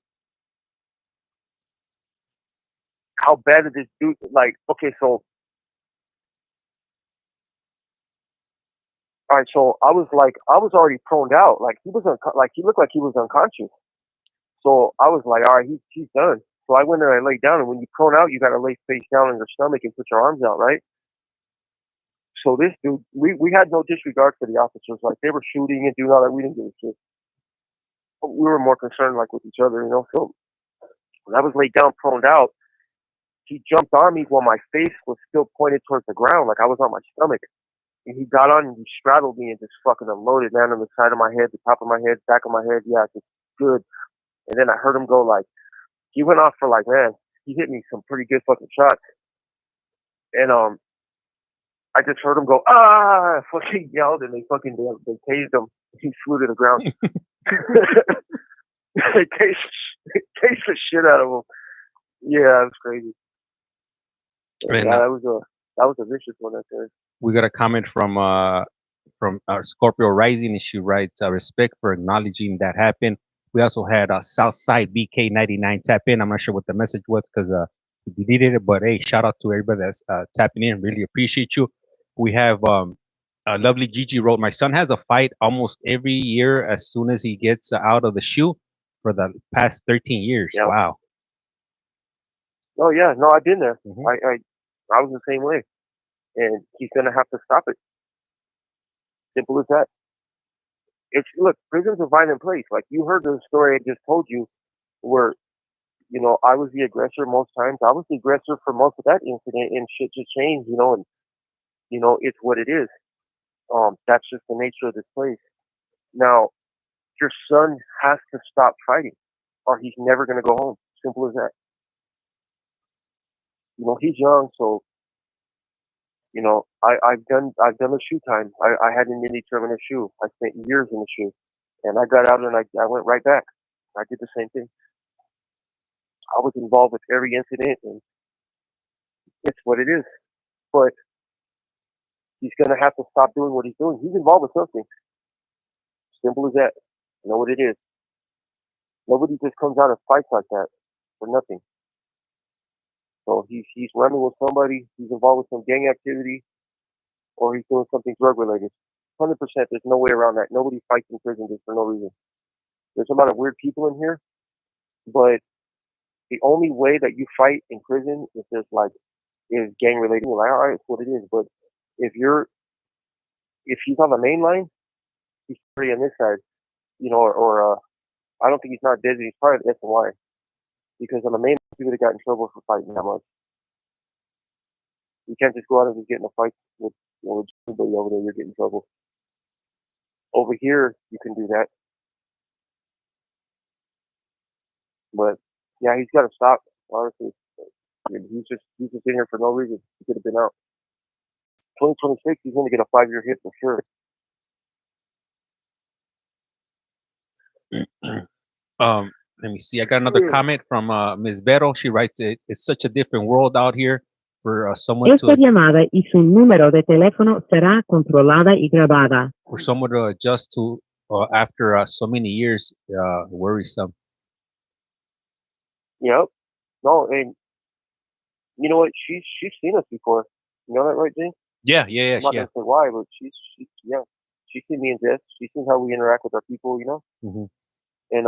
How bad did this dude, like, okay, so, all right, so I was already proned out. Like he looked like he was unconscious. So I was like, all right, he's done. So I went there and I laid down. And when you prone out, you got to lay face down on your stomach and put your arms out, right? So this dude, we had no disregard for the officers. Like they were shooting and doing all that. We didn't give a shit. We were more concerned like with each other, you know. So when I was laid down, proned out, he jumped on me while my face was still pointed towards the ground, like I was on my stomach. And he got on and he straddled me and just fucking unloaded, man, on the side of my head, the top of my head, back of my head. Yeah, just good. And then I heard him go like, he went off for like, man, he hit me some pretty good fucking shots. And I just heard him go, ah, fucking yelled, and they tased him. He flew to the ground. They tased the shit out of him. Yeah, it was crazy. And, yeah, that was a vicious one right there. We got a comment from Scorpio Rising, and she writes, "Respect for acknowledging that happened." We also had Southside BK99 tap in. I'm not sure what the message was because he deleted it, but hey, shout out to everybody that's tapping in. Really appreciate you. We have lovely Gigi wrote, "My son has a fight almost every year as soon as he gets out of the shoe for the past 13 years." Yeah. Wow. Oh yeah, no, I've been there. Mhm. I was the same way, and he's gonna have to stop it. Simple as that. Look, prison's a violent place. Like you heard the story I just told you, where I was the aggressor most times. I was the aggressor for most of that incident, and shit just changed, and it's what it is. That's just the nature of this place. Now, your son has to stop fighting, or he's never gonna go home. Simple as that. He's young, so I've done a shoe time. I had an indie term in a shoe. I spent years in the shoe, and I got out and I went right back. I did the same thing. I was involved with every incident, and it's what it is. But he's gonna have to stop doing what he's doing. He's involved with something. Simple as that. You know what it is. Nobody just comes out and fights like that for nothing. So he's running with somebody. He's involved with some gang activity, or he's doing something drug related. 100%. There's no way around that. Nobody fights in prison just for no reason. There's a lot of weird people in here, but the only way that you fight in prison is gang related. You're like, all right, it's what it is. But if he's on the main line, he's pretty on this side, or I don't think he's not dead. He's probably the SNY, because on the main line, he would have got in trouble for fighting that much. You can't just go out and just get in a fight with somebody over there. You're getting in trouble. Over here, you can do that. But yeah, he's got to stop. Honestly, he's just in here for no reason. He could have been out. 2026, he's going to get a 5-year hit for sure. Let me see. I got another comment from Ms. Vero. She writes, "It's such a different world out here for someone Esta to llamada y su número de teléfono será controlada y grabada. adjust to after so many years. Worrisome." Yep. No, and you know what? She's seen us before. You know that, right, Jane? Yeah. I'm not gonna say why, but she's yeah. She's seen me and Jess. She's seen how we interact with our people, you know. Mm-hmm. And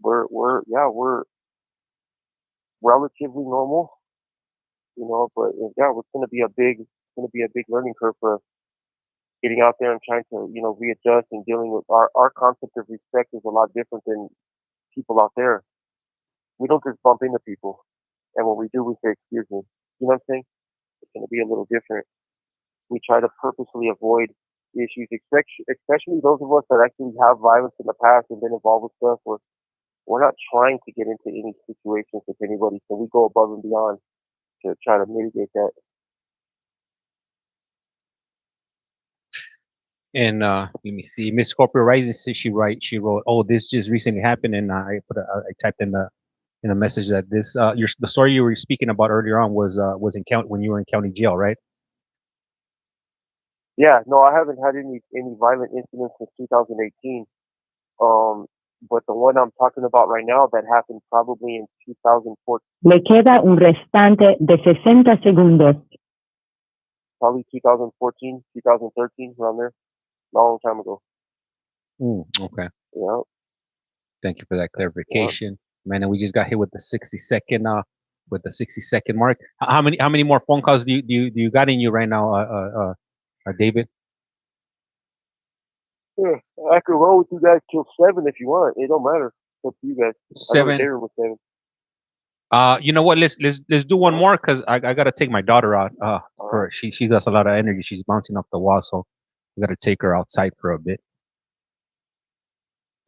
we're relatively normal, you know. But yeah, it's gonna be a big learning curve for us getting out there and trying to readjust and dealing with our concept of respect is a lot different than people out there. We don't just bump into people, and when we do, we say excuse me. You know what I'm saying? It's gonna be a little different. We try to purposely avoid issues, especially those of us that actually have violence in the past and been involved with stuff. We're not trying to get into any situations with anybody, so we go above and beyond to try to mitigate that. And let me see. Miss Scorpio Rising says she wrote, "Oh, this just recently happened," and I typed in the message that this the story you were speaking about earlier on was in when you were in county jail, right? Yeah, no, I haven't had any violent incidents since 2018. But the one I'm talking about right now that happened probably in 2014. Le queda un restante de 60 segundos. Probably 2014, 2013, around there. Long time ago. Okay. Yeah. Thank you for that clarification. Yeah. Man, and we just got hit with the 60-second mark. How many more phone calls do you got in you right now, David? Yeah, I could roll with you guys till 7 if you want. It don't matter. It's up to you guys. 7. With 7. You know what? Let's do one more because I gotta take my daughter out. She does a lot of energy. She's bouncing off the wall, so we gotta take her outside for a bit.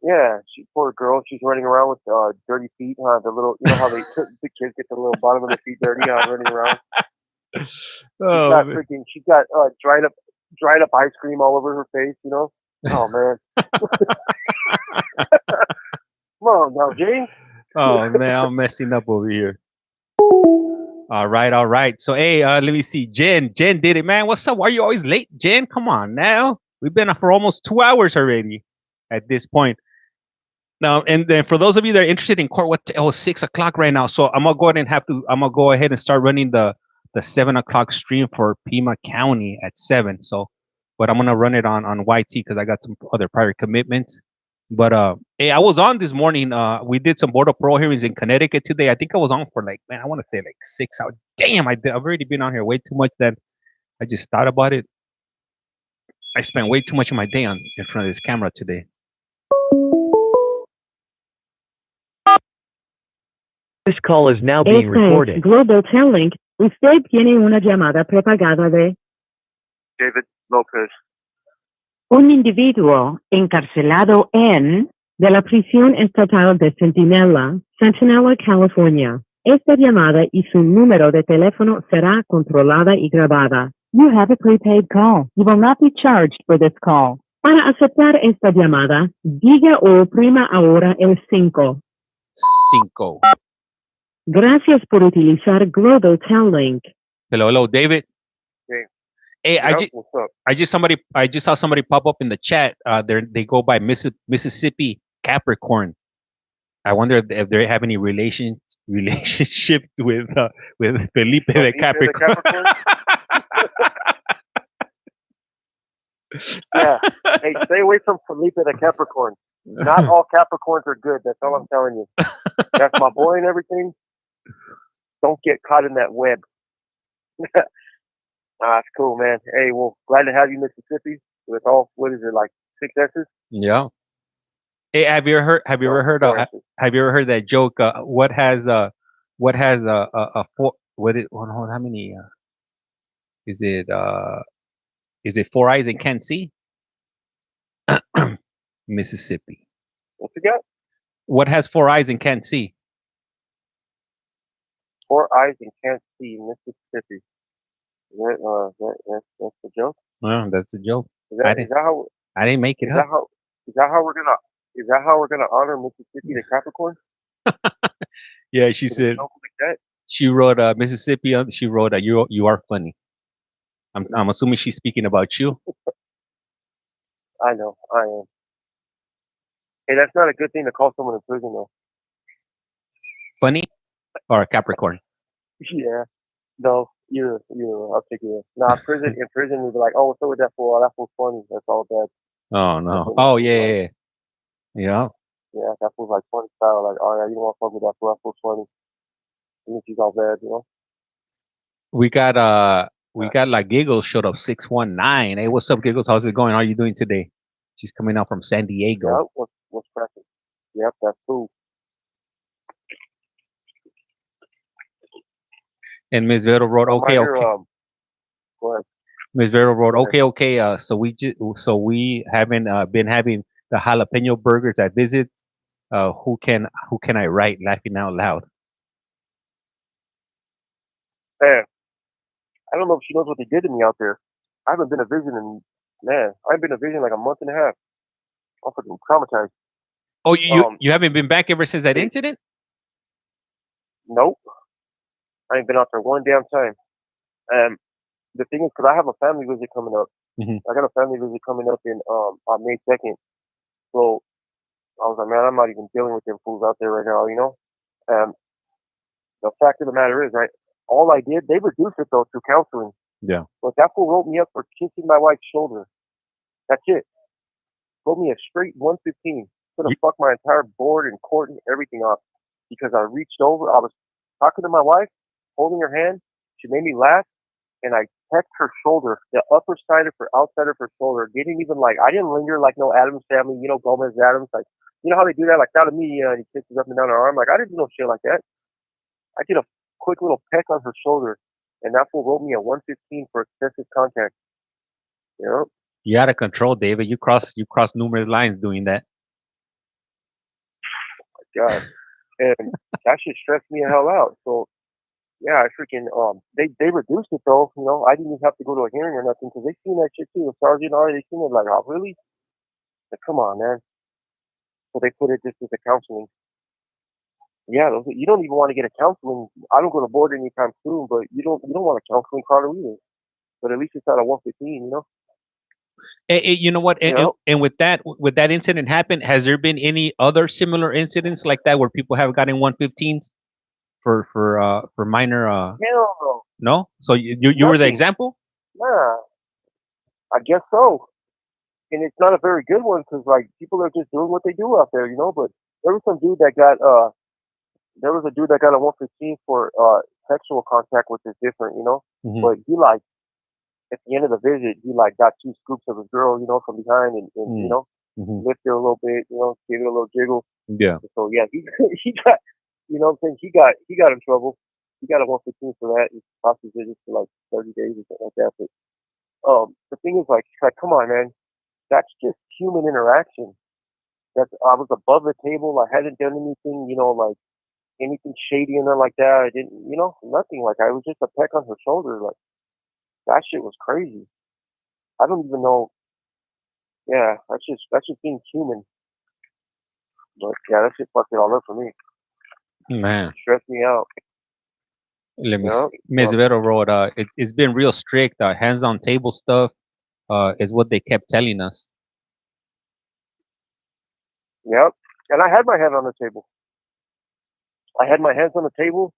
Yeah, poor girl. She's running around with dirty feet. The little, you know how the kids get the little bottom of their feet dirty running around. She's got dried up ice cream all over her face. You know. Oh man. Come on now, James. Oh man, I'm messing up over here. All right. So hey, let me see. Jen did it, man. What's up? Why are you always late, Jen? Come on now. We've been up for almost 2 hours already at this point. Now, and then for those of you that are interested in court, 6 o'clock right now. So I'm gonna go ahead and start running the 7 o'clock stream for Pima County at 7. So, but I'm gonna run it on YT because I got some other private commitments. But hey, I was on this morning. We did some Board of Parole hearings in Connecticut today. I think I was on for I want to say 6 hours. Damn, I've already been on here way too much. That I just thought about it. I spent way too much of my day in front of this camera today. This call is now being recorded. Global Telling. Usted tiene una llamada prepagada de David Lopez. Un individuo encarcelado de la prisión estatal de Centinela, California. Esta llamada y su número de teléfono será controlada y grabada. You have a prepaid call. You will not be charged for this call. Para aceptar esta llamada, diga o oprima ahora el 5. 5. Gracias por utilizar Global Telling. Hello, David. Hey, what's up? I just saw somebody pop up in the chat. They go by Mississippi Capricorn. I wonder if they have any relationship with Felipe the Capricorn. Yeah. Hey, stay away from Felipe the Capricorn. Not all Capricorns are good. That's all I'm telling you. That's my boy and everything. Don't get caught in that web. That's cool, man. Hey, well, glad to have you, Mississippi. With all, what is it, 6 S's? Yeah. Hey, have you ever heard that joke? What has a four? How many? Is it 4 eyes and can't see? Mississippi. What you got? What has 4 eyes and can't see? 4 eyes and can't see, Mississippi. That's the joke? Well, that's the joke. Is that how? I didn't make it up. Is that how we're gonna? Is that how we're gonna honor Mississippi the Capricorn? Yeah, she With a said joke like that? she wrote Mississippi. She wrote you are funny. I'm assuming she's speaking about you. I know, I am. Hey, that's not a good thing to call someone in prison, though. Funny or a Capricorn? Yeah. No, I'll take it. Nah, in prison, we'd be like, oh, what's up with that fool? Oh, that fool's funny. That's all bad. Oh no. Oh yeah. Yeah, that fool's like funny style. Like, oh yeah, you don't want to fuck with that fool. That fool's funny. And he's all bad, We got like Giggles showed up 619. Hey, what's up, Giggles? How's it going? How are you doing today? She's coming out from San Diego. Yeah, what's cracking? Yep, that's cool. And Ms. Vero wrote, okay. Go ahead. Ms. Vero wrote, okay. So we haven't been having the jalapeno burgers at visits. Who can I write? Laughing out loud. Man, I don't know if she knows what they did to me out there. I haven't been a visit in I've been a visit in like a month and a half. I'm fucking traumatized. Oh, you haven't been back ever since that incident? Nope. I ain't been out there one damn time. The thing is, because I have a family visit coming up. Mm-hmm. I got a family visit coming up on May 2nd. So I was like, man, I'm not even dealing with them fools out there right now, The fact of the matter is, right, all I did, they reduced it, though, through counseling. Yeah. But that fool wrote me up for kissing my wife's shoulder. That's it. Wrote me a straight 115. Could have fucked my entire board and court and everything off because I reached over. I was talking to my wife, holding her hand. She made me laugh, and I pecked her shoulder, the upper side of her, outside of her shoulder. Didn't even I didn't linger like no Adams family, Gomez Adams. Like, you know how they do that? Like, out of me, and he kisses up and down her arm. Like, I didn't do no shit like that. I did a quick little peck on her shoulder, and that fool wrote me a 115 for excessive contact. You out of control, David. You crossed numerous lines doing that. Oh my God. And that shit stressed me the hell out. So yeah, I freaking they reduced it though. I didn't even have to go to a hearing or nothing because they seen that shit too. The sergeant already seen it. Like, oh really? Like, come on, man. So they put it just as a counseling. Yeah, you don't even want to get a counseling. I don't go to board anytime soon, but you don't want a counseling card either. But at least it's at a 115, You know what? And with that incident happen, has there been any other similar incidents like that where people have gotten 115s for minor? Hell no. No. So you were the example? Nah, I guess so. And it's not a very good one because people are just doing what they do out there, But there was some dude that got there was a dude that got a 115 for sexual contact, which is different, Mm-hmm. But he at the end of the visit, he got 2 scoops of his girl, from behind and mm-hmm. lifted her a little bit, gave it a little jiggle. Yeah. So yeah, he got, what I'm saying, he got in trouble. He got a 115 for that. He lost his visits for 30 days or something like that. But the thing is, come on, man, that's just human interaction. I was above the table. I hadn't done anything, anything shady in there like that. I didn't, nothing. I was just a peck on her shoulder. That shit was crazy. I don't even know. Yeah, that's just being human. But yeah, that shit fucked it all up for me. Man, it stressed me out. Let me. Ms. Vero wrote, it's been real strict. Hands on table stuff is what they kept telling us. Yep, and I had my hand on the table. I had my hands on the table,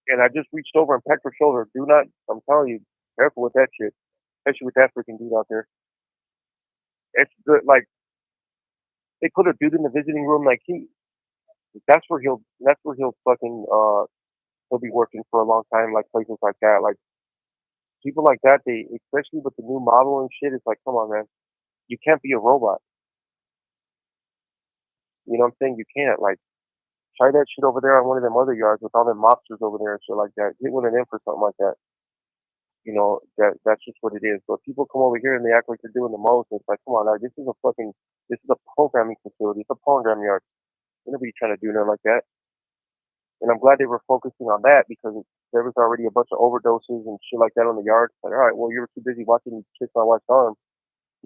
and I just reached over and pecked her shoulder. Do not, I'm telling you, careful with that shit, especially with that freaking dude out there. It's good. They put a dude in the visiting room. That's where he'll fucking he'll be working for a long time. Places like that. People like that. They, especially with the new model and shit. It's come on, man. You can't be a robot. You know what I'm saying? You can't. Try that shit over there on one of them other yards with all them mobsters over there and shit like that. Get one of them for something like that. That's just what it is. But people come over here and they act like they're doing the most. It's come on, this is a programming facility. It's a program yard. Nobody trying to do nothing like that. And I'm glad they were focusing on that because there was already a bunch of overdoses and shit like that on the yard. All right, well, you were too busy watching me kiss my wife's arm.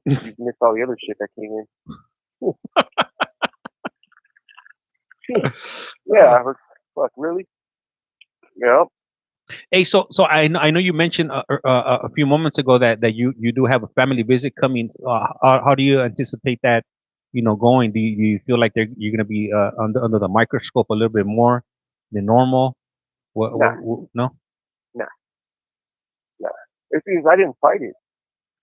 You missed all the other shit that came in. Yeah, I was, fuck, really? Yeah. Hey, so I know you mentioned a few moments ago that you do have a family visit coming. How do you anticipate that, going? Do you feel like you're gonna be under the microscope a little bit more than normal? Nah, No? nah, nah. It's because I didn't fight it.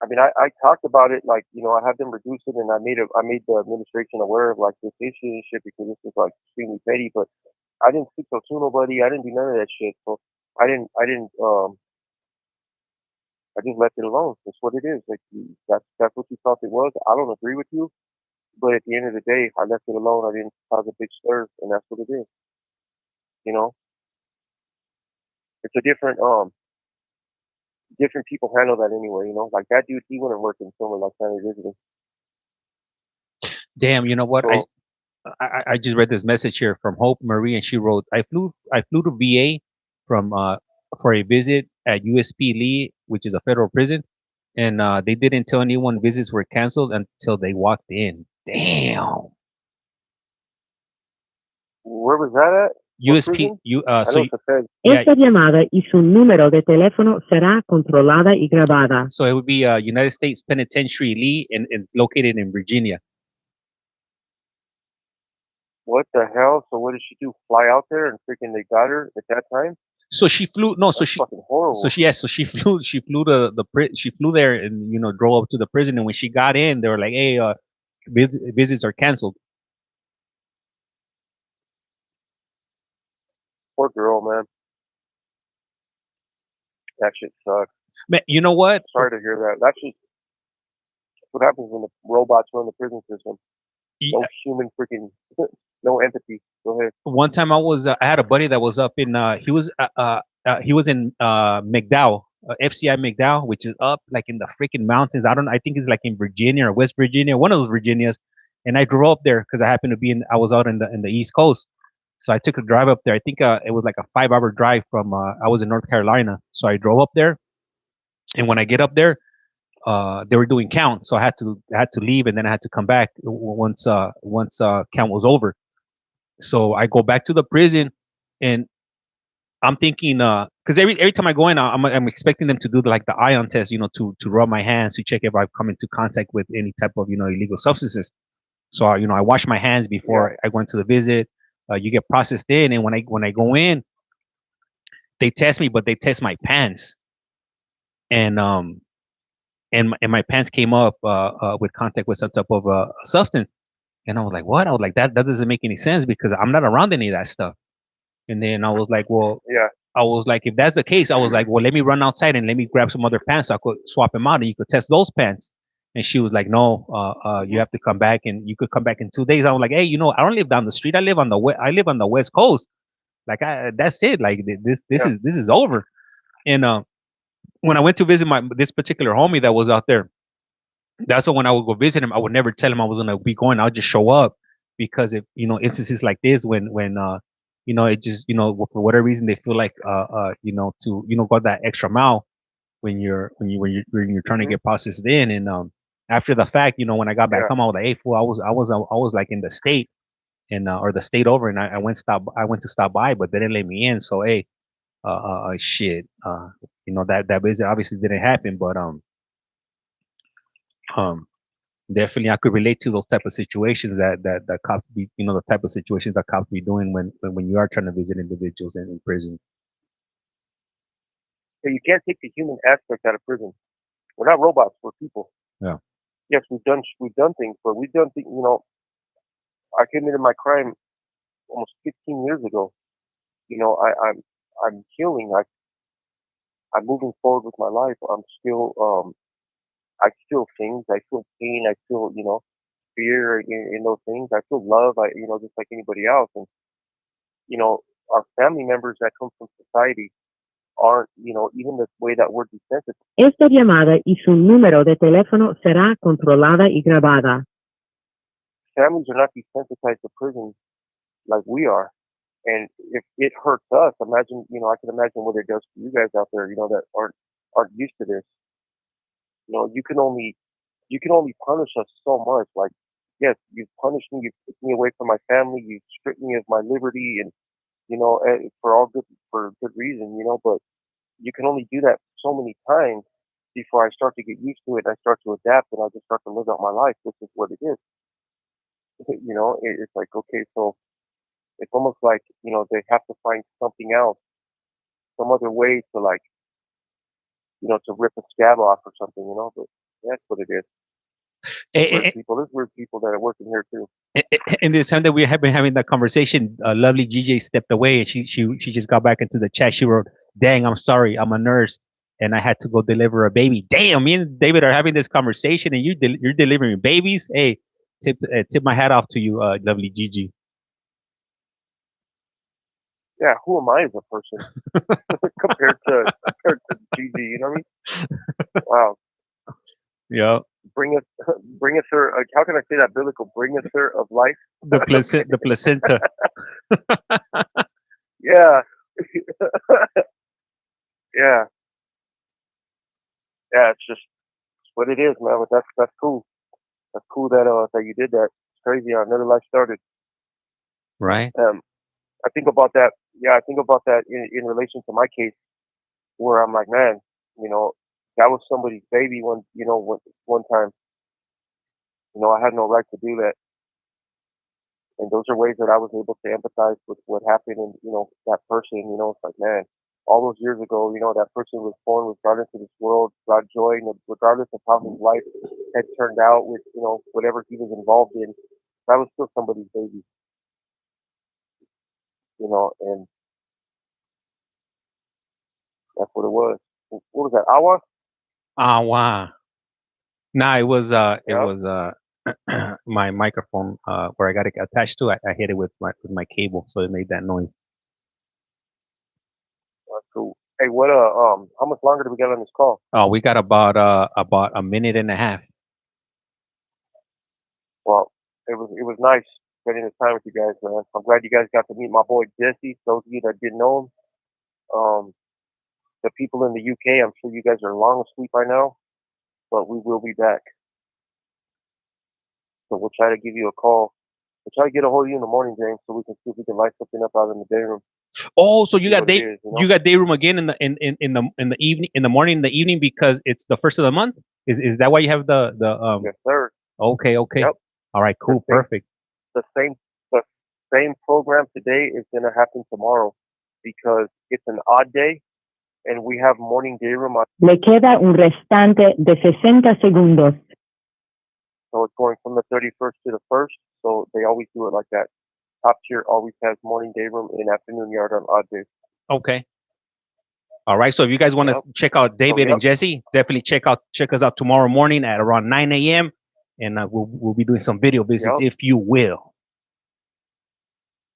I mean, I talked about it, like, I had them reduce it, and I made the administration aware of like this issue and shit because this was like extremely petty. But I didn't speak to nobody. I didn't do none of that shit. So I just left it alone. That's what it is. Like, that's what you thought it was. I don't agree with you, but at the end of the day, I left it alone. I didn't cause a big stir, and that's what it is. You know, it's a different people handle that anyway. Like that dude, he wouldn't work in somewhere like family visiting. Damn, you know what? So, I just read this message here from Hope Marie, and she wrote, I flew to VA from for a visit at USP Lee, which is a federal prison, and they didn't tell anyone visits were canceled until they walked in. Damn. where was that at? USP, I know it's a Fed. Esta llamada y su número de teléfono será controlada y grabada. So it would be United States Penitentiary Lee, and it's located in Virginia. What the hell? So what did she do? Fly out there and freaking they got her at that time? So she flew. No, That's fucking horrible. So she flew. She flew she flew there and drove up to the prison. And when she got in, they were like, "Hey, visits are canceled." Poor girl, man. That shit sucks. Man, you know what? Sorry to hear that. That's what happens when the robots run the prison system. No human freaking, no empathy. Go ahead. One time I had a buddy that was up in he was in McDowell, FCI McDowell, which is up like in the freaking mountains. I think it's like in Virginia or West Virginia, one of those Virginias. And I drove up there because I happened to be I was out in the East Coast. So I took a drive up there. I think it was like a 5-hour drive from I was in North Carolina. So I drove up there, and when I get up there, they were doing count, so I had to leave, and then I had to come back once count was over. So I go back to the prison, and I'm thinking, because every time I go in, I'm expecting them to do like the ion test, to rub my hands to check if I've come into contact with any type of illegal substances. So I wash my hands before I go into the visit. You get processed in, and when I go in, they test me, but they test my pants, and my pants came up with contact with some type of substance. And I was like, what? I was like, that doesn't make any sense because I'm not around any of that stuff. And then I was like, well, yeah. I was like, if that's the case, I was like, well, let me run outside and let me grab some other pants so I could swap them out and you could test those pants. And she was like, no, you have to come back, and you could come back in 2 days. I was like, hey, I don't live down the street. I live on the West Coast. Like, that's it. Like this is over. And when I went to visit this particular homie that was out there, that's when I would go visit him. I would never tell him I was gonna be going. I'll just show up because if instances like this when it just for whatever reason they feel like to go that extra mile when you're trying to get processed in. And after the fact, when I got back home, I was like, hey fool, I was like in the state and or the state over, and I went to stop by, but they didn't let me in. So hey, shit, that visit obviously didn't happen, but definitely I could relate to those type of situations that cops be, the type of situations that cops be doing when you are trying to visit individuals in prison. So you can't take the human aspect out of prison. We're not robots. We're people. Yeah. Yes, we've done things, but we've done things. I committed my crime almost 15 years ago. I'm healing. I'm moving forward with my life. I'm still I feel things. I feel pain. I feel, fear in those things. I feel love. Just like anybody else. And, our family members that come from society aren't, even the way that we're desensitized. Esta llamada y su número de teléfono será controlada y grabada. Families are not desensitized to prison like we are. And if it hurts us, imagine, I can imagine what it does for you guys out there, that aren't used to this. You can only punish us so much. Like yes, you've punished me, you've taken me away from my family, you've stripped me of my liberty, and for good reason, but you can only do that so many times before I start to get used to it. I start to adapt, and I just start to live out my life. This is what it is. It's like, okay, so it's almost like they have to find something else, some other way to like to rip a scab off or something, but that's what it is. There's weird people that are working here too. In this time that we have been having that conversation, lovely GJ stepped away and she just got back into the chat. She wrote, "Dang, I'm sorry, I'm a nurse and I had to go deliver a baby." Damn, me and David are having this conversation and you're delivering babies. Hey, tip my hat off to you, lovely GG. Yeah, who am I as a person compared to GG? You know what I mean? Wow. Yeah. Bring us her. How can I say that biblical? Bring us her of life. The placenta. Yeah. Yeah. Yeah. It's what it is, man. But that's cool. That's cool that you did that. It's crazy how another life started. Right. I think about that. Yeah, I think about that in relation to my case, where I'm like, man, that was somebody's baby one time. I had no right to do that. And those are ways that I was able to empathize with what happened and, that person, it's like, man, all those years ago, that person was born, was brought into this world, brought joy, and regardless of how his life had turned out with, whatever he was involved in, that was still somebody's baby. And that's what it was. What was that? Awa? Awa. Nah, it was my microphone where I got it attached to. I hit it with my cable, so it made that noise. That's cool. Hey, how much longer do we got on this call? Oh, we got about a minute and a half. Well, it was nice spending this time with you guys, man. I'm glad you guys got to meet my boy Jesse. Those of you that didn't know him, the people in the UK, I'm sure you guys are long asleep by now, but we will be back. So we'll try to give you a call. We'll try to get a hold of you in the morning, James, so we can see if we can light something up out in the day room. Oh, so you got day room again in the evening, in the morning, in the evening, because it's the first of the month. Is that why you have the Yes, sir. Okay. Yep. All right. Cool. Perfect. The same program today is going to happen tomorrow because it's an odd day and we have morning day room. Le queda un restante de 60 segundos. So it's going from the 31st to the 1st. So they always do it like that. Top tier always has morning day room and afternoon yard on odd days. Okay. All right. So if you guys want to check out David and Jesse, definitely check us out tomorrow morning at around 9 a.m. And we'll be doing some video visits, if you will.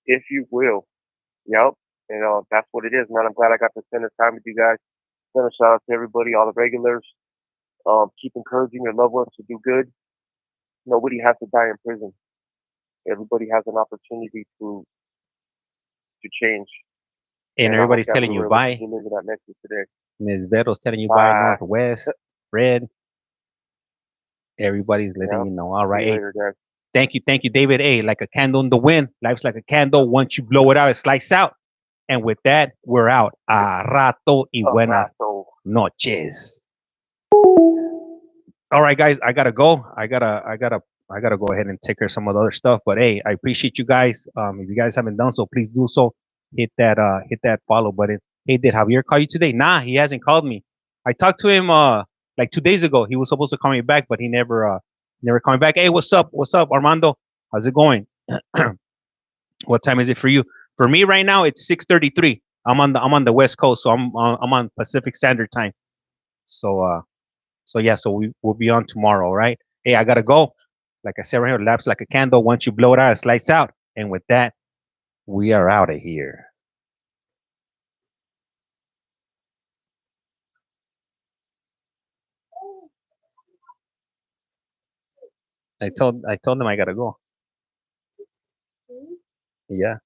If you will. Yep. And that's what it is, man. I'm glad I got to spend this time with you guys. Send a shout out to everybody, all the regulars. Keep encouraging your loved ones to do good. Nobody has to die in prison. Everybody has an opportunity to change. And everybody's telling you bye. Ms. Veto's telling you bye. Northwest, Fred. Everybody's letting you know. All right. See you later, guys. Thank you, David. Hey, like a candle in the wind. Life's like a candle. Once you blow it out, it slices out. And with that, we're out. A rato y buenas noches. All right, guys, I gotta go. I gotta go ahead and take care of some of the other stuff. But hey, I appreciate you guys. If you guys haven't done so, please do so. Hit that follow button. Hey, did Javier call you today? Nah, he hasn't called me. I talked to him like 2 days ago. He was supposed to call me back, but he never called me back. Hey, what's up, Armando? How's it going? What time is it for you? For me right now, it's 6:33. I'm on the West Coast, so I'm on Pacific Standard Time. So we'll be on tomorrow, all right? Hey, I gotta go. Like I said right here, laps like a candle. Once you blow it out, it slides out. And with that, we are out of here. I told them I gotta go. Yeah.